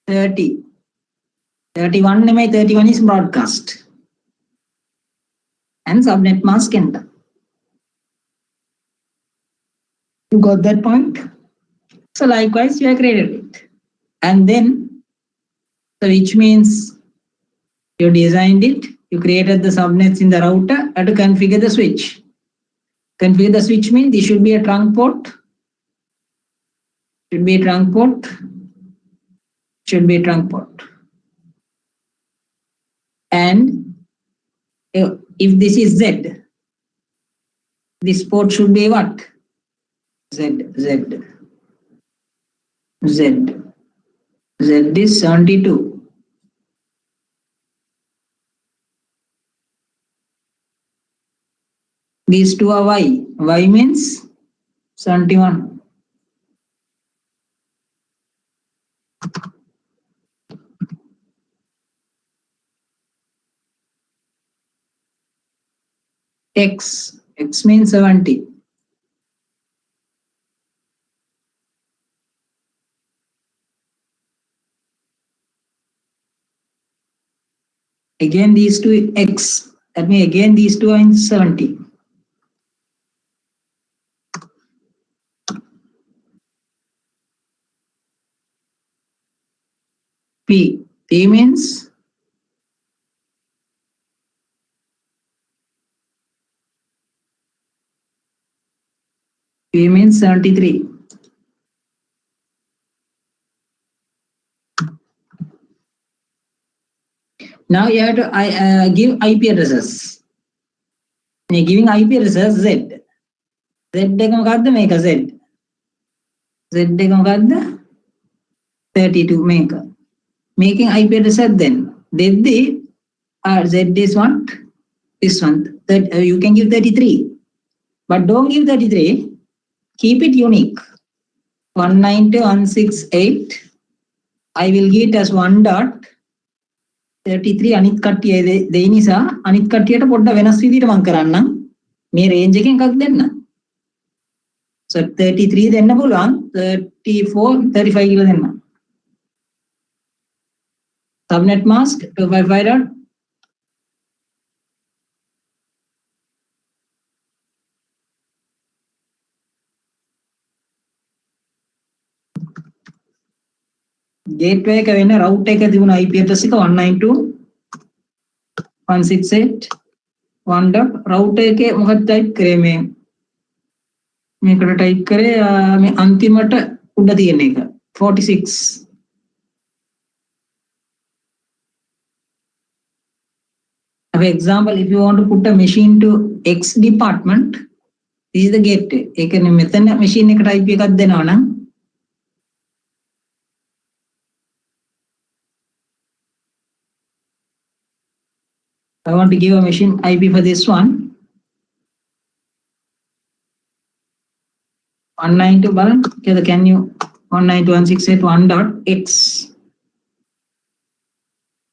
30. 31 නෙමෙයි 31 is broadcast. And subnet mask enter. You got that point? So likewise, you have created it. And then, so which means you designed it, you created the subnets in the router, and to configure the switch. Configure the switch means this should be a trunk port. Should be a trunk port. And if this is Z, this port should be what? Z is 72. These two are y. Y means 71. X means 70. Again, these two x. That means again these two are in 70. P means P means 73. Now you have to give IP addresses. You're giving IP addresses Z. Z එක මොකක්ද මේක Z. Z එක මොකක්ද 32 මේක. Making IP address then. Deaddi Z is what? This one. That you can give 33. But don't give 33. Keep it unique. 192.168. I will give it as 1.33 අනිත් කට්ටිය දෙයි නිසා අනිත් කට්ටියට පොඩ්ඩක් වෙනස් විදිහට මම කරන්නම්. මේ රේන්ජ් එකෙන් එකක් දෙන්න. So 33 දෙන්න පුළුවන් 34 35 කියලා දෙන්න. Subnet mask 255. Gateway එක වෙන route එක තිබුණ IP address එක 192.168.1. route එකේ මොකක්ද type කරේ මේ මේකට type කරේ මේ අන්තිමට උඩ තියෙන එක 46. For example, if you want to put a machine to X department, this is the gateway. ඒ කියන්නේ මෙතන machine එකට IP එකක් දෙනවා නම් I want to give a machine IP for this one. 192 බලන්න. Okay, can you 192.168.1.x.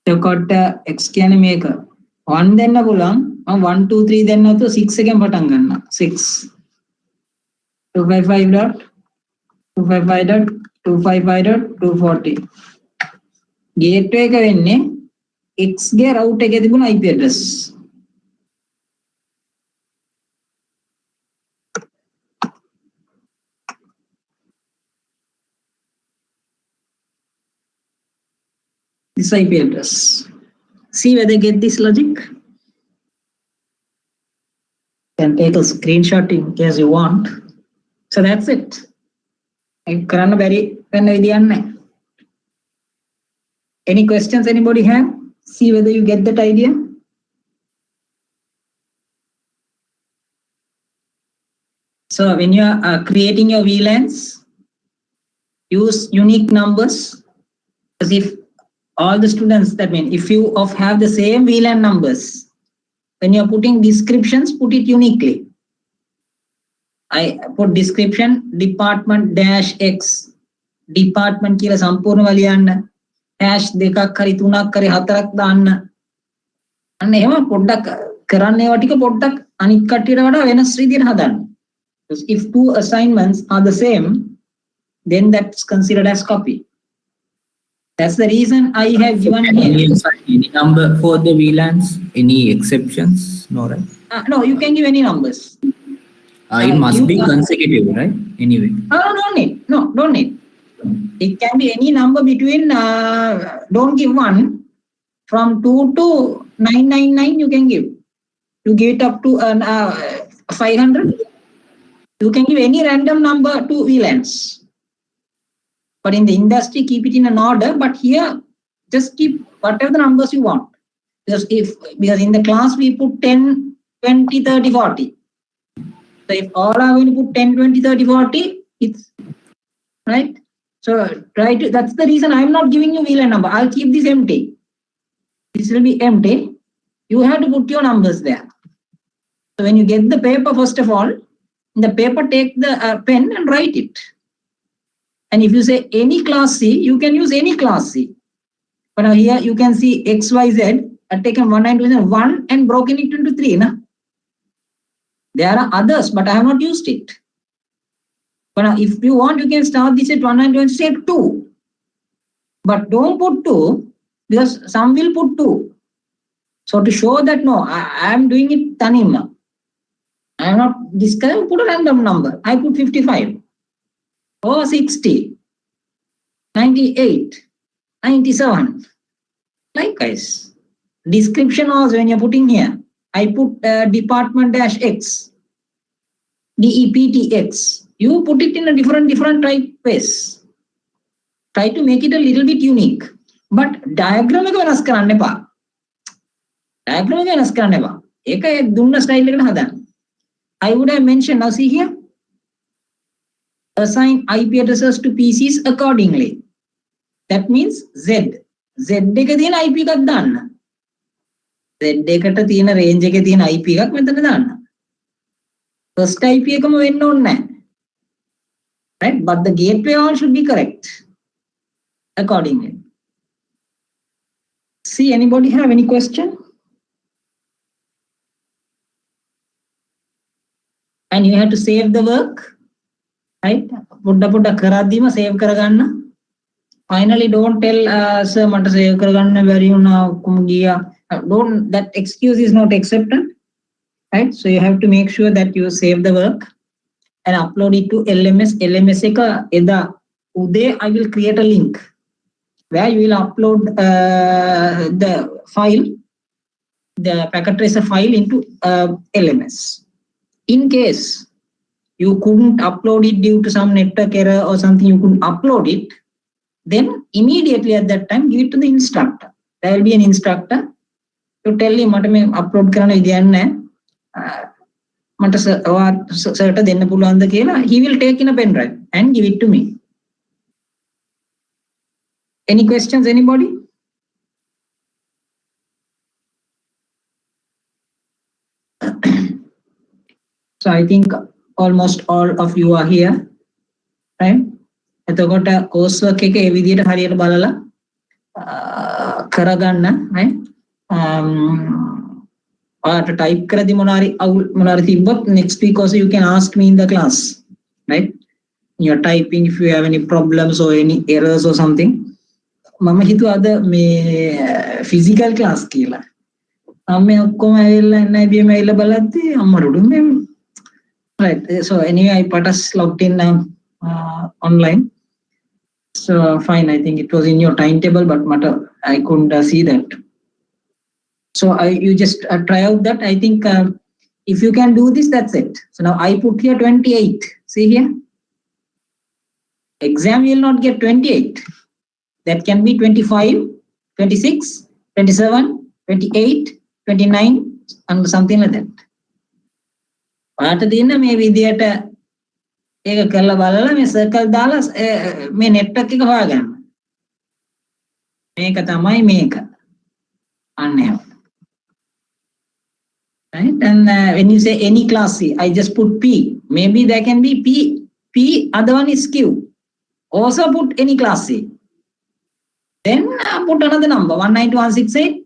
එතකොට x කියන්නේ මේක 1 දෙන්න පුළුවන්. මම 1 2 3 දෙන්න නැතුව 6 එකෙන් පටන් ගන්නවා. 6 255.255.240. gateway එක වෙන්නේ X ගේ route එකේ තිබුණ IP address. This IP address. See whether they get this logic. You can take a screenshot in case you want. So that's it. කරන්න බැරි වෙන විදියක් නැහැ. Any questions anybody have? See whether you get that idea. So when you are creating your VLANs, use unique numbers. As if all the students, that means if you have the same VLAN numbers, when you are putting descriptions, put it uniquely. I put description department dash X. Department කියලා සම්පූර්ණව ලියන්න. hash දෙකක් හරි තුනක් හරි හතරක් දාන්න. අන්න එහෙම පොඩ්ඩක් කරන්න ඒවා ටික පොඩ්ඩක් අනිත් කට්ටියට වඩා වෙනස් විදිහට හදන්න. Because if two assignments are the same, then that's considered as copy. That's the reason I have given here. Any number for the VLANs? Any exceptions? No, right? No, you can give any numbers. It must be consecutive, right? Anyway. Don't need. No, don't need. It can be any number between, don't give one, from 2 to 999 you can give. You give it up to 500. You can give any random number to VLANs. But in the industry, keep it in an order. But here, just keep whatever the numbers you want. Because in the class we put 10, 20, 30, 40. So if all are going to put 10, 20, 30, 40, it's right. So try to. That's the reason I'm not giving you VLAN number. I'll keep this empty. This will be empty. You have to put your numbers there. So when you get the paper, first of all, in the paper, take the pen and write it. And if you say any class C, you can use any class C. But now here you can see X, Y, Z. I've taken 1, 9, 2, 1 and broken it into 3. Na? There are others, but I have not used it. But now if you want, you can start this at 1, 9, 2 and say 2. But don't put 2 because some will put 2. So to show that no, I am doing it tanim now. I am not this guy, put a random number. I put 55 or 60, 98, 97. Likewise. Description also when you're putting here. I put department dash X, DEPTX. You put it in a different typeface. Try to make it a little bit unique. But diagram එක වෙනස් කරන්න එපා. Diagram එක වෙනස් කරන්න එපා. ඒක දුන්න style එකට හදන්න. I would have mentioned, now see here. Assign IP addresses to PCs accordingly. That means Z. Z එක තියෙන IP එකක් දාන්න. Z එකට තියෙන range එකේ තියෙන IP එකක් මෙතන දාන්න. First IP එකම වෙන්න ඕනේ නැහැ. Right? But the gateway all should be correct accordingly. See, anybody have any question? And you have to save the work, right? Put karadima save karaganna. Finally, don't tell sir mata save karaganna where you now kumgiya. Don't, that excuse is not accepted, right? So you have to make sure that you save the work and upload it to LMS. LMS eka eda ude I will create a link where you will upload the file, the packet tracer file into LMS. In case you couldn't upload it due to some network error or something, you couldn't upload it, then immediately at that time give it to the instructor. There will be an instructor. You tell him මට මේ upload කරන්න විදියක් නැහැ. මට සර්ට දෙන්න පුළුවන්ද කියලා. He will take in a pen drive and give it to me. Any questions, anybody? So I think almost all of you are here, right? එතකොට course work එක ඒ විදිහට හරියට බලලා කරගන්න, right? ඔයාලට type කරදි මොනාරි තිබ්බොත් next week also you can ask me in the class, right? You're typing if you have any problems or any errors or something. මම හිතුවා අද මේ physical class කියලා. අම්මේ ඔක්කොම ඇවිල්ලා NIBM ඇවිල්ලා බලද්දි අම්මරුඩු මේ right. So anyway, I put us logged in online. So fine, I think it was in your timetable, but I couldn't see that. So you just try out that. I think if you can do this, that's it. So now I put here 28. See here. Exam will not get 28. That can be 25, 26, 27, 28, 29, and something like that. ඔයාට තියෙන මේ විදියට ඒක කරලා බලලා මේ circle දාලා මේ network එක හොයාගන්න. මේක තමයි මේක. අන්න එහෙම. Right? And when you say any class C, I just put P. Maybe there can be P, other one is Q. Also put any class C. Then put another number, 192.168.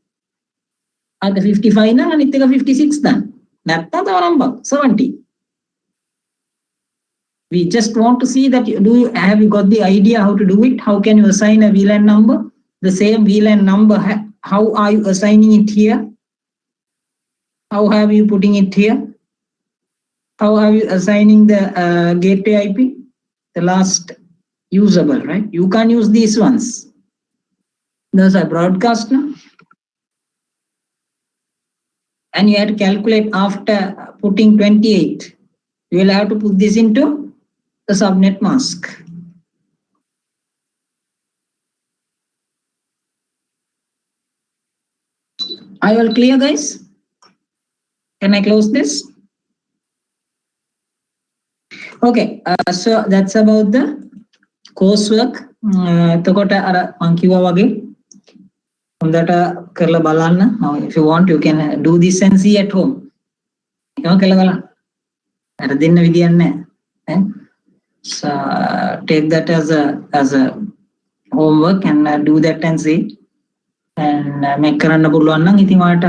Ada 55 na, අනිත් එක 56 done. That's our number, 70. We just want to see that have you got the idea how to do it? How can you assign a VLAN number? The same VLAN number, how are you assigning it here? How have you putting it here? How are you assigning the gateway IP? The last usable, right? You can't use these ones. Those are broadcast now. And you have to calculate after putting 28. You will have to put this into the subnet mask. Are you all clear, guys? Can I close this? Okay, so that's about the coursework. එතකොට අර මං කිව්වා වගේ හොඳට කරලා බලන්න. If you want, you can do this and see at home. So take that as a homework and do that and see. And make කරන්න පුළුවන් නම් ඉතින් ඔයාලට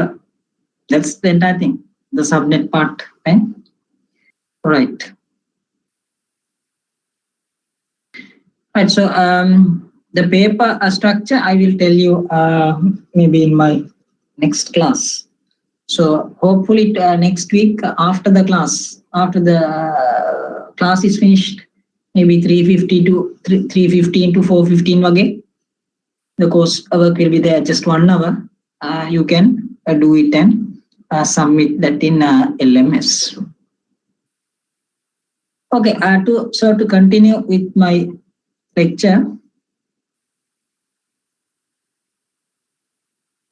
that's the entire thing, the subnet part. Right. Right. So the paper structure I will tell you maybe in my next class. So hopefully next week after the class is finished, maybe 3:15 to 4:15 again. The course work will be there just 1 hour. You can do it and submit that in LMS. Okay, to continue with my lecture.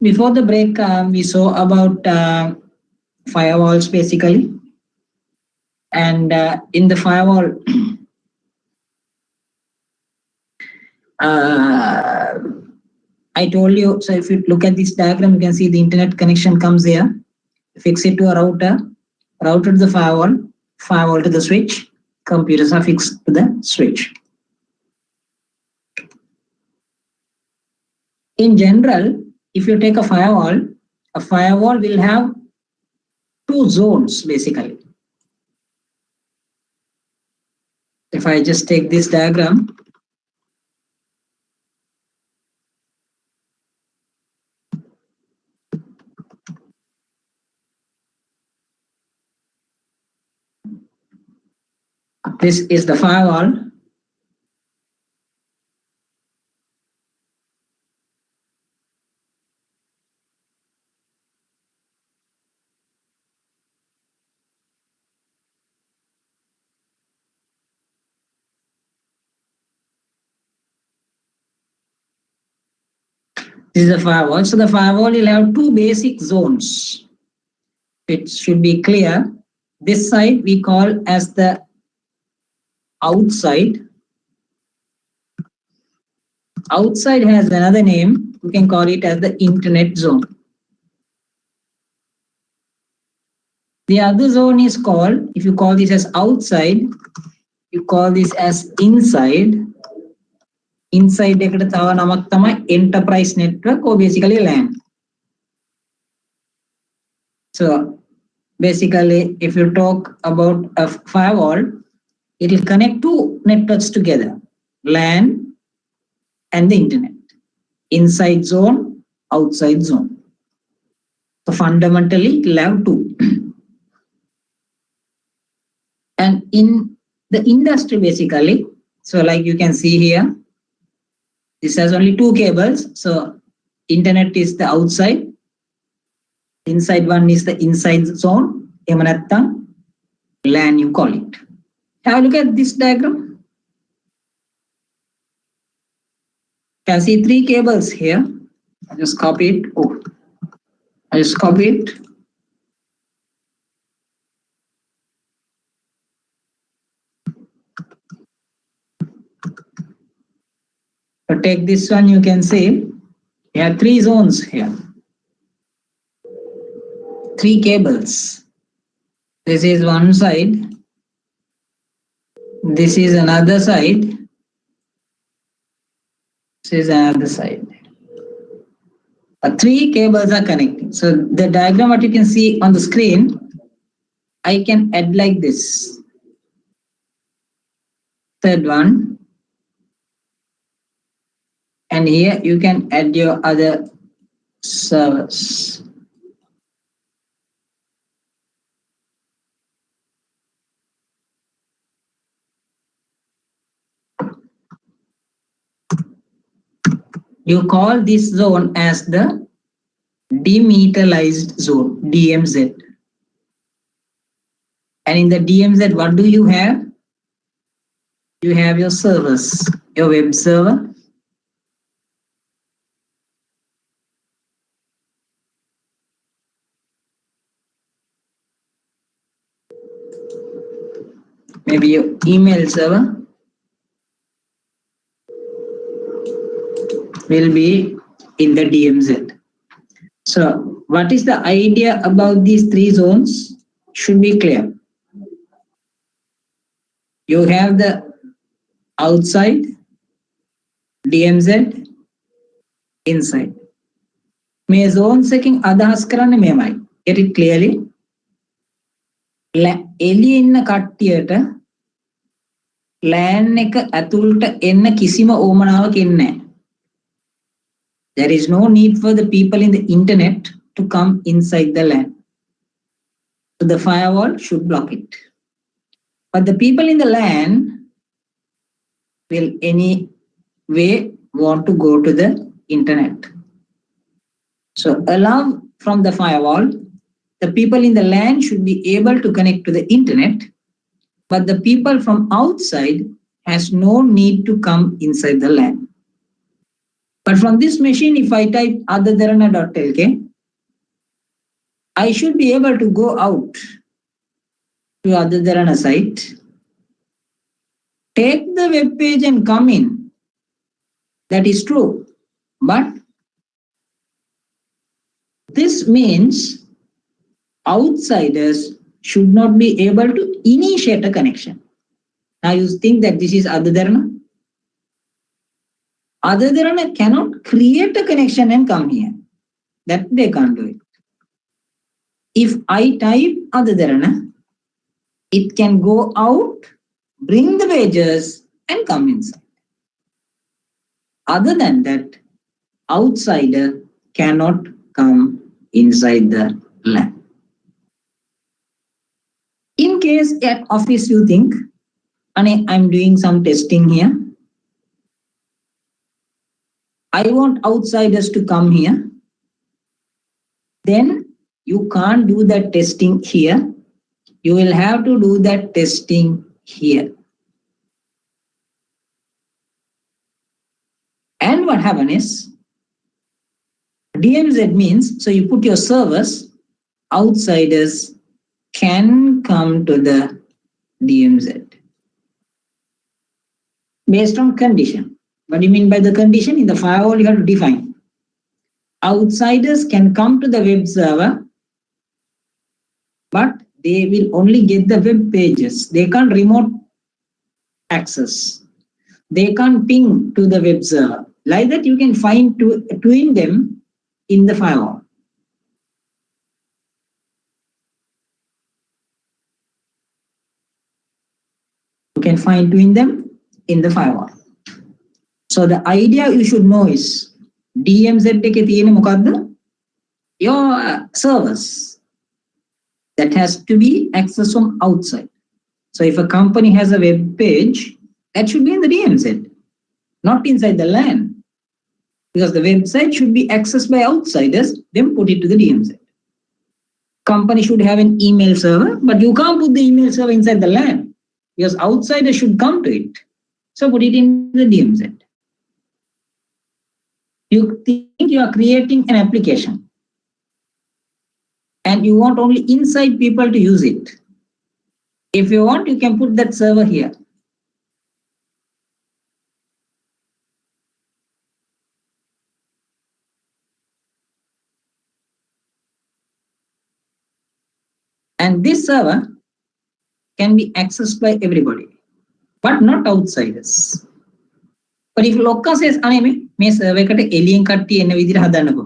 Before the break, we saw about firewalls basically. And in the firewall, I told you, so if you look at this diagram, you can see the internet connection comes here. Fix it to a router to the firewall to the switch, computers are fixed to the switch. In general, if you take a firewall will have 2 zones basically. If I just take this diagram, this is the firewall. This is the firewall. So the firewall will have 2 basic zones. It should be clear. This side we call as the outside. Outside has another name. We can call it as the internet zone. The other zone is called, if you call this as outside, you call this as inside. Inside එකට තව නමක් තමයි enterprise network or basically LAN. So basically if you talk about a firewall, it will connect 2 networks together, LAN and the internet. Inside zone, outside zone. So fundamentally it will have 2. And in the industry basically, so like you can see here, this has only 2 cables. So internet is the outside. Inside one is the inside zone. LAN you call it. Have a look at this diagram. You can see 3 cables here. I just copy it. I just copy it. So take this one, you can see you have 3 zones here. 3 cables. This is one side. This is another side. This is another side. 3 cables are connecting. So the diagram what you can see on the screen, I can add like this. Third one. And here you can add your other servers. You call this zone as the demetailized zone, DMZ. And in the DMZ, what do you have? You have your servers, your web server. Maybe your email server will be in the DMZ. So what is the idea about these 3 zones? should be clear. You have the outside, DMZ, inside. මේ zones එකකින් අදහස් කරන්නේ මෙහෙමයි. Get it clearly. එළියේ ඉන්න කට්ටියට LAN එක ඇතුළට එන්න කිසිම ඕමනාවක් ඉන්නේ නැහැ. There is no need for the people in the internet to come inside the LAN. So the firewall should block it. But the people in the LAN will anyway want to go to the internet. So allow from the firewall, the people in the LAN should be able to connect to the internet, but the people from outside has no need to come inside the LAN. But from this machine, if I type adadharana.lk, I should be able to go out to Adadharana site, take the web page and come in. That is true. But this means outsiders should not be able to initiate a connection. Now you think that this is Adadharana? Adadharana cannot create a connection and come here. That they can't do it. If I type Adadharana, it can go out, bring the pages and come inside. Other than that, outsider cannot come inside the LAN. In case at office you think, I'm doing some testing here. I want outsiders to come here. Then you can't do that testing here. You will have to do that testing here. And what happens is, DMZ means, so you put your servers, outsiders can come to the DMZ. Based on condition. What do you mean by the condition? In the firewall, you have to define. Outsiders can come to the web server, but they will only get the web pages. They can't remote access. They can't ping to the web server. Like that, you can find twin them in the firewall. You can fine tune them in the firewall. So the idea you should know is DMZ එකේ තියෙන මොකද්ද? Your servers that has to be accessed from outside. So if a company has a web page, that should be in the DMZ, not inside the LAN. Because the website should be accessed by outsiders, then put it to the DMZ. Company should have an email server, but you can't put the email server inside the LAN because outsiders should come to it. So put it in the DMZ. You think you are creating an application and you want only inside people to use it. If you want, you can put that server here. And this server can be accessed by everybody, but not outsiders. But if Lokka says, "Anime, me server eකට එළියෙන් කට්ටිය එන විදිහට හදන්නකෝ."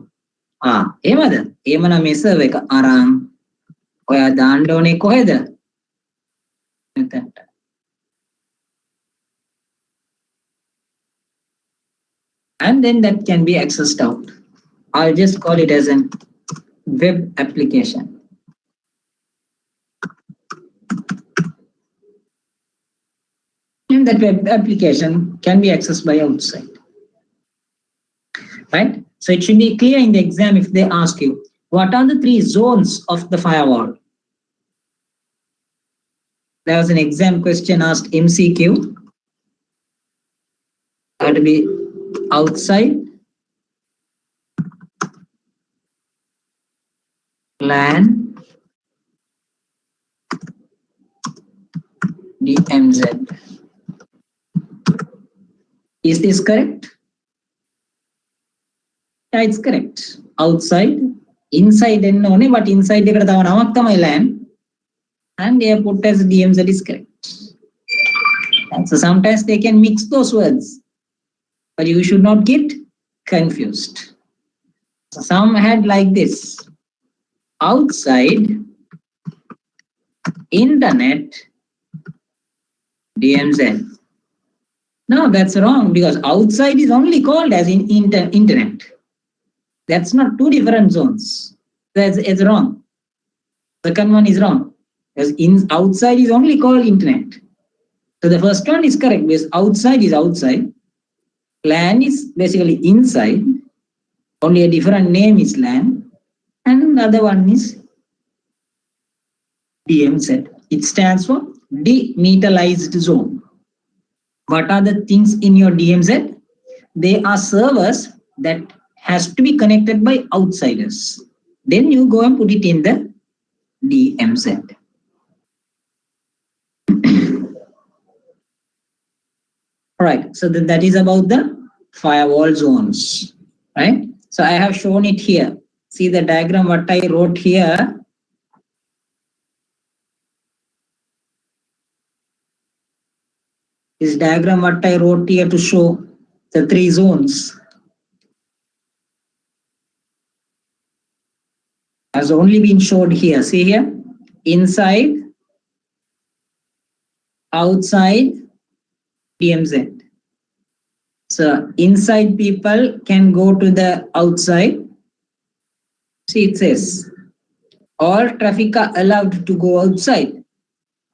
එහෙමද? එහෙමනම් මේ server එක අරන් ඔයා දාන්න ඕනේ කොහෙද? මෙතනට. And then that can be accessed out. I'll just call it as a web application. And that web application can be accessed by outside. Right? So it should be clear in the exam if they ask you, what are the 3 zones of the firewall? There was an exam question asked MCQ. That would be outside, LAN, DMZ. Is this correct? Yeah, it's correct. Outside, inside and only, but inside එකට තව නමක් තමයි LAN. and they are put as DMZ is correct. And so sometimes they can mix those words, but you should not get confused. So some had like this: outside internet DMZ. No, that's wrong, because outside is only called as in internet. That's not two different zones. It's wrong. Second one is wrong, because outside is only called internet. So the first one is correct, because outside is outside. LAN is basically inside. Only a different name is LAN. And the other one is DMZ. It stands for demetailized zone. What are the things in your DMZ? They are servers that has to be connected by outsiders. Then you go and put it in the DMZ. All right, so that is about the firewall zones, right? So I have shown it here. See the diagram what I wrote here. This diagram what I wrote here to show the three zones has only been showed here. See here, inside, outside, DMZ. So inside people can go to the outside. See, it says all traffic are allowed to go outside,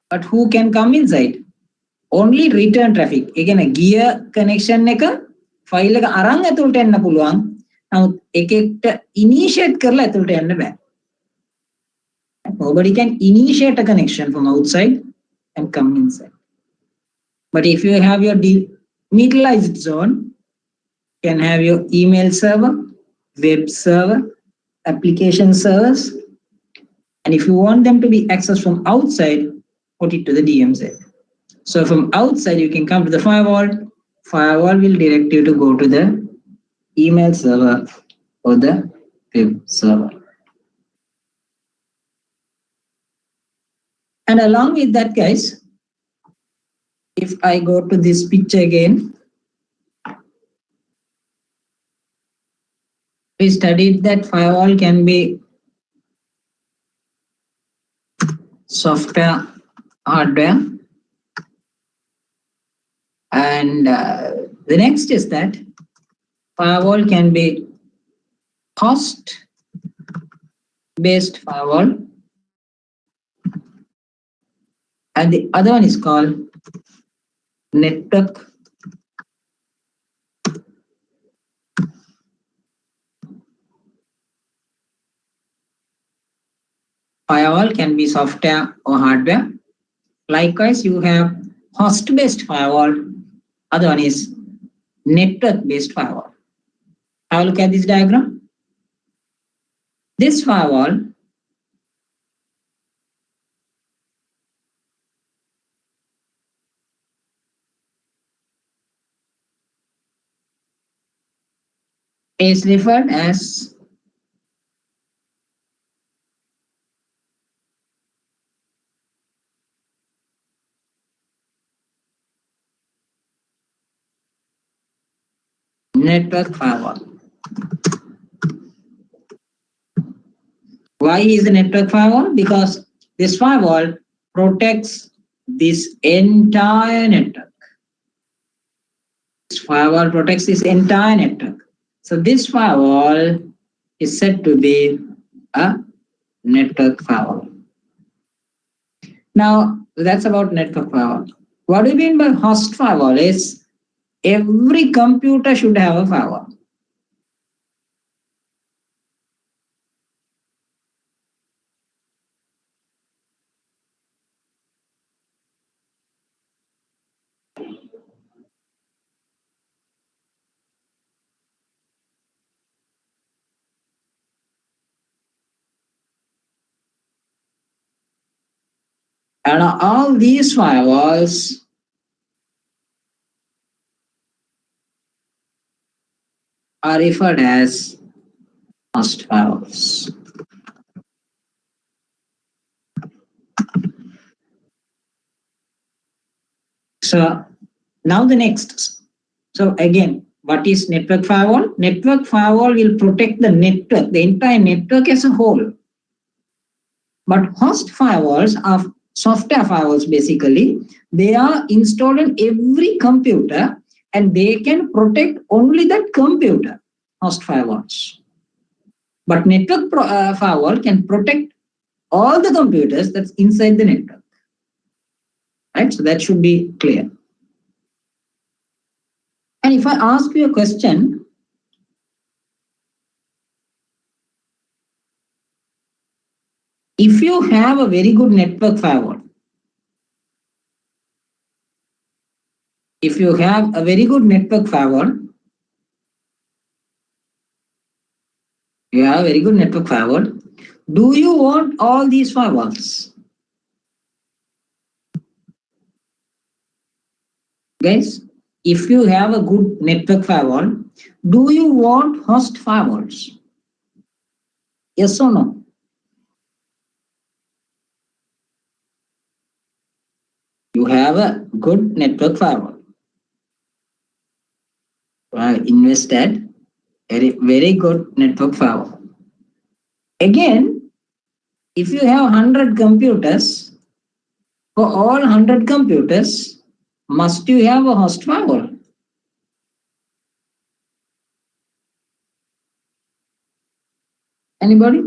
but who can come inside? Only return traffic. Again, gear connection එක file එක අරන් ඇතුළට එන්න පුළුවන්. නමුත් එකෙක්ට initiate කරලා ඇතුළට යන්න බෑ. Nobody can initiate a connection from outside and come inside. But if you have your demetailized zone, you can have your email server, web server, application servers, and if you want them to be accessed from outside, put it to the DMZ. So from outside, you can come to the firewall. Firewall will direct you to go to the email server or the web server. And along with that, guys, if I go to this picture again, we studied that firewall can be software, hardware, and the next is that firewall can be host-based firewall, and the other one is called network firewall. Can be software or hardware. Likewise, you have host-based firewall. Other one is network-based firewall. Have a look at this diagram. This firewall is referred as network firewall. Why is the network firewall? Because this firewall protects this entire network. This firewall protects this entire network. So this firewall is said to be a network firewall. Now, that's about network firewall. What do you mean by host firewall is every computer should have a firewall. And all these firewalls are referred as host firewalls. So now the next. So again, what is network firewall? Network firewall will protect the network, the entire network as a whole. But host firewalls are software firewalls basically. They are installed on every computer and they can protect only that computer, host firewalls. But network firewall can protect all the computers that's inside the network. Right? So that should be clear. And if I ask you a question, if you have a very good network firewall, if you have a very good network firewall, you have a very good network firewall, do you want all these firewalls? Guys, if you have a good network firewall, do you want host firewalls? Yes or no? You have a good network firewall. Invested very good network firewall. Again, if you have 100 computers, for all 100 computers, must you have a host firewall? Anybody?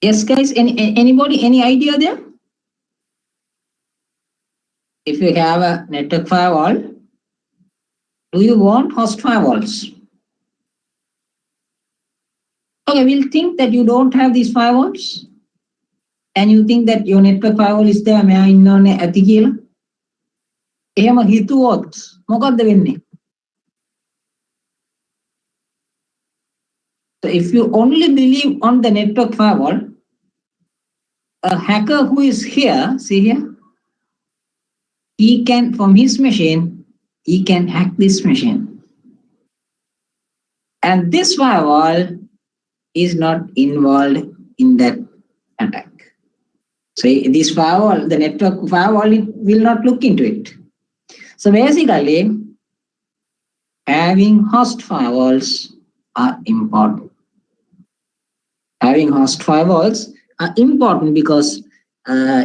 Yes, guys. Anybody? Any idea there? If you have a network firewall, do you want host firewalls? Okay, we'll think that you don't have these firewalls, and you think that your network firewall is there. මෙයා ඉන්නෝනේ ඇති කියලා. එහෙම හිතුවොත් මොකද්ද වෙන්නේ? So if you only believe on the network firewall, a hacker who is here, see here, he can, from his machine, he can hack this machine. And this firewall is not involved in that attack. So this firewall, the network firewall, it will not look into it. So basically, having host firewalls are important. Having host firewalls are important because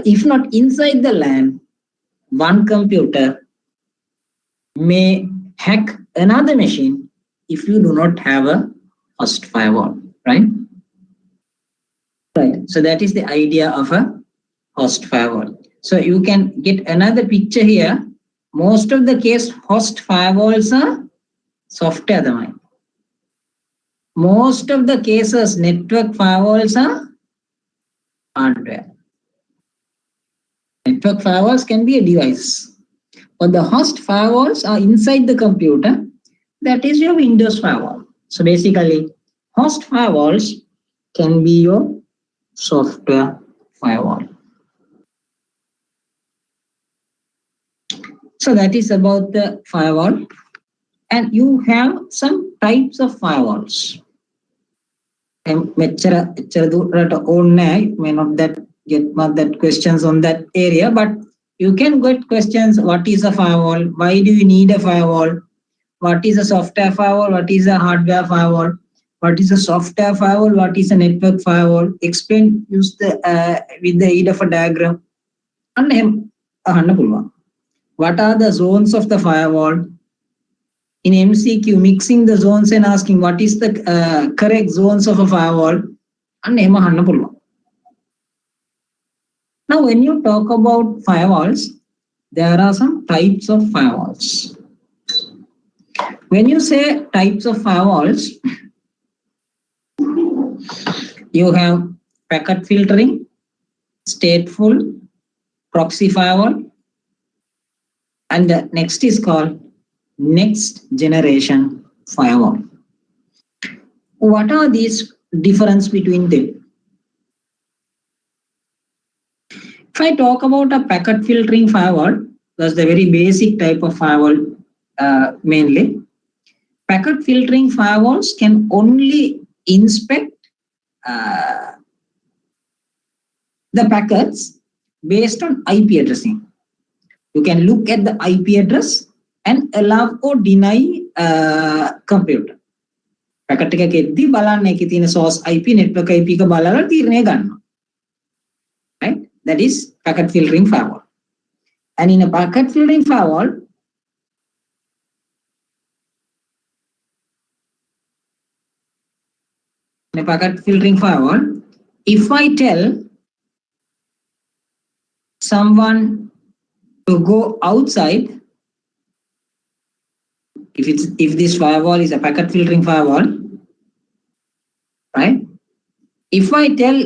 if not inside the LAN, one computer may hack another machine if you do not have a host firewall, right? Right. So that is the idea of a host firewall. So you can get another picture here. Most of the case, host firewalls are software domain. Most of the cases, network firewalls are hardware. Network firewalls can be a device. But the host firewalls are inside the computer. That is your Windows firewall. So basically, host firewalls can be your software firewall. So that is about the firewall. And you have some types of firewalls. May not get that questions on that area, but you can get questions. What is a firewall? Why do you need a firewall? What is a software firewall? What is a hardware firewall? What is a software firewall? What is a network firewall? Explain, use the with the aid of a diagram. What are the zones of the firewall? In MCQ, mixing the zones and asking what is the correct zones of a firewall. Now, when you talk about firewalls, there are some types of firewalls. When you say types of firewalls, you have packet filtering, stateful, proxy firewall, and the next is called next generation firewall. What are these difference between them? If I talk about a packet filtering firewall, that's the very basic type of firewall mainly. Packet filtering firewalls can only inspect the packets based on IP addressing. You can look at the IP address and allow or deny computer. Packet එක කෙද්දි බලන්න ඒකේ තියෙන source IP network IP එක බලලා තීරණය ගන්නවා. Right? That is packet filtering firewall. And in a packet filtering firewall, if I tell someone to go outside, if this firewall is a packet filtering firewall, right? If I tell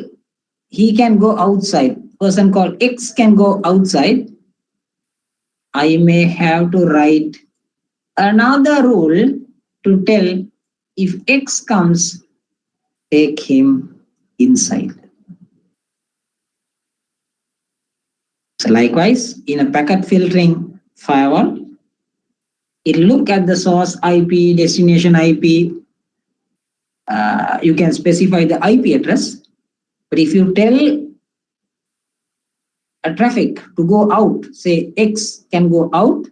he can go outside, person called X can go outside, I may have to write another rule to tell if X comes, take him inside. So likewise, in a packet filtering firewall, it look at the source IP, destination IP. You can specify the IP address, but if you tell a traffic to go out, say X can go out,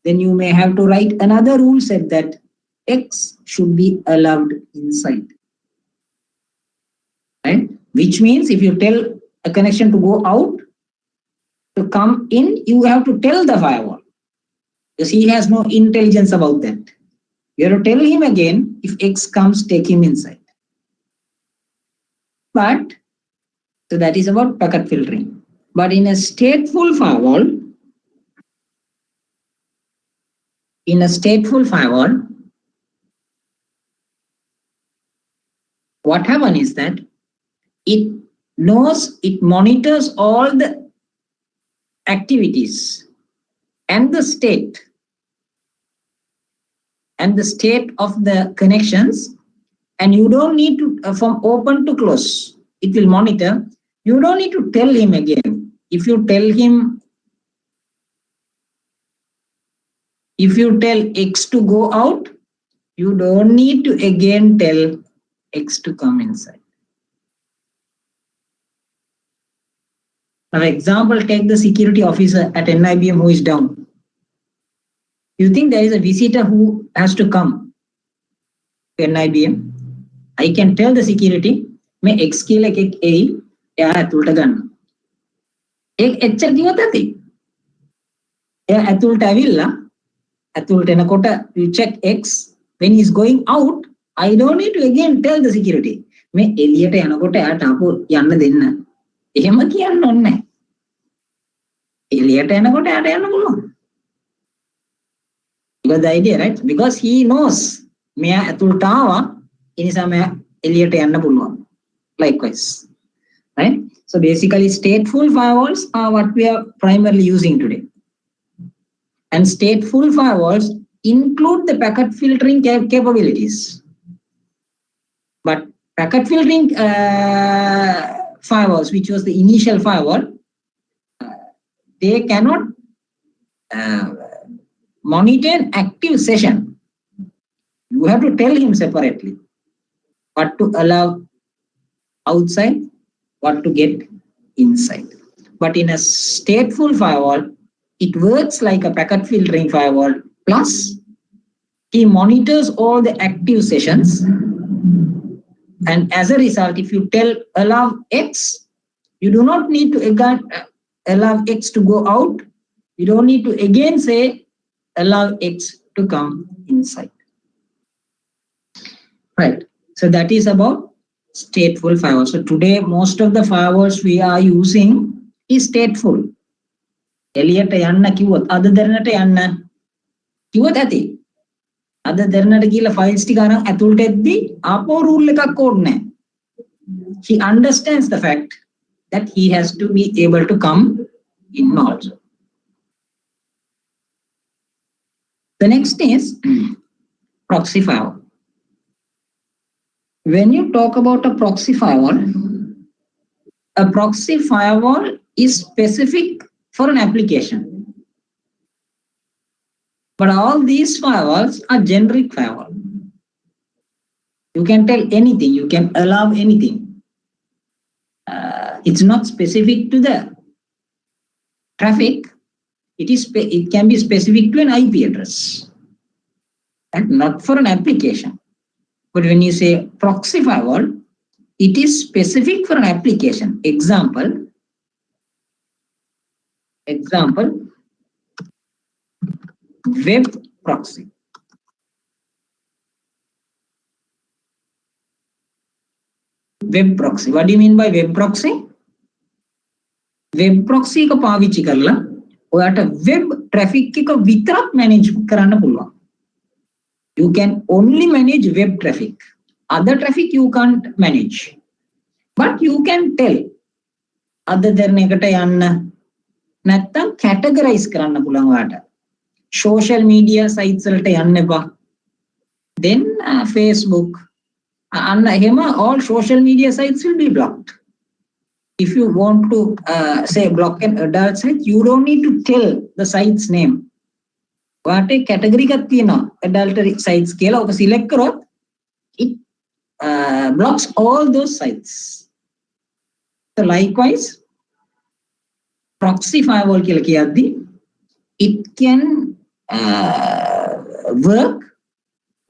then you may have to write another rule set that X should be allowed inside. Right? Which means if you tell a connection to go out, to come in, you have to tell the firewall, because he has no intelligence about that. You have to tell him again, if X comes, take him inside. But, so that is about packet filtering. But in a stateful firewall, what happens is that it knows, it monitors all the activities and the state of the connections, and you don't need to from open to close, it will monitor. You don't need to tell him again. If you tell X to go out, you don't need to again tell X to come inside. For example, take the security officer at NIBM who is down. You think there is a visitor who has to come to NIBM? I can tell the security, मैं X की like एक A या अतुल्टा gun. एक एचर की होता थी. या अतुल्टा villa, अतुल्टे ना Kota you check X when he is going out. I don't need to again tell the security. मैं एलियट या ना कोटा या टापो यान्ना देना. එහෙම කියන්න ඕනේ. එළියට යනකොට යාට යන්න පුළුවන්. You got the idea, right? Because he knows මෙයා ඇතුළට ආවා, ඒ නිසා මෙයා එළියට යන්න පුළුවන්. Likewise, right? So basically stateful firewalls are what we are primarily using today. And stateful firewalls include the packet filtering capabilities. But packet filtering firewalls, which was the initial firewall, they cannot monitor an active session. You have to tell him separately what to allow outside, what to get inside. But in a stateful firewall, it works like a packet filtering firewall, plus he monitors all the active sessions. And as a result, if you tell allow X, you do not need to again allow X to go out. You don't need to again say allow X to come inside. Right. So that is about stateful firewall. So today, most of the firewalls we are using is stateful. එළියට යන්න කිව්වොත් අද දැනට යන්න කිව්වොත් ඇති. අද දැනට ගිහලා ෆයිල්ස් ටික අරන් ඇතුළට එද්දි ආපහු රූල් එකක් ඕනේ නැහැ. He understands the fact that he has to be able to come in also. The next is proxy firewall. When you talk about a proxy firewall is specific for an application. But all these firewalls are generic firewall. You can tell anything, you can allow anything. It's not specific to the traffic. It can be specific to an IP address, and not for an application. But when you say proxy firewall, it is specific for an application. Example, web proxy. Web proxy. What do you mean by web proxy? Web proxy එක පාවිච්චි කරලා ඔයාට web traffic එක විතරක් manage කරන්න පුළුවන්. You can only manage web traffic. Other traffic you can't manage. But you can tell other than එකට යන්න නැත්තම් categorize කරන්න පුළුවන් ඔයාට. Social media sites වලට යන්න එපා. Then Facebook and all social media sites will be blocked. If you want to say block an adult site, you don't need to tell the site's name. What a category එකක් තියෙනවා adultery sites කියලා ඔක select කරොත් it blocks all those sites. So likewise proxy firewall කියලා කියද්දි it can work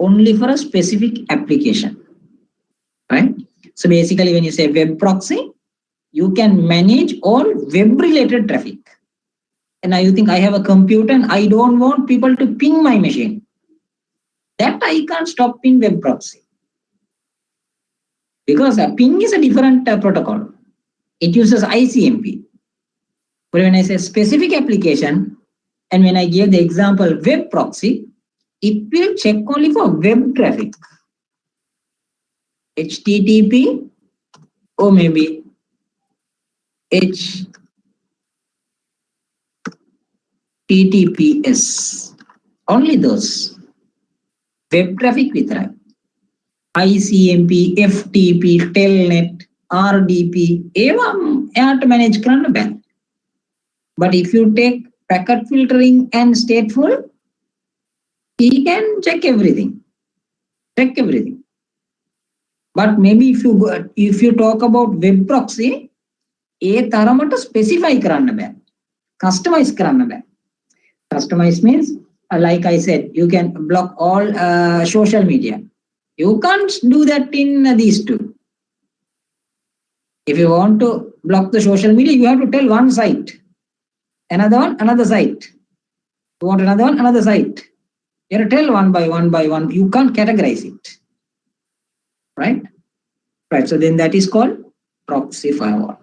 only for a specific application, right? So basically when you say web proxy, you can manage all web related traffic. And now you think I have a computer and I don't want people to ping my machine. That I can't stop in web proxy. Because a ping is a different protocol. It uses ICMP. But when I say specific application, and when I give the example web proxy, it will check only for web traffic. HTTP or maybe HTTPS. Only those. Web traffic with that. ICMP, FTP, Telnet, RDP, even to manage කරන්න බෑ. But if you take packet filtering and stateful, he can check everything. Check everything. But maybe if you talk about web proxy, ඒ තරමට specify කරන්න බෑ. Customize කරන්න බෑ. Customize means, like I said, you can block all social media. You can't do that in these two. If you want to block the social media, you have to tell one site. Another one, another site. You want another one, another site. You have to tell one by one. You can't categorize it. Right? Right. So then that is called proxy firewall.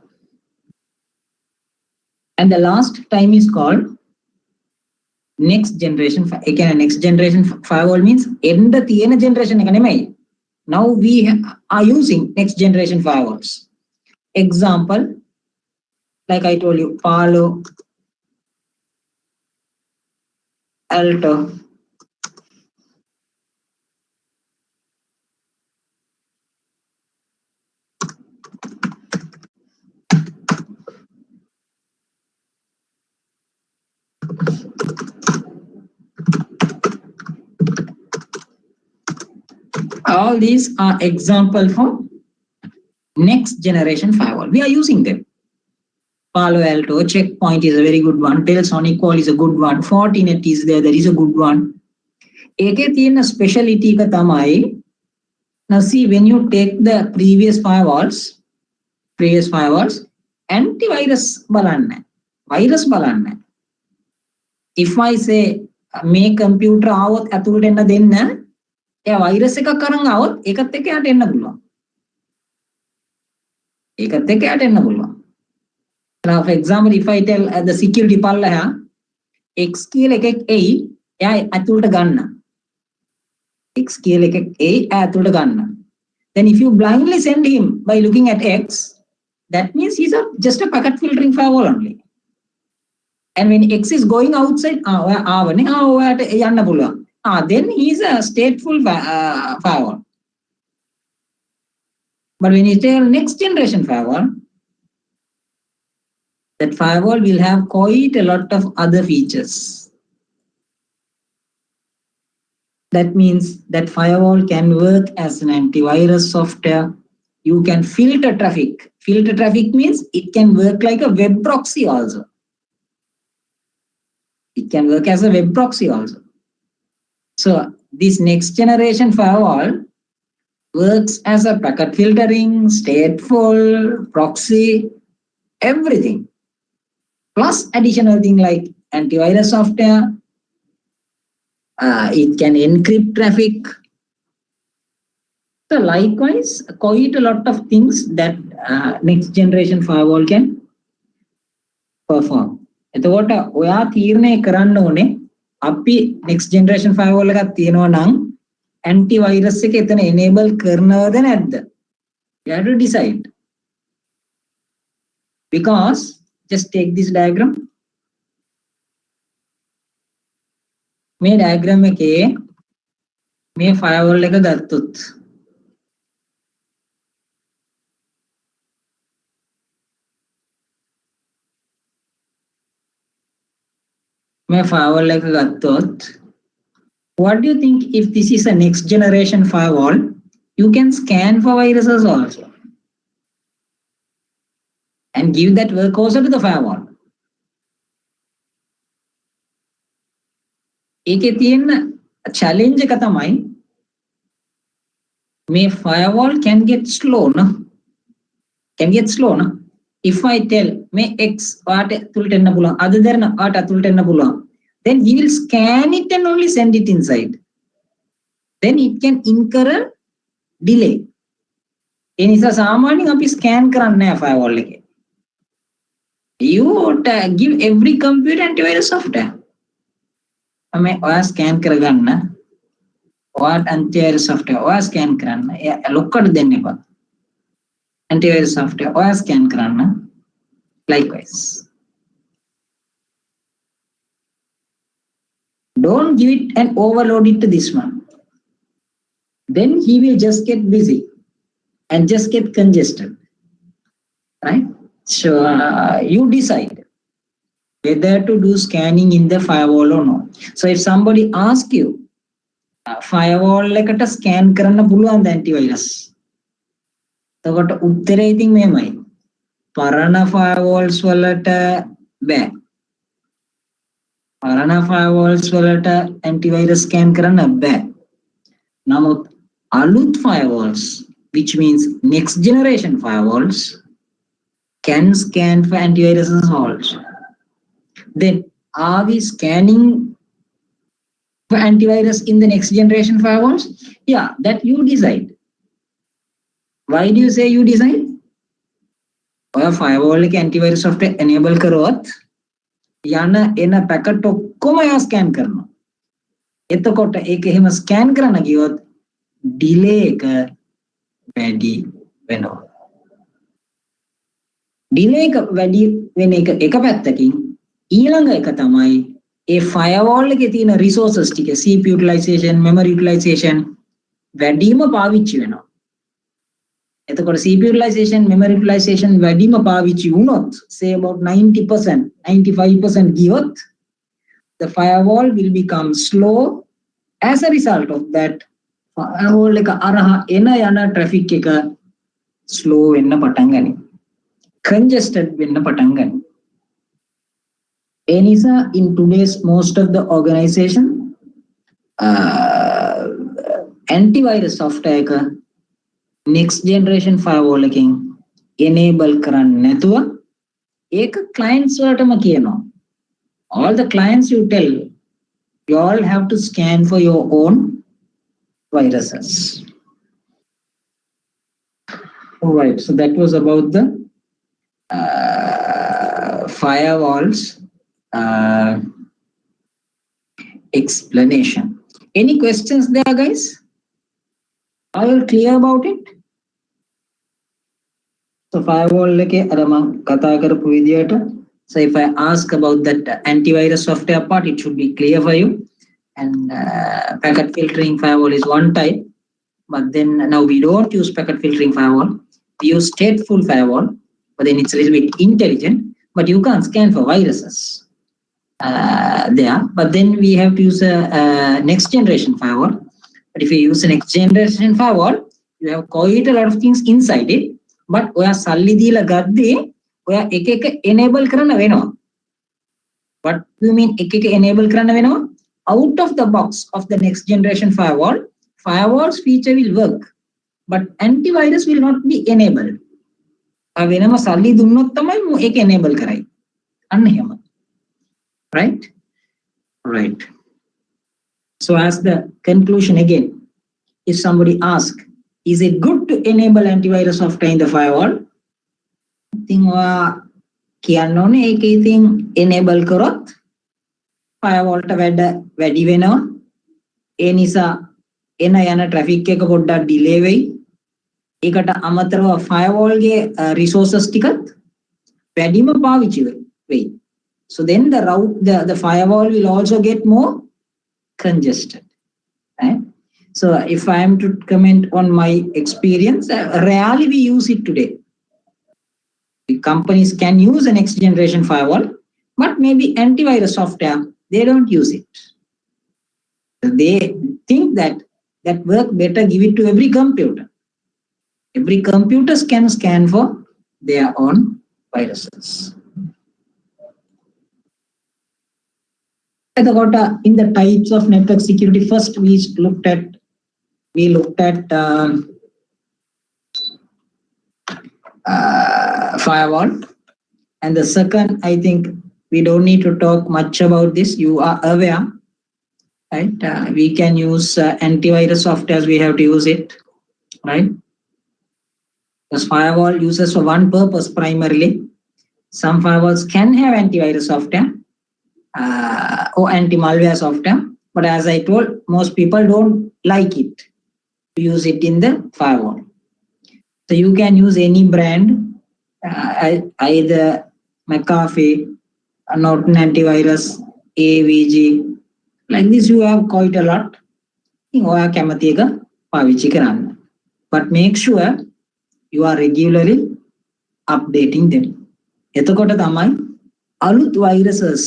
And the last time is called next generation. Again, next generation firewall means end the තියෙන generation එක නෙමෙයි. Now we are using next generation firewalls. Example, like I told you, Palo Alto, all these are example for next generation firewall. We are using them. Palo Alto, Checkpoint is a very good one. Telsonic Call is a good one. Fortinet is there. There is a good one. Ekේ තියෙන speciality එක තමයි. Now see, when you take the previous firewalls, antivirus බලන්න. Virus බලන්න. If I say මේ computer ආවොත් ඇතුළට එන්න දෙන්න, එයා virus එකක් අරන් ආවොත් ඒකත් එක්ක යට එන්න පුළුවන්. ඒකත් එක්ක යට එන්න පුළුවන්. Now, for example, if I tell the security පල්ලෙහා X කියලා එකක් එයි, එයා ඇතුළට ගන්න. X කියලා එකක් එයි, එයා ඇතුළට ගන්න. Then if you blindly send him by looking at X, that means he's just a packet filtering firewall only. And when X is going outside, ඔයාට යන්න පුළුවන්. Then he's a stateful firewall. But when you tell next generation firewall, that firewall will have quite a lot of other features. That means that firewall can work as an antivirus software. You can filter traffic. Filter traffic means it can work like a web proxy also. It can work as a web proxy also. So this next generation firewall works as a packet filtering, stateful, proxy, everything. Plus additional thing like antivirus software. It can encrypt traffic. So likewise, quite a lot of things that next generation firewall can perform. එතකොට ඔයා තීරණය කරන්න ඕනේ අපි next generation firewall එකක් තියෙනවා නම් antivirus එක එතන enable කරනවද නැද්ද? You have to decide. Because just take this diagram. මේ diagram එකේ මේ firewall එක ගත්තොත් මේ firewall එක ගත්තොත් what do you think if this is a next generation firewall? You can scan for viruses also and give that work also to the firewall. ඒකේ තියෙන challenge එක තමයි මේ firewall can get slow no? If I tell me X what අතුලට එන්න පුළුවන් අද දරන what අතුලට එන්න පුළුවන් then he will scan it and only send it inside. Then it can incur a delay. ඒ නිසා සාමාන්‍යයෙන් අපි scan කරන්නේ නැහැ firewall එකේ. You give every computer antivirus software. અમે ඔයා scan කරගන්න what antivirus software ඔයා scan කරන්න ලොක්කට දෙන්න එපා. Antivirus software ඔයා scan කරන්න likewise. Don't give it and overload it to this one. Then he will just get busy and just get congested. Right? So you decide whether to do scanning in the firewall or not. So if somebody asks you, firewall එකට scan කරන්න පුළුවන්ද antivirus? එතකොට උත්තරේ ඉතින් මෙහෙමයි. පරණ firewalls වලට බෑ. පරණ firewalls වලට antivirus scan කරන්න බෑ. නමුත් අලුත් firewalls, which means next generation firewalls, can scan for antiviruses also. Then are we scanning for antivirus in the next generation firewalls? Yeah, that you decide. Why do you say you decide? ඔය firewall එක antivirus software enable කරොත් යන එන packet ඔක්කොම එයා scan කරනවා. එතකොට ඒක එහෙම scan කරන්න ගියොත් delay එක වැඩි වෙනවා. delay එක වැඩි වෙන එක පැත්තකින් ඊළඟ එක තමයි ඒ firewall එකේ තියෙන resources ටික CPU utilization, memory utilization වැඩිම පාවිච්චි වෙනවා. එතකොට CPU utilization, memory utilization වැඩිම පාවිච්චි වුණොත් say about 90%, 95% ගියොත් the firewall will become slow. As a result of that firewall එක අරහා එන යන traffic එක slow වෙන්න පටන් ගනී. Congested වෙන්න පටන් ගනී. ඒ නිසා in today's most of the organization antivirus software එක next generation firewall එකෙන් enable කරන්න නැතුව ඒක clients වලටම කියනවා. All the clients you tell, you all have to scan for your own viruses. All right, so that was about the firewalls explanation. Any questions there, guys? Are you clear about it? So firewall එකේ අර මම කතා කරපු විදියට, so if I ask about that antivirus software part, it should be clear for you. And packet filtering firewall is one type, but then now we don't use packet filtering firewall. We use stateful firewall, but then it's a little bit intelligent. but you can't scan for viruses there. But then we have to use a next generation firewall. But if you use a next generation firewall, you have quite a lot of things inside it. But ඔයා සල්ලි දීලා ගද්දී ඔයා එක එක enable කරන්න වෙනවා. What do you mean එක එක enable කරන්න වෙනවා? Out of the box of the next generation firewall, firewall's feature will work, but antivirus will not be enabled. වෙනම සල්ලි දුන්නොත් තමයි ඒක enable කරයි. අන්න එහෙම. Right? Right. So as the conclusion again, if somebody asks, is it good to enable antivirus software in the firewall? ඉතින් ඔයා කියන්න ඕනේ ඒකේ ඉතින් enable කරොත් firewall ට වැඩි වෙනවා. ඒ නිසා එන යන traffic එක පොඩ්ඩක් delay වෙයි. ඒකට අමතරව firewall ගේ resources ටිකත් වැඩිම පාවිච්චි වෙයි. So then the firewall will also get more congested. Right? So if I am to comment on my experience, rarely we use it today. The companies can use a next generation firewall, but maybe antivirus software, they don't use it. They think that work better give it to every computer. Every computer can scan for their own viruses. In the types of network security, first we looked at firewall, and the second, I think we don't need to talk much about this. You are aware, right? We can use antivirus software, we have to use it, right? Because firewall uses for one purpose primarily. Some firewalls can have antivirus software or anti-malware software, but as I told, most people don't like it to use it in the firewall. So you can use any brand, either McAfee, Norton Antivirus, AVG. Like this, you have quite a lot. But make sure you are regularly updating them. එතකොට තමයි අලුත් viruses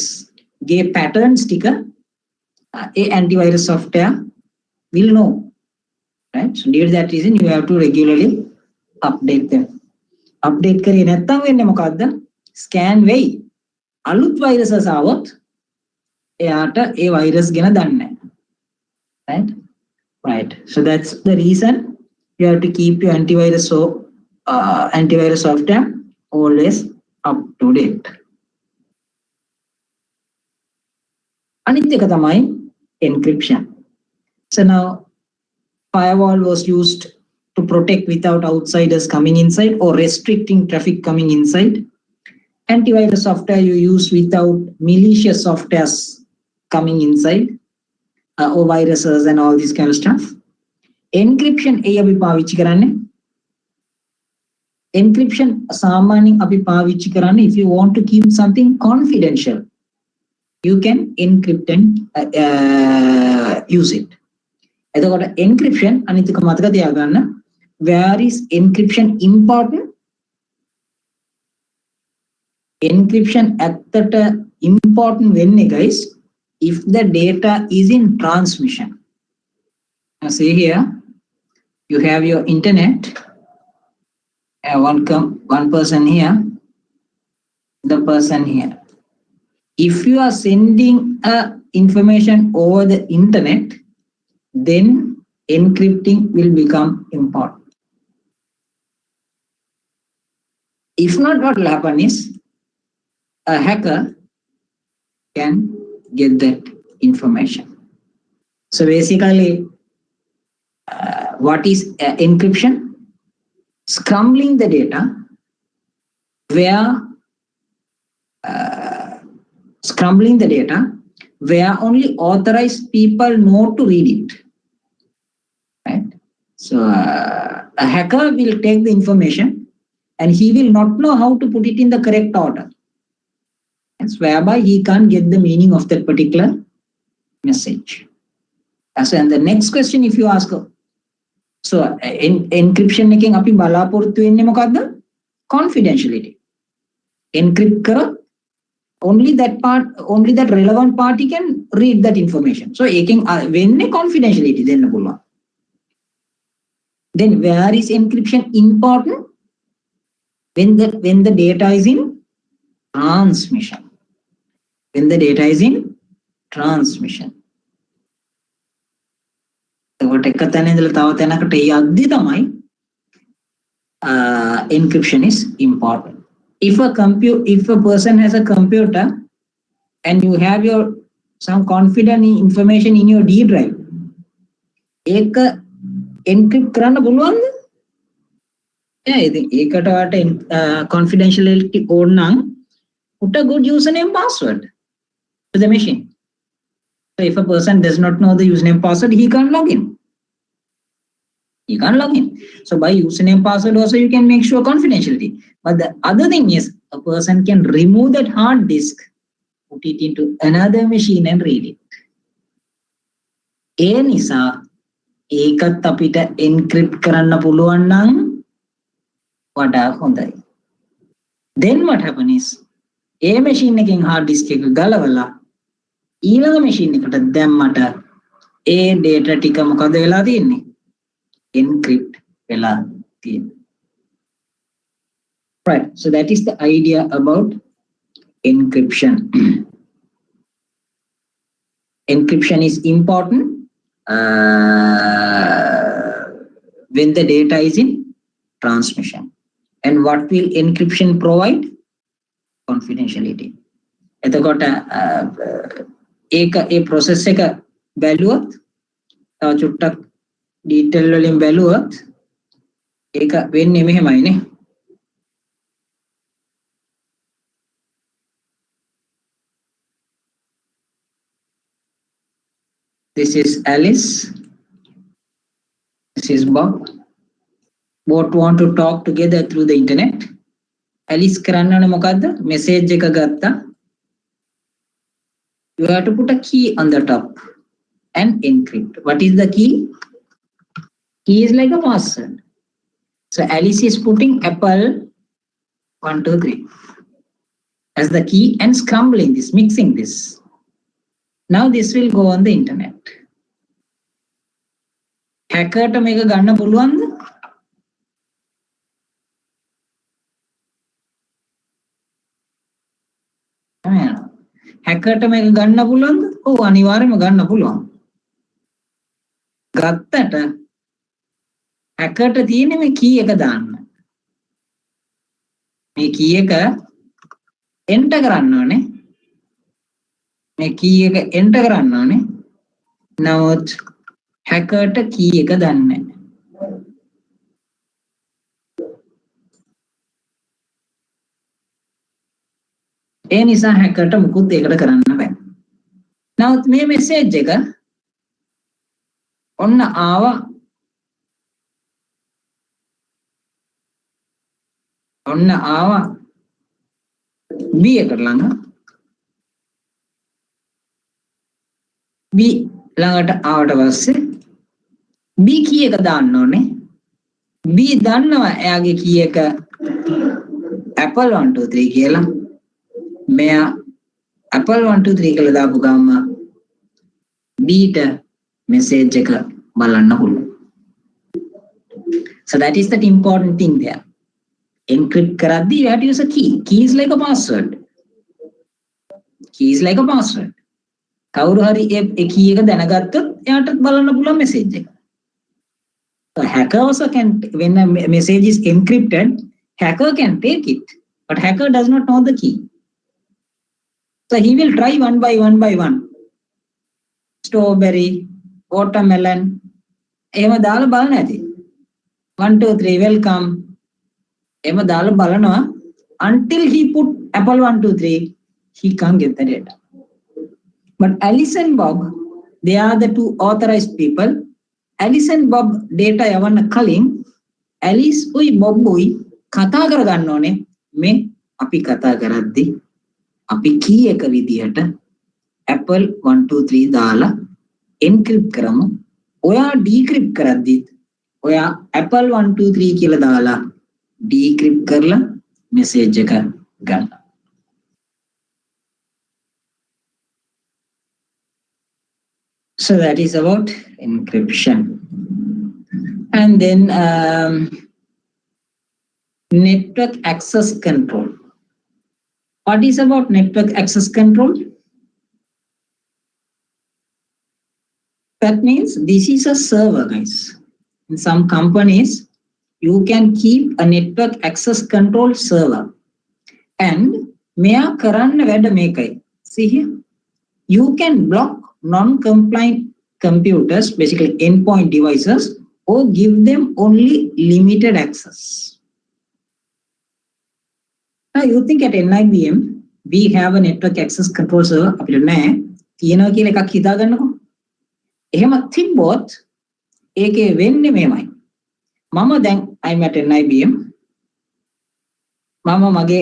ගේ patterns ටික a antivirus software will know. Right? So due to that reason, you have to regularly update them. Update කරේ නැත්නම් වෙන්නේ මොකද්ද? Scan වෙයි. අලුත් viruses ආවොත් එයාට ඒ virus ගැන දන්නේ නැහැ. Right? Right. So that's the reason you have to keep your antivirus software always up to date. අනිත් එක තමයි encryption. So now firewall was used to protect without outsiders coming inside or restricting traffic coming inside. Antivirus software you use without malicious softwares coming inside or viruses and all this kind of stuff. Encryption අපි පාවිච්චි කරන්නේ. Encryption සාමාන්‍යයෙන් අපි පාවිච්චි කරන්නේ if you want to keep something confidential. You can encrypt and use it. එතකොට encryption අනිත් එක මතක තියාගන්න. Where is encryption important? Encryption ඇත්තට important වෙන්නේ guys if the data is in transmission. Now see here, you have your internet. One person here, the person here. If you are sending information over the internet, then encrypting will become important. If not, what will happen is a hacker can get that information. So basically, what is encryption? Scrambling the data where only authorized people know to read it. Right? So a hacker will take the information and he will not know how to put it in the correct order. That's whereby he can't get the meaning of that particular message. And the next question, if you ask, so encryption එකෙන් අපි බලාපොරොත්තු වෙන්නේ මොකද්ද? Confidentiality. Encrypt කරොත් only that relevant party can read that information. So when a confidentiality then පුළුවන්. Then where is encryption important? When the data is in transmission. When the data is in transmission. එතකොට එක තැන ඉඳලා තව තැනකට යද්දි තමයි encryption is important. If a person has a computer and you have some confidential information in your D drive, ඒක encrypt කරන්න පුළුවන්ද? ඉතින් ඒකට වට confidentiality ඕන නම් put a good username password to the machine. So if a person does not know the username password, he can't log in. So by username password also you can make sure confidentiality. But the other thing is a person can remove that hard disk, put it into another machine and read it. ඒ නිසා ඒකත් අපිට encrypt කරන්න පුළුවන් නම් වඩා හොඳයි. Then what happens is A machine එකෙන් hard disk එක ගලවලා ඊළඟ machine එකට දැම්මට ඒ data ටික මොකද වෙලා තියෙන්නේ? Encrypt වෙලා තියෙන්නේ. Right, so that is the idea about encryption. Encryption is important when the data is in transmission. And what will encryption provide? Confidentiality. එතකොට ඒක ඒ process එක බැලුවොත් තව චුට්ටක් detail වලින් බැලුවොත් ඒක වෙන්නේ මෙහෙමයිනේ. This is Alice. This is Bob. Both want to talk together through the internet. Alice කරන්න ඕනේ මොකද්ද? Message එක ගත්තා. You have to put a key on the top and encrypt. What is the key? Key is like a password. So Alice is putting Apple 1, 2, 3 as the key and scrambling this, mixing this. Now this will go on the internet. Hacker to make a ගන්න පුළුවන්ද? Hacker to make a ගන්න පුළුවන්ද? ඔව් අනිවාර්යයෙන්ම ගන්න පුළුවන්. ගත්තට hacker ට තියෙන්නේ මේ key එක දාන්න. මේ key එක enter කරන්න ඕනේ. මේ key එක enter කරන්න ඕනේ. නමුත් hacker ට key එක දන්නේ නැහැ. ඒ නිසා hacker ට මුකුත් ඒකට කරන්න බෑ. නමුත් මේ message එක ඔන්න ආවා. ඔන්න ආවා B එකට ළඟ. B ළඟට ආවට පස්සේ B key එක දාන්න ඕනේ. B දන්නවා එයාගේ key එක Apple 1 2 3 කියලා. මෙයා Apple 1 2 3 කියලා දාපු ගමන් B ට message එක බලන්න පුළුවන්. So that is the important thing there. Encrypt කරද්දී you have to use a key. Key is like a password. Key is like a password. කවුරු හරි ඒ key එක දැනගත්තොත් එයාට බලන්න පුළුවන් message එක. So hacker also can, when a message is encrypted, hacker can take it, but hacker does not know the key. So he will try one by one. Strawberry, watermelon, එහෙම දාලා බලන්න ඇති. 1 2 3 welcome. එහෙම දාලා බලනවා until he put Apple 1 2 3 he can't get the data. But Alice and Bob, they are the two authorized people. Alice and Bob data යවන්න කලින් Alice උයි Bob උයි කතා කරගන්න ඕනේ. මේ අපි කතා කරද්දී අපි key එක විදියට Apple 1 2 3 දාලා encrypt කරමු. ඔයා decrypt කරද්දී ඔයා Apple 1 2 3 කියලා දාලා decrypt කරලා message එක ගන්න. So that is about encryption. And then network access control. What is about network access control? That means this is a server, guys. In some companies, you can keep a network access control server. And මෙයා කරන්න වැඩ මේකයි. See here, you can block non-compliant computers, basically endpoint devices, or give them only limited access. Now you think at NIBM we have a network access control server. අපිට නෑ තියෙනවා කියලා එකක් හිතාගන්නකො. එහෙම තිබ්බොත් ඒකේ වෙන්නේ මෙහෙමයි. මම දැන් I'm at NIBM. මම මගේ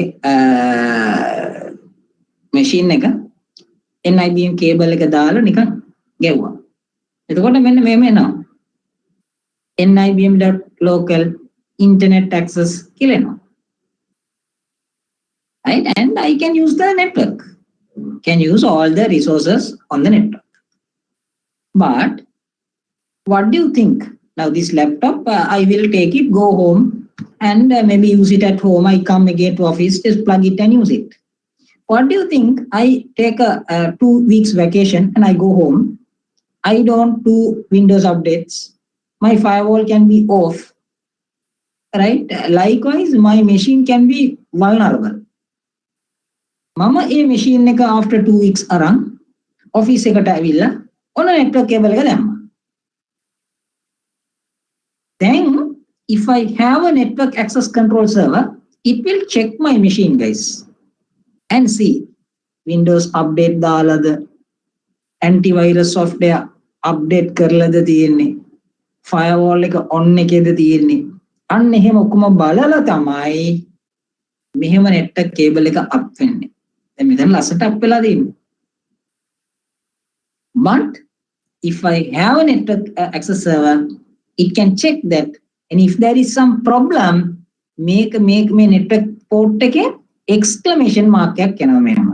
machine එක NIBM cable එක දාලා නිකන් ගෙවුවා. එතකොට මෙන්න මෙහෙම එනවා. NIBM.local internet access කියලා එනවා. Right? And I can use the network. Can use all the resources on the network. But what do you think? Now this laptop, I will take it, go home, and maybe use it at home. I come again to office, just plug it and use it. What do you think? I take a 2 weeks vacation and I go home. I don't do Windows updates. My firewall can be off. Right? Likewise, my machine can be vulnerable. Mama a machine එක after 2 weeks අරන් office එකට ඇවිල්ලා ඔන්න network cable එක දැම්මා. Then if I have a network access control server, it will check my machine, guys, and see Windows update දාලාද, antivirus software update කරලාද තියෙන්නේ, firewall එක on එකේද තියෙන්නේ. අන්න එහෙම ඔක්කොම බලලා තමයි මෙහෙම network cable එක up වෙන්නේ. දැන් මෙතන ලස්සට up වෙලා තියෙන්නේ. But if I have a network access server, it can check that, and if there is some problem, make me network port එකේ exclamation mark එකක් එනවා මෙහෙම.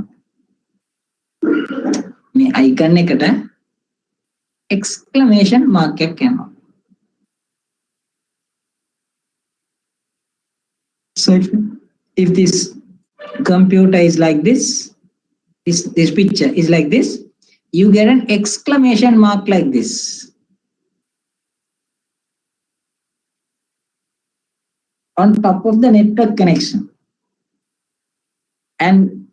මේ icon එකට exclamation mark එකක් එනවා. So if this computer is like this picture is like this, you get an exclamation mark like this. On top of the network connection. And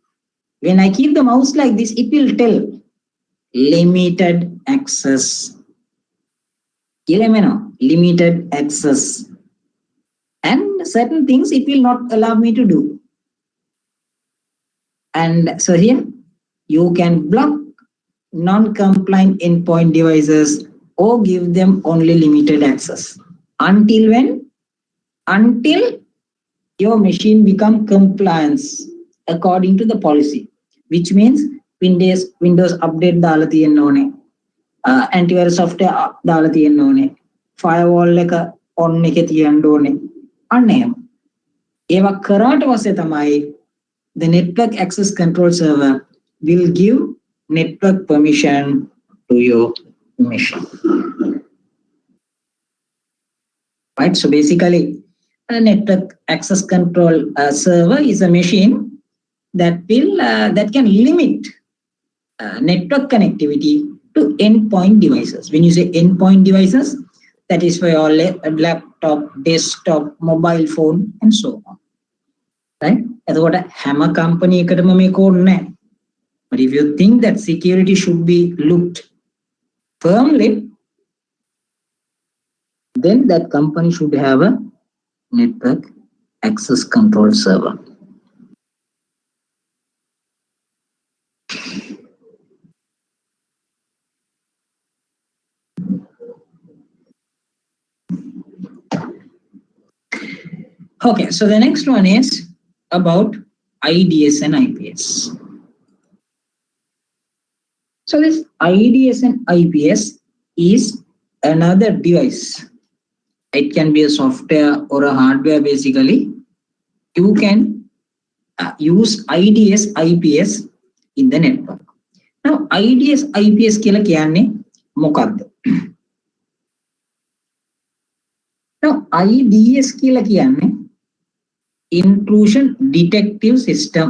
when I keep the mouse like this, it will tell limited access. Limited access. And certain things it will not allow me to do. And so here you can block non-compliant endpoint devices or give them only limited access. Until when? Until your machine become compliance according to the policy, which means Windows update දාලා තියෙන්න ඕනේ, antivirus software දාලා තියෙන්න ඕනේ, firewall එක on එකේ තියන්න ඕනේ. අන්න එහෙම. ඒවා කරාට පස්සේ තමයි the network access control server will give network permission to your machine. Right? So basically, a network access control server is a machine that can limit network connectivity to endpoint devices. When you say endpoint devices, that is for your laptop, desktop, mobile phone, and so on. Right? එතකොට හැම company එකටම මේක ඕනේ නැහැ. But if you think that security should be looked firmly, then that company should have a network access control server. Okay, so the next one is about IDS and IPS. So this IDS and IPS is another device. It can be a software or a hardware. Basically, you can use IDS, IPS in the network. Now, IDS, IPS කියලා කියන්නේ මොකක්ද? now IDS කියලා කියන්නේ intrusion detective system.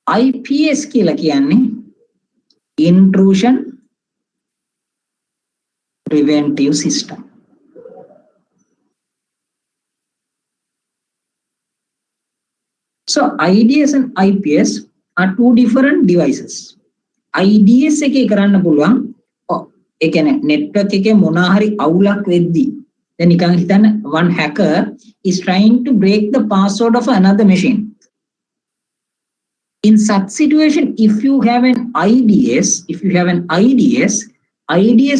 IPS කියලා කියන්නේ intrusion preventive system. So IDS and IPS are two different devices. IDS එකේ කරන්න පුළුවන් ඒ කියන්නේ network එකේ මොනවා හරි අවුලක් වෙද්දී දැන් නිකන් හිතන්න one hacker is trying to break the password of another machine. In such situation, if you have an IDS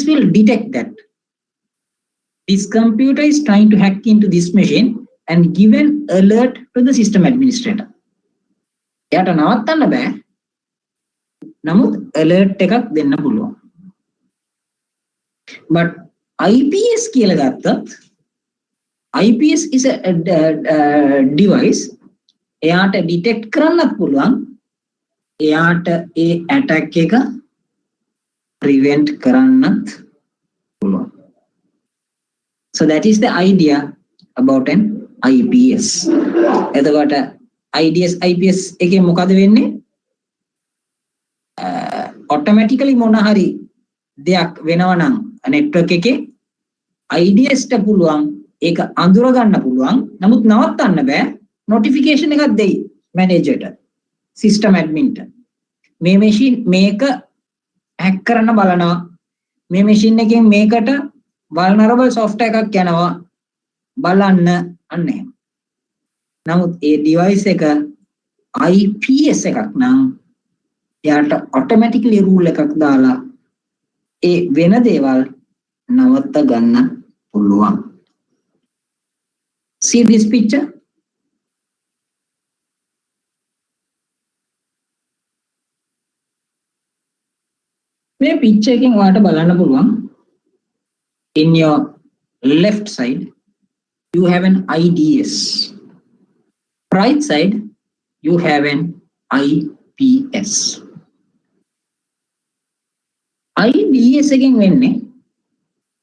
will detect that this computer is trying to hack into this machine and give an alert to the system administrator. එයාට නවත්තන්න බෑ. නමුත් alert එකක් දෙන්න පුළුවන්. But IPS කියලා ගත්තත් IPS is a device. එයාට detect කරන්නත් පුළුවන්. එයාට ඒ attack එක prevent කරන්නත් පුළුවන්. So that is the idea about an IPS. එතකොට IPS එකේ මොකද වෙන්නේ? automatically මොන හරි දෙයක් වෙනවා නම් network එකේ IDS ට පුළුවන් ඒක අඳුර ගන්න පුළුවන්. නමුත් නවත්තන්න බෑ. notification එකක් දෙයි manager ට, system admin ට. මේ machine මේක hack කරන්න බලනවා. මේ machine එකෙන් මේකට vulnerable software එකක් යනවා. බලන්න අන්න එහෙම. නමුත් ඒ device එක IPS එකක් නම් එයාට automatically rule එකක් දාලා ඒ වෙන දේවල් නවත්ත ගන්න පුළුවන්. See this picture? මේ picture එකෙන් ඔයාලට බලන්න පුළුවන් in your left side you have an IDS. Right side you have an IPS. IDS again වෙන්නේ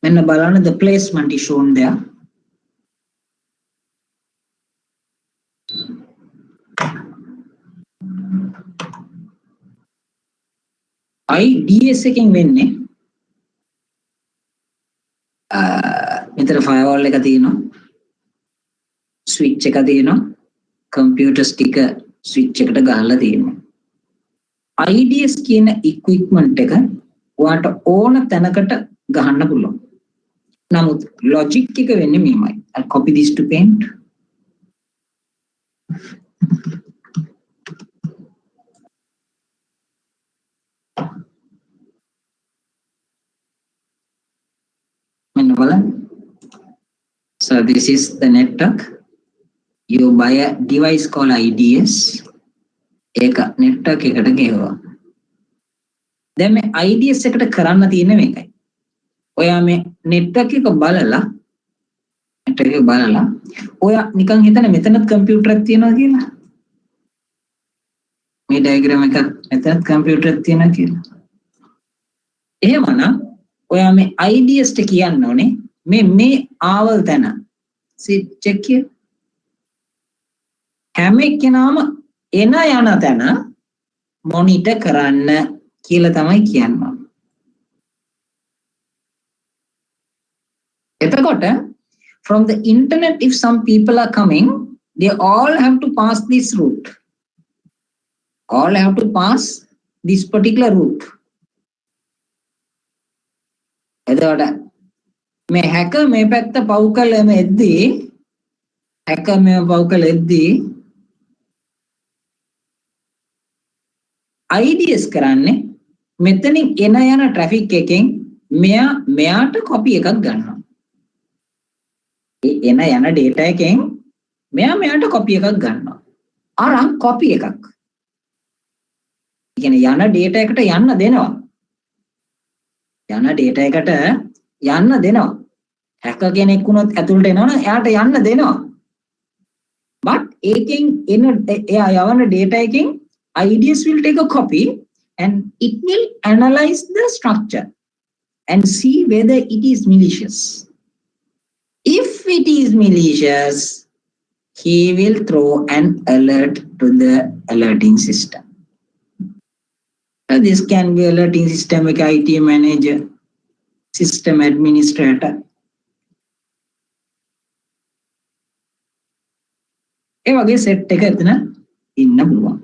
මෙන්න බලන්න the placement is shown there. IDS එකෙන් වෙන්නේ මෙතන firewall එක තියෙනවා, switch එක තියෙනවා, computers ටික switch එකට ගහලා තියෙනවා. IDS කියන equipment එක ඔයාට ඕන තැනකට ගහන්න පුළුවන්. නමුත් logic එක වෙන්නේ මෙහෙමයි. I'll copy this to Paint. මෙන්න බලන්න. So this is the network. You buy a device called IDS. ඒක network එකට ගෙවුවා. දැන් මේ IDS එකට කරන්න තියෙන්නේ මේකයි. ඔයා මේ network එක බලලා ඔයා නිකන් හිතන්න මෙතනත් කම්පියුටරයක් තියෙනවා කියලා. මේ diagram එක මෙතනත් කම්පියුටරයක් තියෙනවා කියලා. එහෙමනම් ඔයා මේ IDS ට කියන්න ඕනේ මේ ආවල් තැන. See check here. හැම එක්කෙනාම එන යන තැන මොනිටර් කරන්න කියලා තමයි කියන්නේ. එතකොට from the internet if some people are coming they all have to pass this route. All have to pass this particular route. එතකොට මේ hacker මේ පැත්ත පව් කළම එද්දී hacker මේ පව් කළ එද්දී IDS කරන්නේ මෙතනින් එන යන traffic එකෙන් මෙයාට copy එකක් ගන්නවා. ඒ එන යන data එකෙන් මෙයාට copy එකක් ගන්නවා. අරන් copy එකක්. ඒ කියන්නේ යන data එකට යන්න දෙනවා. යන data එකට යන්න දෙනවා. hacker කෙනෙක් වුණොත් ඇතුළට එනවනම් එයාට යන්න දෙනවා. but ඒකෙන් එන එයා යවන data එකෙන් IDS will take a copy and it will analyze the structure and see whether it is malicious. If it is malicious, he will throw an alert to the alerting system. This can be alerting system like IT manager, system administrator. ඒ වගේ set එක එතන ඉන්න පුළුවන්.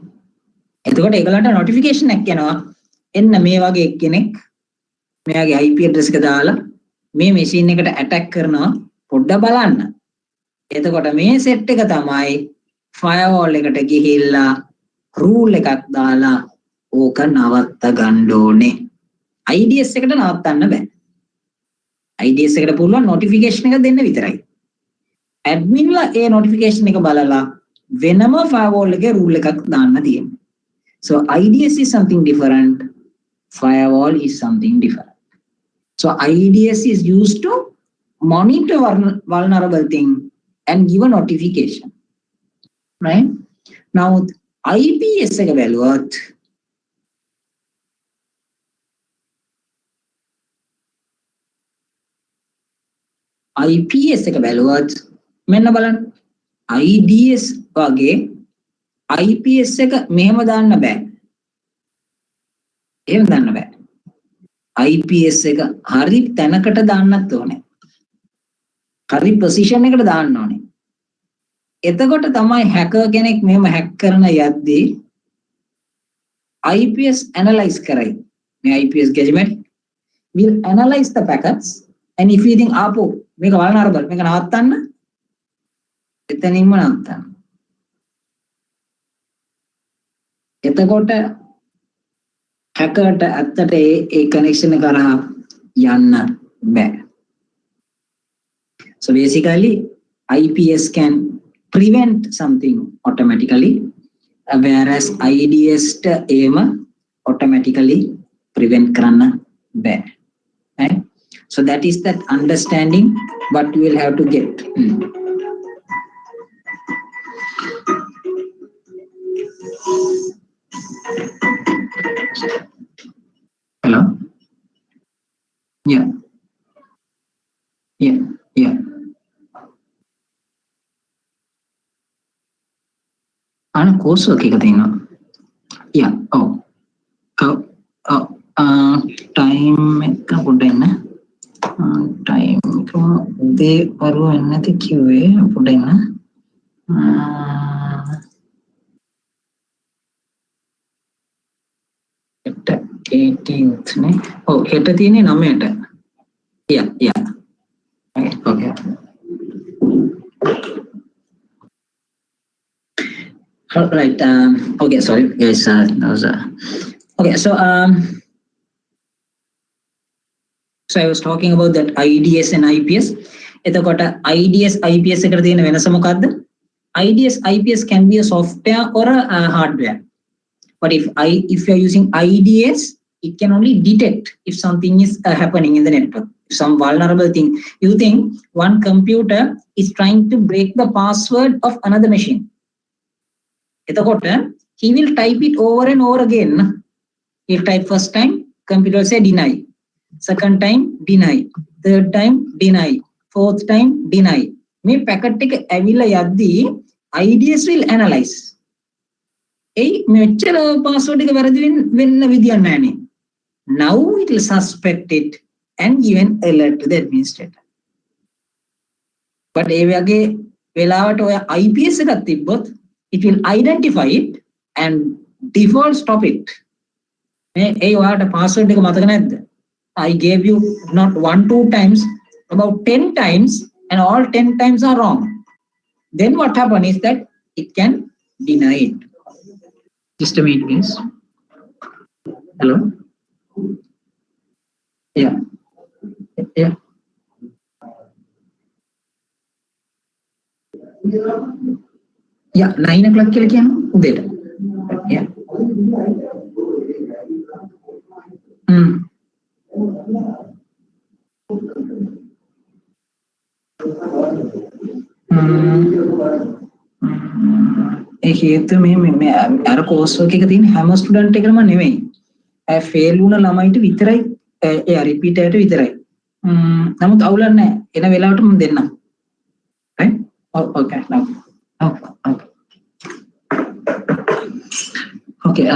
එතකොට ඒගොල්ලන්ට notification එකක් යනවා. එන්න මේ වගේ කෙනෙක් මෙයාගේ IP address එක දාලා මේ machine එකට attack කරනවා පොඩ්ඩක් බලන්න. එතකොට මේ set එක තමයි firewall එකට ගිහිල්ලා rule එකක් දාලා ඕක නවත්ත ගන්න ඕනේ. IDS එකට නවත්තන්න බෑ. IDS එකට පුළුවන් notification එක දෙන්න විතරයි. admin ලා ඒ notification එක බලලා වෙනම firewall එකේ rule එකක් දාන්න තියෙනවා. So IDS is something different, firewall is something different. So IDS is used to monitor vulnerable thing and give a notification, right? Now IPS එක බැලුවොත් IPS එක බැලුවත් මෙන්න බලන්න IDS වගේ IPS එක මෙහෙම දාන්න බෑ. එහෙම දාන්න බෑ. IPS එක හරි තැනකට දාන්නත් ඕනේ. හරි පොසිෂන් එකට දාන්න ඕනේ. එතකොට තමයි හැකර් කෙනෙක් මෙහෙම හැක් කරන යද්දී IPS analyze කරයි. මේ IPS gadget will analyze the packets and if you think ආපෝ මේක vulnerable මේක නවත්තන්න එතනින්ම නවත්තන්න. එතකොට හැකර්ට ඇත්තට ඒ කනෙක්ෂන් එක කරා යන්න බෑ. So basically IPS can prevent something automatically whereas IDS එහෙම automatically prevent කරන්න බෑ. Right? So that is that understanding what you will have to get. Hello? Yeah. අන course work එක තියෙනවා. time එක පොඩ්ඩක් ඉන්න. time එක උදේ වරුව එන්නති කිව්වේ පොඩ්ඩක් ඉන්න. හෙට 18th නේ. ඔව් හෙට තියෙන්නේ 9ට. Okay. All right. Okay. Sorry, guys. That was okay. So so I was talking about that IDS and IPS. එතකොට IDS IPS එකට තියෙන වෙනස මොකක්ද? IDS IPS can be a software or a hardware. But if you are using IDS, it can only detect if something is happening in the network, some vulnerable thing. You think one computer is trying to break the password of another machine. එතකොට he will type it over and over again. He'll type first time, computer will say deny. Second time, deny. Third time, deny. Fourth time, deny. මේ packet එක ඇවිල්ලා යද්දී IDS will analyze. මෙච්චර password එක වැරදි වෙන්න විදියක් නැහැනේ. Now it will suspect it and give an alert to the administrator. But ඒ වගේ වෙලාවට ඔය IPS එකක් තිබ්බොත් it will identify it and default stop it. ඒ ඔයාලට password එක මතක නැද්ද? I gave you not 1-2 times, about 10 times and all 10 times are wrong. Then what happens is that it can deny it. Just a minute, please. Hello? Yeah. 9 o'clock කියලා කියනවා උදේට. Yeah. ඒ හේතුව මේ අර course work එක තියෙන හැම student එකකම නෙමෙයි. ෆේල් වුණ ළමයිට විතරයි එයා රිපීට් එකට විතරයි. නමුත් අවුලක් නැහැ. එන වෙලාවට මම දෙන්නම්. right? Okay. Now. Okay. Okay.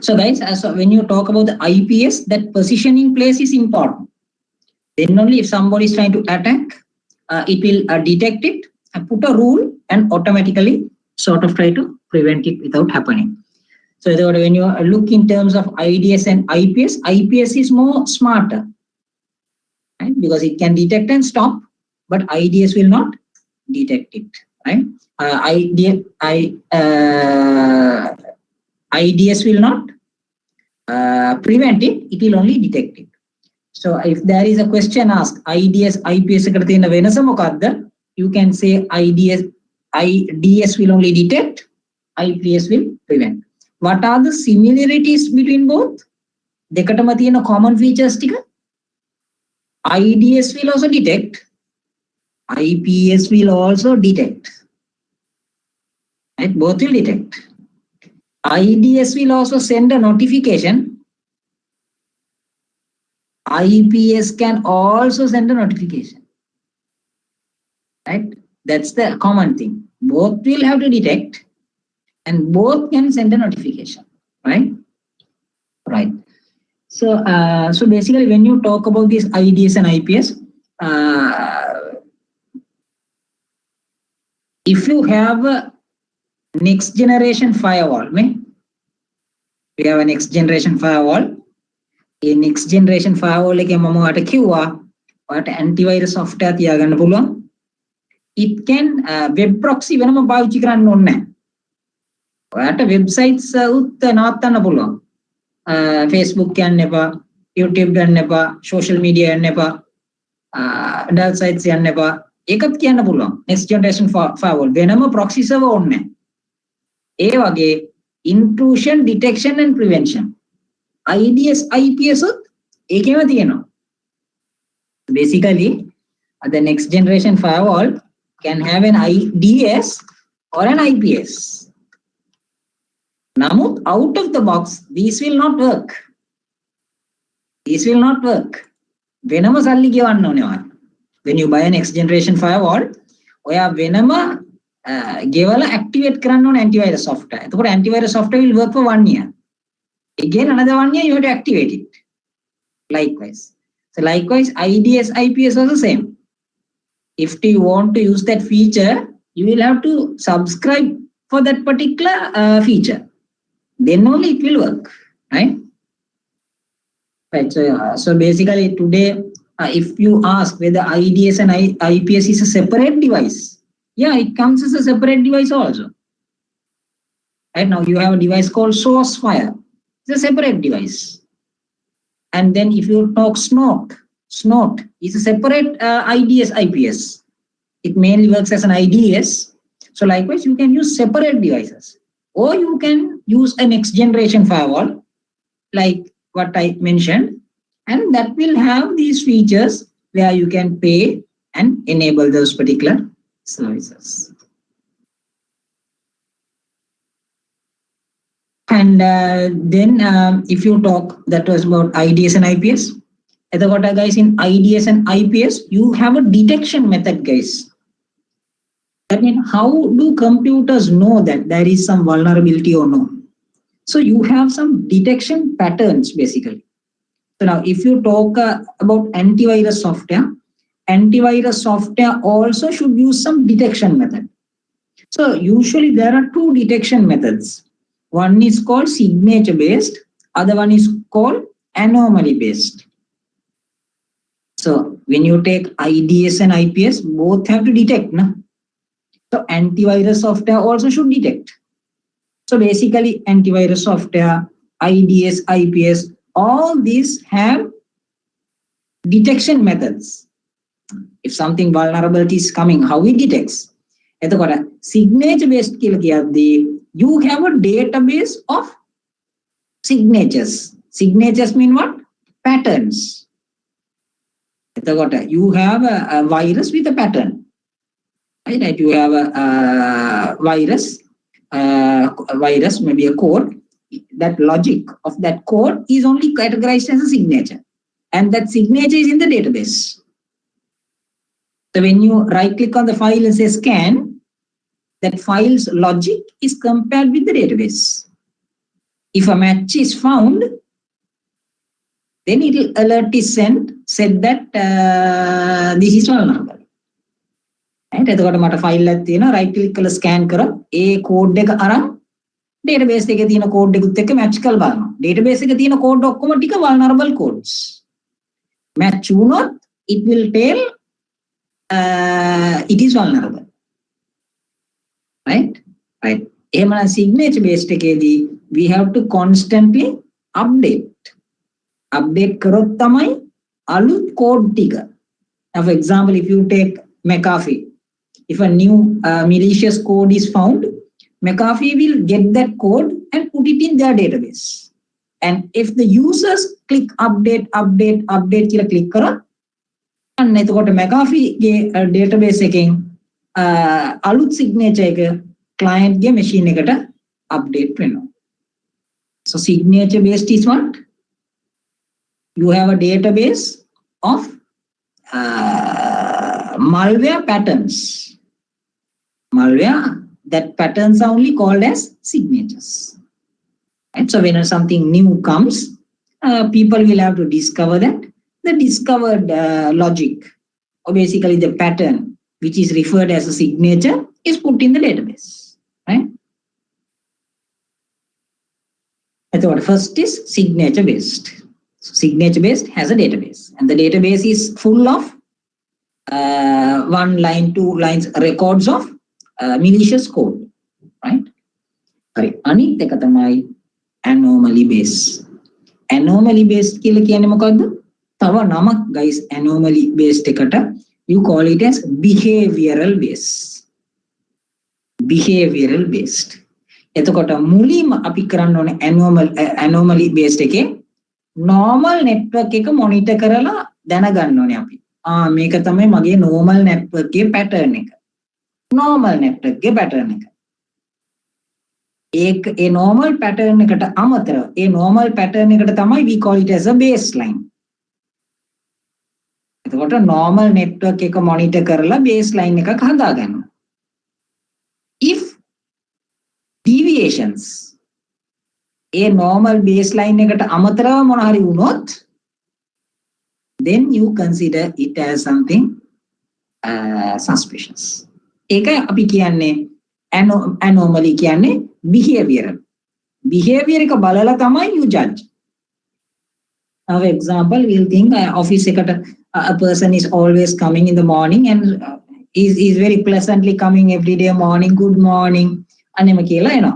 So guys, so when you talk about the IPS, that positioning place is important. Then only if somebody is trying to attack, it will detect it, put a rule, and automatically sort of try to prevent it without happening. So when you look in terms of IDS and IPS, IPS is more smarter, right? Because it can detect and stop, but IDS will not detect it, right? IDS will not prevent it, it will only detect it. So if there is a question asked, IDS, IPS, you can say IDS will only detect, IPS will prevent. What are the similarities between both? Dekatama thiyena common features tika. IDS will also detect, IPS will also detect. Right? Both will detect. IDS will also send a notification. IPS can also send a notification. Right? That's the common thing. Both will have to detect and both can send a notification. Right? Right. So, so basically when you talk about this IDS and IPS, if you have a next generation firewall, we have a next generation firewall. A next generation firewall එක මම ඔයාලට කිව්වා ඔයාලට antivirus software තියාගන්න පුළුවන්. It can web proxy වෙනම පාවිච්චි කරන්න ඕනේ නැහැ. ඔයාලට websites උත් නවත්තන්න පුළුවන්. Facebook යන්න එපා, YouTube යන්න එපා, social media යන්න එපා, adult sites යන්න එපා. ඒකත් කියන්න පුළුවන්. Next generation firewall වෙනම proxy server ඕනේ නැහැ. ඒ වගේ intrusion detection and prevention. IDS, IPS එකම තියෙනවා. Basically, the next generation firewall can have an IDS or an IPS. Namuth out of the box, these will not work. These will not work. Venama salli gewanna ඕනේ ඔයාලා. When you buy a next generation firewall, ඔයා වෙනම ගෙවලා activate කරන්න ඕනේ antivirus software. එතකොට antivirus software will work for 1 year. Again, another 1 year you have to activate it. Likewise. So likewise, IDS, IPS are the same. If you want to use that feature, you will have to subscribe for that particular feature. Then only it will work, right? Right. So basically today, if you ask whether IDS and IPS is a separate device, yeah, it comes as a separate device also. Right now, you have a device called SourceFire. It's a separate device. And then if you talk Snort is a separate IDS, IPS. It mainly works as an IDS. So likewise, you can use separate devices. Or you can use a next generation firewall, like what I mentioned. And that will have these features where you can pay and enable those particular services. And then if you talk, that was about IDS and IPS. Guys, in IDS and IPS, you have a detection method, guys. I mean, how do computers know that there is some vulnerability or no? So you have some detection patterns, basically. So now, if you talk about antivirus software also should use some detection method. So usually there are two detection methods. One is called signature based, other one is called anomaly based. So when you take IDS and IPS, both have to detect, no? So antivirus software also should detect. So basically antivirus software, IDS, IPS, all these have detection methods. If something vulnerability is coming, how it detects? Signature based you have a database of signatures. Signatures mean what? Patterns. You have a virus with a pattern. Right? You have a virus virus, maybe a code, that logic of that code is only categorized as a signature. And that signature is in the database. So when you right click on the file and say scan, that file's logic is compared with the database. If a match is found, then it will alert is sent, said that this is vulnerable. Right? එතකොට මට file එකක් තියෙනවා, right click කරලා scan කරොත් ඒ code එක අරන් database එකේ තියෙන code එකත් එක්ක match කරලා බලනවා. database එකේ තියෙන code ඔක්කොම ටික vulnerable codes. match වුණොත් it will tell it is vulnerable. Right? Right. එහෙමනම් signature based එකේදී we have to constantly update කරොත් තමයි අලුත් code ටික. Now for example, if you take McAfee, if a new malicious code is found, McAfee will get that code and put it in their database. And if the users click update කියලා click කරොත් අන්න එතකොට McAfee ගේ database එකෙන් අලුත් signature එක client ගේ machine එකට update වෙනවා. So signature based is what? You have a database of malware patterns. Malware, that patterns are only called as signatures. And so when something new comes, people will have to discover that. The discovered logic, or basically the pattern, which is referred as a signature, is put in the database. Right? And the first is signature based. So signature based has a database, and the database is full of 1 line, 2 lines records of malicious code, right? Sorry, අනිත් එක තමයි anomaly based. Anomaly based කියලා කියන්නේ මොකද්ද? තව නමක් guys, anomaly based එකට you call it as behavioral based. Behavioral based. එතකොට මුලින්ම අපි කරන්න ඕනේ anomaly based එකේ normal network එක monitor කරලා දැනගන්න ඕනේ අපි. මේක තමයි මගේ normal network ගේ pattern එක. normal network ගේ pattern එක. ඒ normal pattern එකට අමතරව ඒ normal pattern එකට තමයි we call it as a baseline. එතකොට normal network එක monitor කරලා baseline එකක් හදාගන්නවා. If deviations a normal baseline එකට අමතරව මොන හරි වුණොත්, then you consider it as something suspicious. ඒක අපි කියන්නේ anomaly කියන්නේ behavioral. Behavior එක බලලා තමයි you judge. For example, we'll think office එකට a person is always coming in the morning and is very pleasantly coming every day morning, good morning අනේම කියලා එනවා.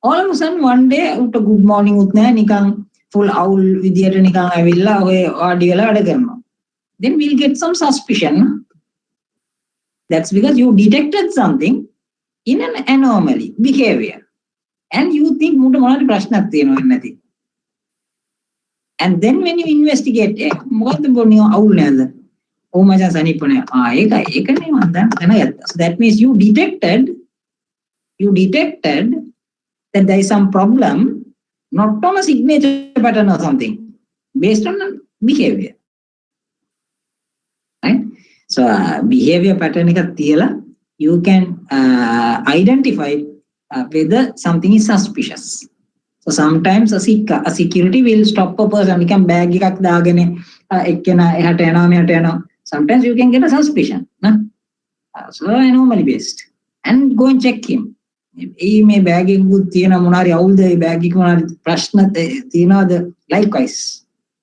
All of a sudden one day උට good morning උත් නැහැ, නිකන් full owl විදියට නිකන් ඇවිල්ලා ඔය ආඩි වෙලා වැඩ කරනවා. Then we'll get some suspicion. That's because you detected something in an anomaly behavior and you think මුට මොනවද ප්‍රශ්නක් තියෙනවද නැති. And then when you investigate, මොකද්ද බොන්නේ අවුල් නේද? ඕ මචං සනීපනේ. ඒකනේ මම දැනගත්තා. So that means you detected that there is some problem, not on a signature pattern or something, based on behavior. Right? So behavior pattern එක තියලා you can identify whether something is suspicious. So sometimes a security will stop a person. You can bag එකක් දාගෙන එක්කෙනා එහාට යනවා මෙහාට යනවා. Sometimes you can get a suspicion. So anomaly based. And go and check him. මේ bag එකකුත් තියෙන මොනාරි අවුල්ද, ඒ බෑග් එක මොනාරි ප්‍රශ්න තියෙනවද, likewise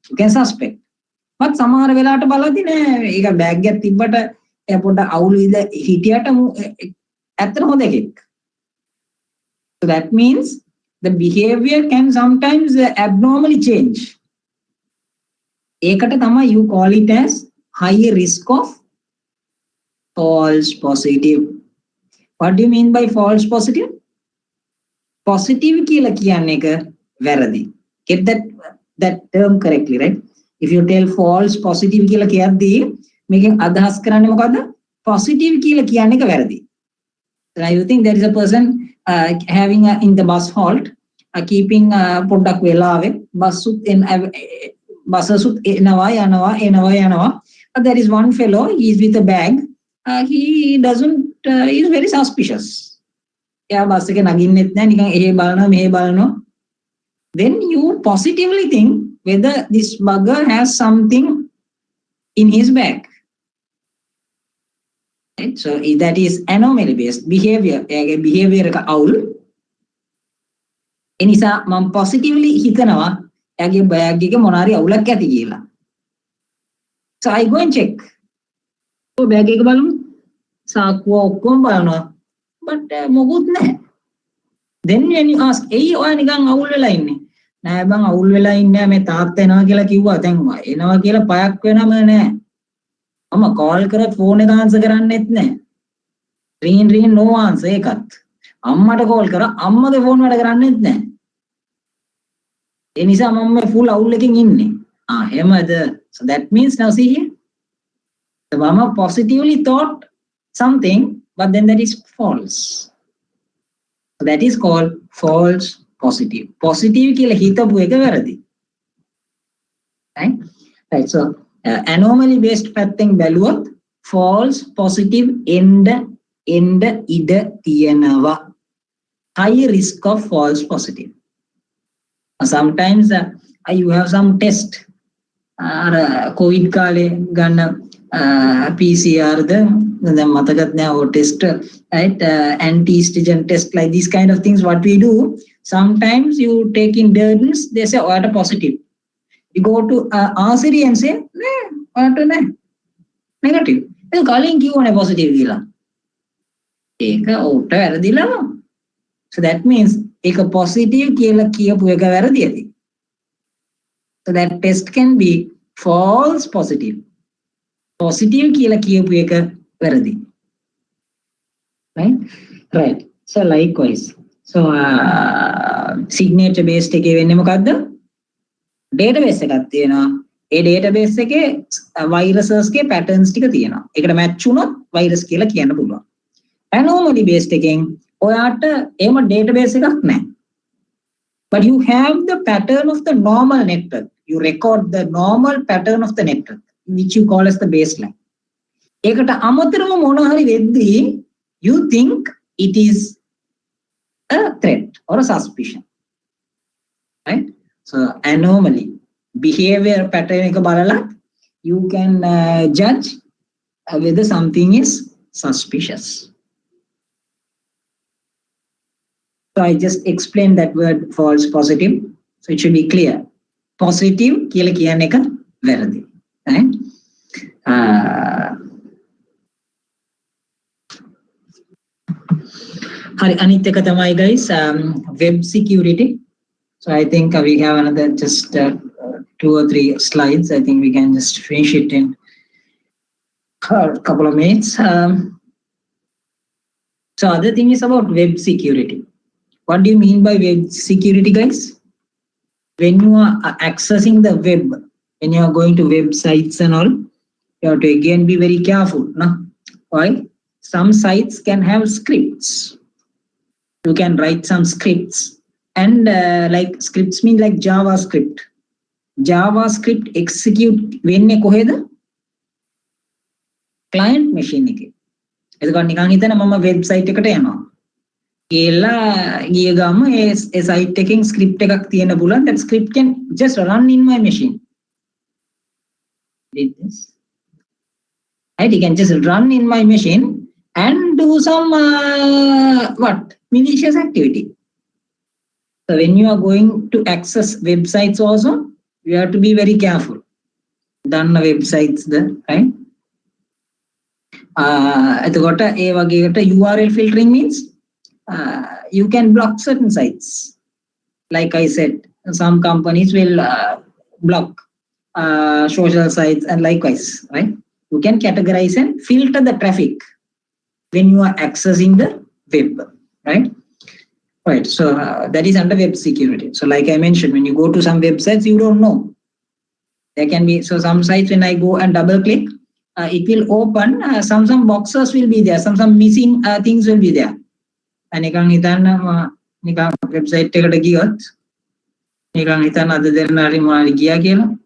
you can suspect. but සමහර වෙලාවට බලද්දි නෑ, ඒක බෑග් එකක් තිබ්බට එයා පොඩ්ඩක් අවුල් විද හිටියට ඇත්තට හොඳ එකෙක්. So that means the behavior can sometimes abnormally change. ඒකට තමයි you call it as high risk of false positive. What do you mean by false positive? Positive කියලා කියන්නේ එක වැරදි. Get that term correctly, right? If you tell false positive කියලා කියද්දී මේකෙන් අදහස් කරන්නේ මොකද්ද? Positive කියලා කියන්නේ එක වැරදි. I think there is a person having in the bus halt, keeping පොඩ්ඩක් වෙලාවේ බස්සුත් එනවා යනවා. But there is one fellow, he is with a bag. He is very suspicious. එයා බස් එකේ නගින්නෙත් නැහැ, නිකන් එහෙ බලනවා මෙහෙ බලනවා. Then you positively think whether this bugger has something in his bag. Right? So that is anomaly based behavior. එයාගේ behavior එක අවුල්. ඒ නිසා මම positively හිතනවා එයාගේ bag එකේ මොනාරි අවුලක් ඇති කියලා. So I go and check. So bag එක බලමු. සාක්කුව ඔක්කොම බලනවා. But මොකුත් නැහැ. Then when you ask, "Hey, ඔයා නිකන් අවුල් වෙලා ඉන්නේ." නෑ බං අවුල් වෙලා ඉන්නේ මේ තාත්තා එනවා කියලා කිව්වා. දැන් එනවා කියලා පයක් වෙනම නෑ. මම කෝල් කරත් ෆෝන් එක ආන්සර් කරන්නෙත් නෑ. ring no answer ඒකත්. අම්මට කෝල් කරා අම්මගේ ෆෝන් වැඩ කරන්නෙත් නෑ. ඒ නිසා මම full අවුල් එකකින් ඉන්නේ. එහෙමද? So that means now see here. The mama positively thought something, but then that is false. So that is called false positive. Positive කියලා හිතපු එක වැරදි. Right. So anomaly based පැත්තෙන් බැලුවොත් false positive එන්න ඉඩ තියෙනවා. High risk of false positive. Sometimes you have some test. COVID කාලේ ගන්න PCR දැන් මතකත් නෑ ඔය test, right? Anti-estrogen test, like these kind of things. What we do, sometimes you take in burdens, they say what a positive. You go to Asiri and say what a negative. Then calling you on a positive කියලා. ඒක උට වැරදිලා. So that means එක positive කියලා කියපු එක වැරදියදී. So that test can be false positive. Positive කියලා කියපු එක වැරදි. Right. So likewise. So signature based එකේ වෙන්නේ මොකද්ද? database එකක් තියෙනවා. ඒ database එකේ viruses ගේ patterns ටික තියෙනවා. ඒකට match වුණොත් virus කියලා කියන්න පුළුවන්. Anomaly based එකෙන් ඔයාට එහෙම database එකක් නැහැ. But you have the pattern of the normal network. You record the normal pattern of the network, which you call as the baseline. ඒකට අමතරව මොන හරි වෙද්දී you think it is a threat or a suspicion. Right? So anomaly, behavior pattern එක බලලා you can judge whether something is suspicious. So I just explained that word false positive. So it should be clear. Positive කියලා කියන එක වැරදි. Right? Hari අනිත් එක තමයි guys web security. So I think we have another just 2 or 3 slides. I think we can just finish it in a couple of minutes. So other thing is about web security. What do you mean by web security, guys? When you are accessing the web, when you are going to websites and all, you have to again be very careful. No? Why? Some sites can have scripts. You can write some scripts, and like scripts mean like JavaScript. JavaScript execute වෙන්නේ කොහෙද? client machine එකේ. එතකොට නිකන් හිතන්න මම website එකට යනවා. කියලා ගිය ගම ඒ site එකකින් script එකක් තියෙන්න පුළුවන්. That script can just run in my machine. Did this? Right? It can just run in my machine and do some malicious activity. So when you are going to access websites also, you have to be very careful. Done websites there, right? එතකොට ඒ වගේකට URL filtering means you can block certain sites. Like I said, some companies will block social sites and likewise, right? You can categorize and filter the traffic when you are accessing the web, right? Right. So that is under web security. So like I mentioned, when you go to some websites, you don't know. There can be, so some sites when I go and double click, it will open, some boxes will be there, some missing things will be there. නිකන් හිතන්න නිකන් website එකට ගියොත් නිකන් හිතන්න අද දෙන්න හරි මොනවාරි ගියා කියලා.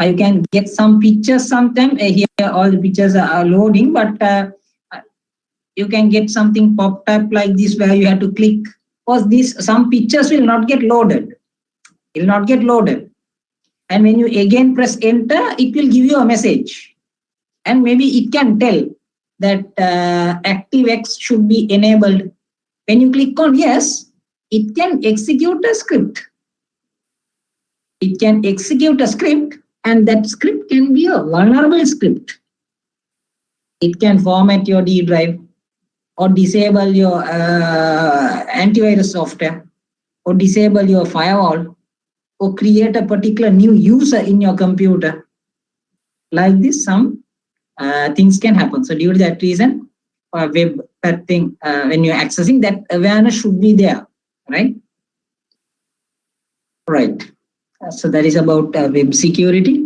You can get some pictures sometime. Here all the pictures are loading, but you can get something popped up like this where you have to click. Because some pictures will not get loaded. It will not get loaded. And when you again press enter, it will give you a message. And maybe it can tell that ActiveX should be enabled. When you click on yes, it can execute a script. It can execute a script, and that script can be a vulnerable script. It can format your D drive or disable your antivirus software or disable your firewall or create a particular new user in your computer. Like this, some things can happen. So due to that reason, web thing, when you're accessing, that awareness should be there, right? Right. So that is about web security.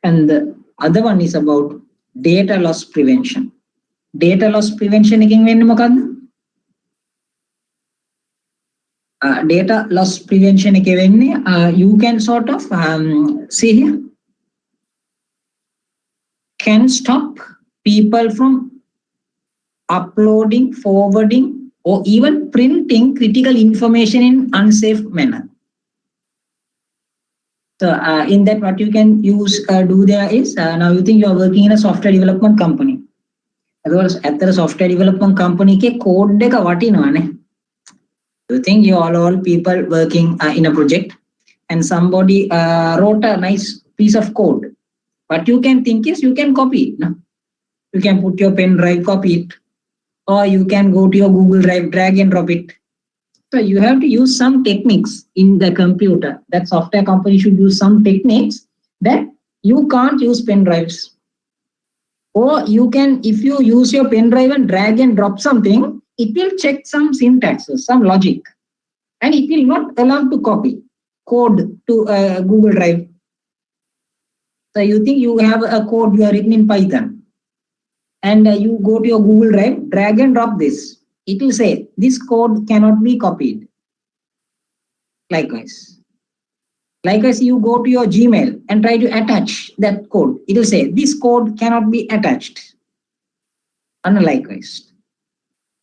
And the other one is about data loss prevention. Data loss prevention again when data loss prevention again you can sort of see here can stop people from uploading, forwarding, or even printing critical information in unsafe manner. So in that, what you can use do there is now you think you are working in a software development company. Otherwise, at the software development company ke code deka watinwane. You think you all people working in a project, and somebody wrote a nice piece of code. What you can think is you can copy it. No? You can put your pen drive, copy it, or you can go to your Google Drive, drag and drop it. So you have to use some techniques in the computer. That software company should use some techniques that you can't use pen drives. Or you can, if you use your pen drive and drag and drop something, it will check some syntaxes, some logic, and it will not allow to copy code to Google Drive. So you think you have a code you are written in Python, and you go to your Google Drive, drag and drop this. It will say this code cannot be copied. Likewise, you go to your Gmail and try to attach that code. It will say this code cannot be attached. And likewise,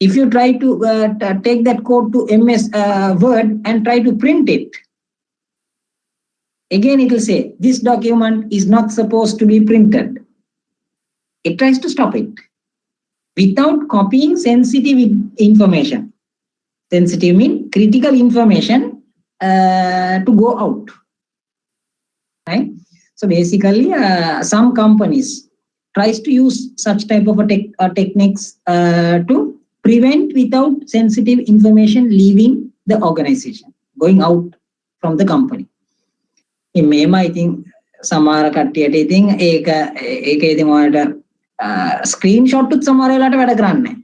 if you try to take that code to MS Word and try to print it, again it will say this document is not supposed to be printed. It tries to stop it without copying sensitive information. Sensitive means critical information to go out. Right? So basically, some companies tries to use such type of techniques to prevent without sensitive information leaving the organization, going out from the company. In MEMA, I think Samara Kattiat, I think screenshot to Samara Lata Vadagrane.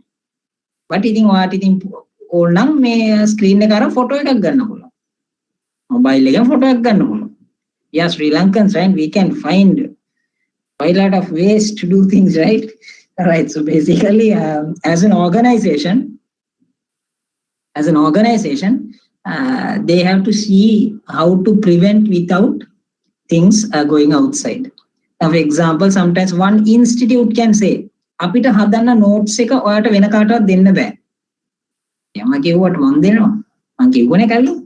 But I think what I think old nang may screen a photo at a gun. Mobile photo at gun. Yeah, Sri Lankans, right? We can find quite a lot of ways to do things, right? Right. So basically, as an organization, they have to see how to prevent without things going outside. Now, for example, sometimes one institute can say, "Apita hadanna notes eka oyata wena kaatawa denna bෑ." Yama kiwuwata man dennawa. Man kiwune kallu.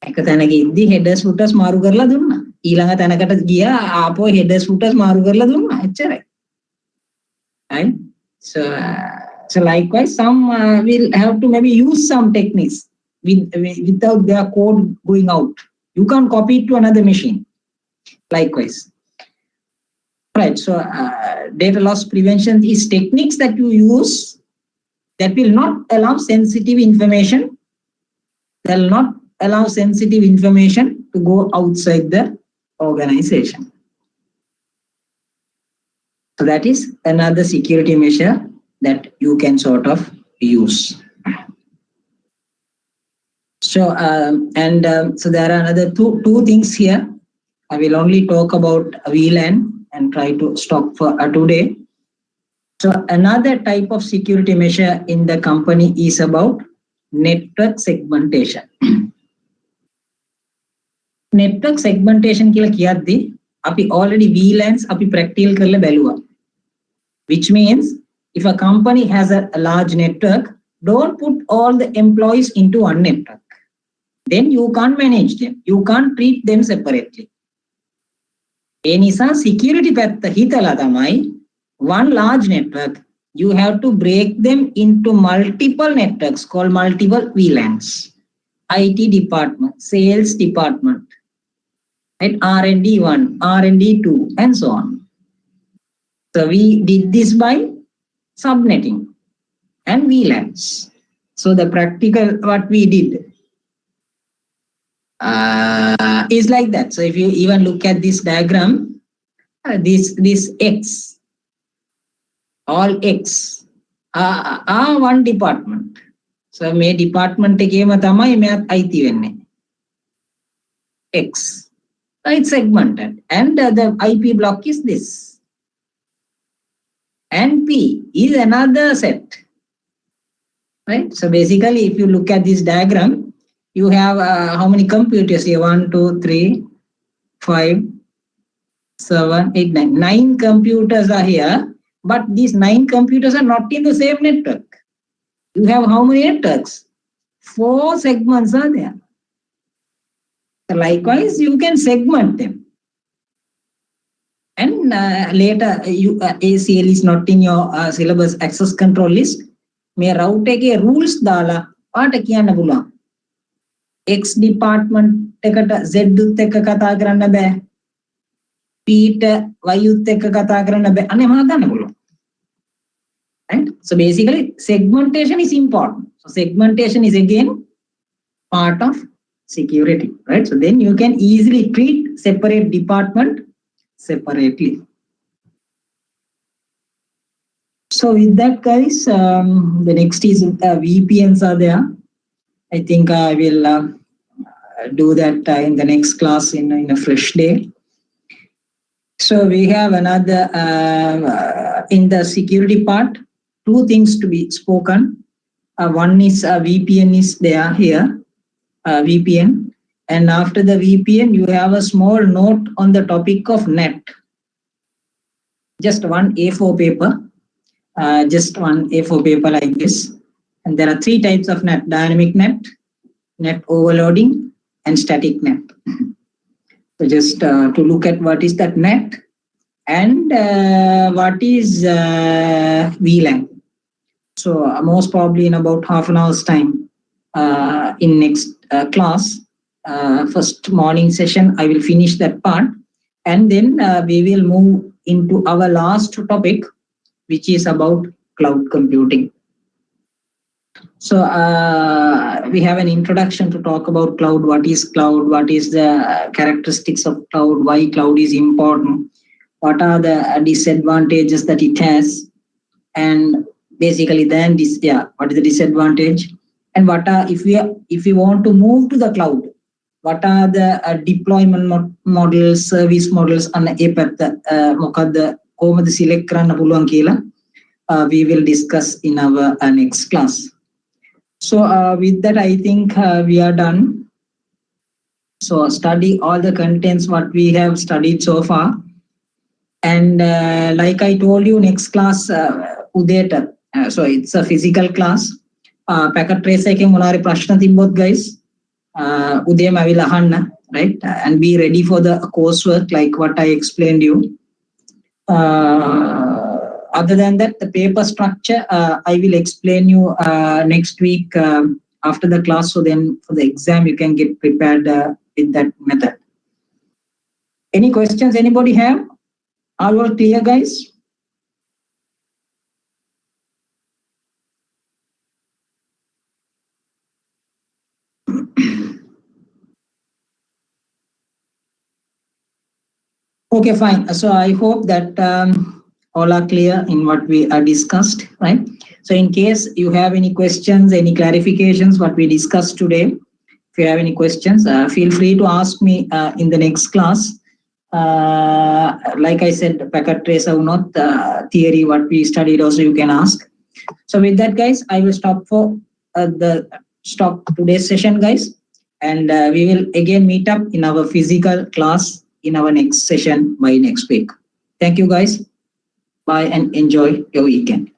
එක තැනක ඉද්දි headers footers මාරු කරලා දුන්නා. ඊළඟ තැනකට ගියා ආපහු headers footers මාරු කරලා දුන්නා. එච්චරයි. Right? So likewise, some will have to maybe use some techniques without their code going out. You can't copy it to another machine. Likewise. Right. So data loss prevention is techniques that you use that will not allow sensitive information. That will not allow sensitive information to go outside the organization. So that is another security measure that you can sort of use. So so there are another two things here. I will only talk about VLAN and try to stop for today. So another type of security measure in the company is about network segmentation. Network segmentation කියලා කියද්දී අපි already VLANs අපි practical කරලා බැලුවා. Which means if a company has a large network, don't put all the employees into one network. Then you can't manage them. You can't treat them separately. ඒ නිසා security පැත්ත හිතලා තමයි one large network, you have to break them into multiple networks called multiple VLANs. IT department, sales department, right? R&D 1, R&D 2, and so on. So we did this by subnetting and VLANs. So the practical what we did is like that. So if you even look at this diagram, this X, all X are one department. So මේ department එකේම තමයි මෙයාත් අයිති වෙන්නේ. X. So it's segmented. And the IP block is this. And P is another set. Right? So basically, if you look at this diagram, you have how many computers here? 1, 2, 3, 5, 7, 8, 9. 9 computers are here. But these 9 computers are not in the same network. You have how many networks? 4 segments are there. So likewise, you can segment them. And later, ACL is not in your syllabus access control list. මේ route එකේ rules දාලා පාට කියන්න පුළුවන්. X department එකට Z උත් එක්ක කතා කරන්න බෑ. P ට Y උත් එක්ක කතා කරන්න බෑ. අනේ මම හදන්න පුළුවන්. Right? So basically, segmentation is important. So segmentation is again part of security, right? So then you can easily treat separate department separately. So with that, guys, the next is VPNs are there. I think I will do that in the next class in a fresh day. So we have another in the security part. 2 things to be spoken. One is VPN is there here, VPN. And after the VPN, you have a small note on the topic of NET. Just one A4 paper, just one A4 paper like this. And there are 3 types of NET: dynamic NET, NET overloading, and static NET. So just to look at what is that NET and what is VLAN. So most probably in about half an hour's time in next class, first morning session, I will finish that part. And then we will move into our last topic, which is about cloud computing. So we have an introduction to talk about cloud. What is cloud? What is the characteristics of cloud? Why cloud is important? What are the disadvantages that it has? And basically then this, what is the disadvantage? And what are, if we want to move to the cloud, what are the deployment models, service models, and මොකද්ද කොහොමද select කරන්න පුළුවන් කියලා we will discuss in our next class. So with that, I think we are done. So study all the contents what we have studied so far. And like I told you, next class උදේට so it's a physical class. Packet trace එකෙන් මොනාරි ප්‍රශ්න තිබ්බොත් guys උදේම අවිලා අහන්න, right? And be ready for the coursework like what I explained you. Other than that, the paper structure I will explain you next week after the class. So then for the exam you can get prepared with that method. Any questions anybody have? Are you all clear, guys? Okay, fine. So I hope that all are clear in what we are discussed, right? So in case you have any questions, any clarifications, what we discussed today, if you have any questions, feel free to ask me in the next class. like I said, packet trace or not, theory what we studied also you can ask. So with that, guys, I will stop today's session, guys, and we will again meet up in our physical class in our next session by next week. Thank you, guys. Bye and enjoy your weekend.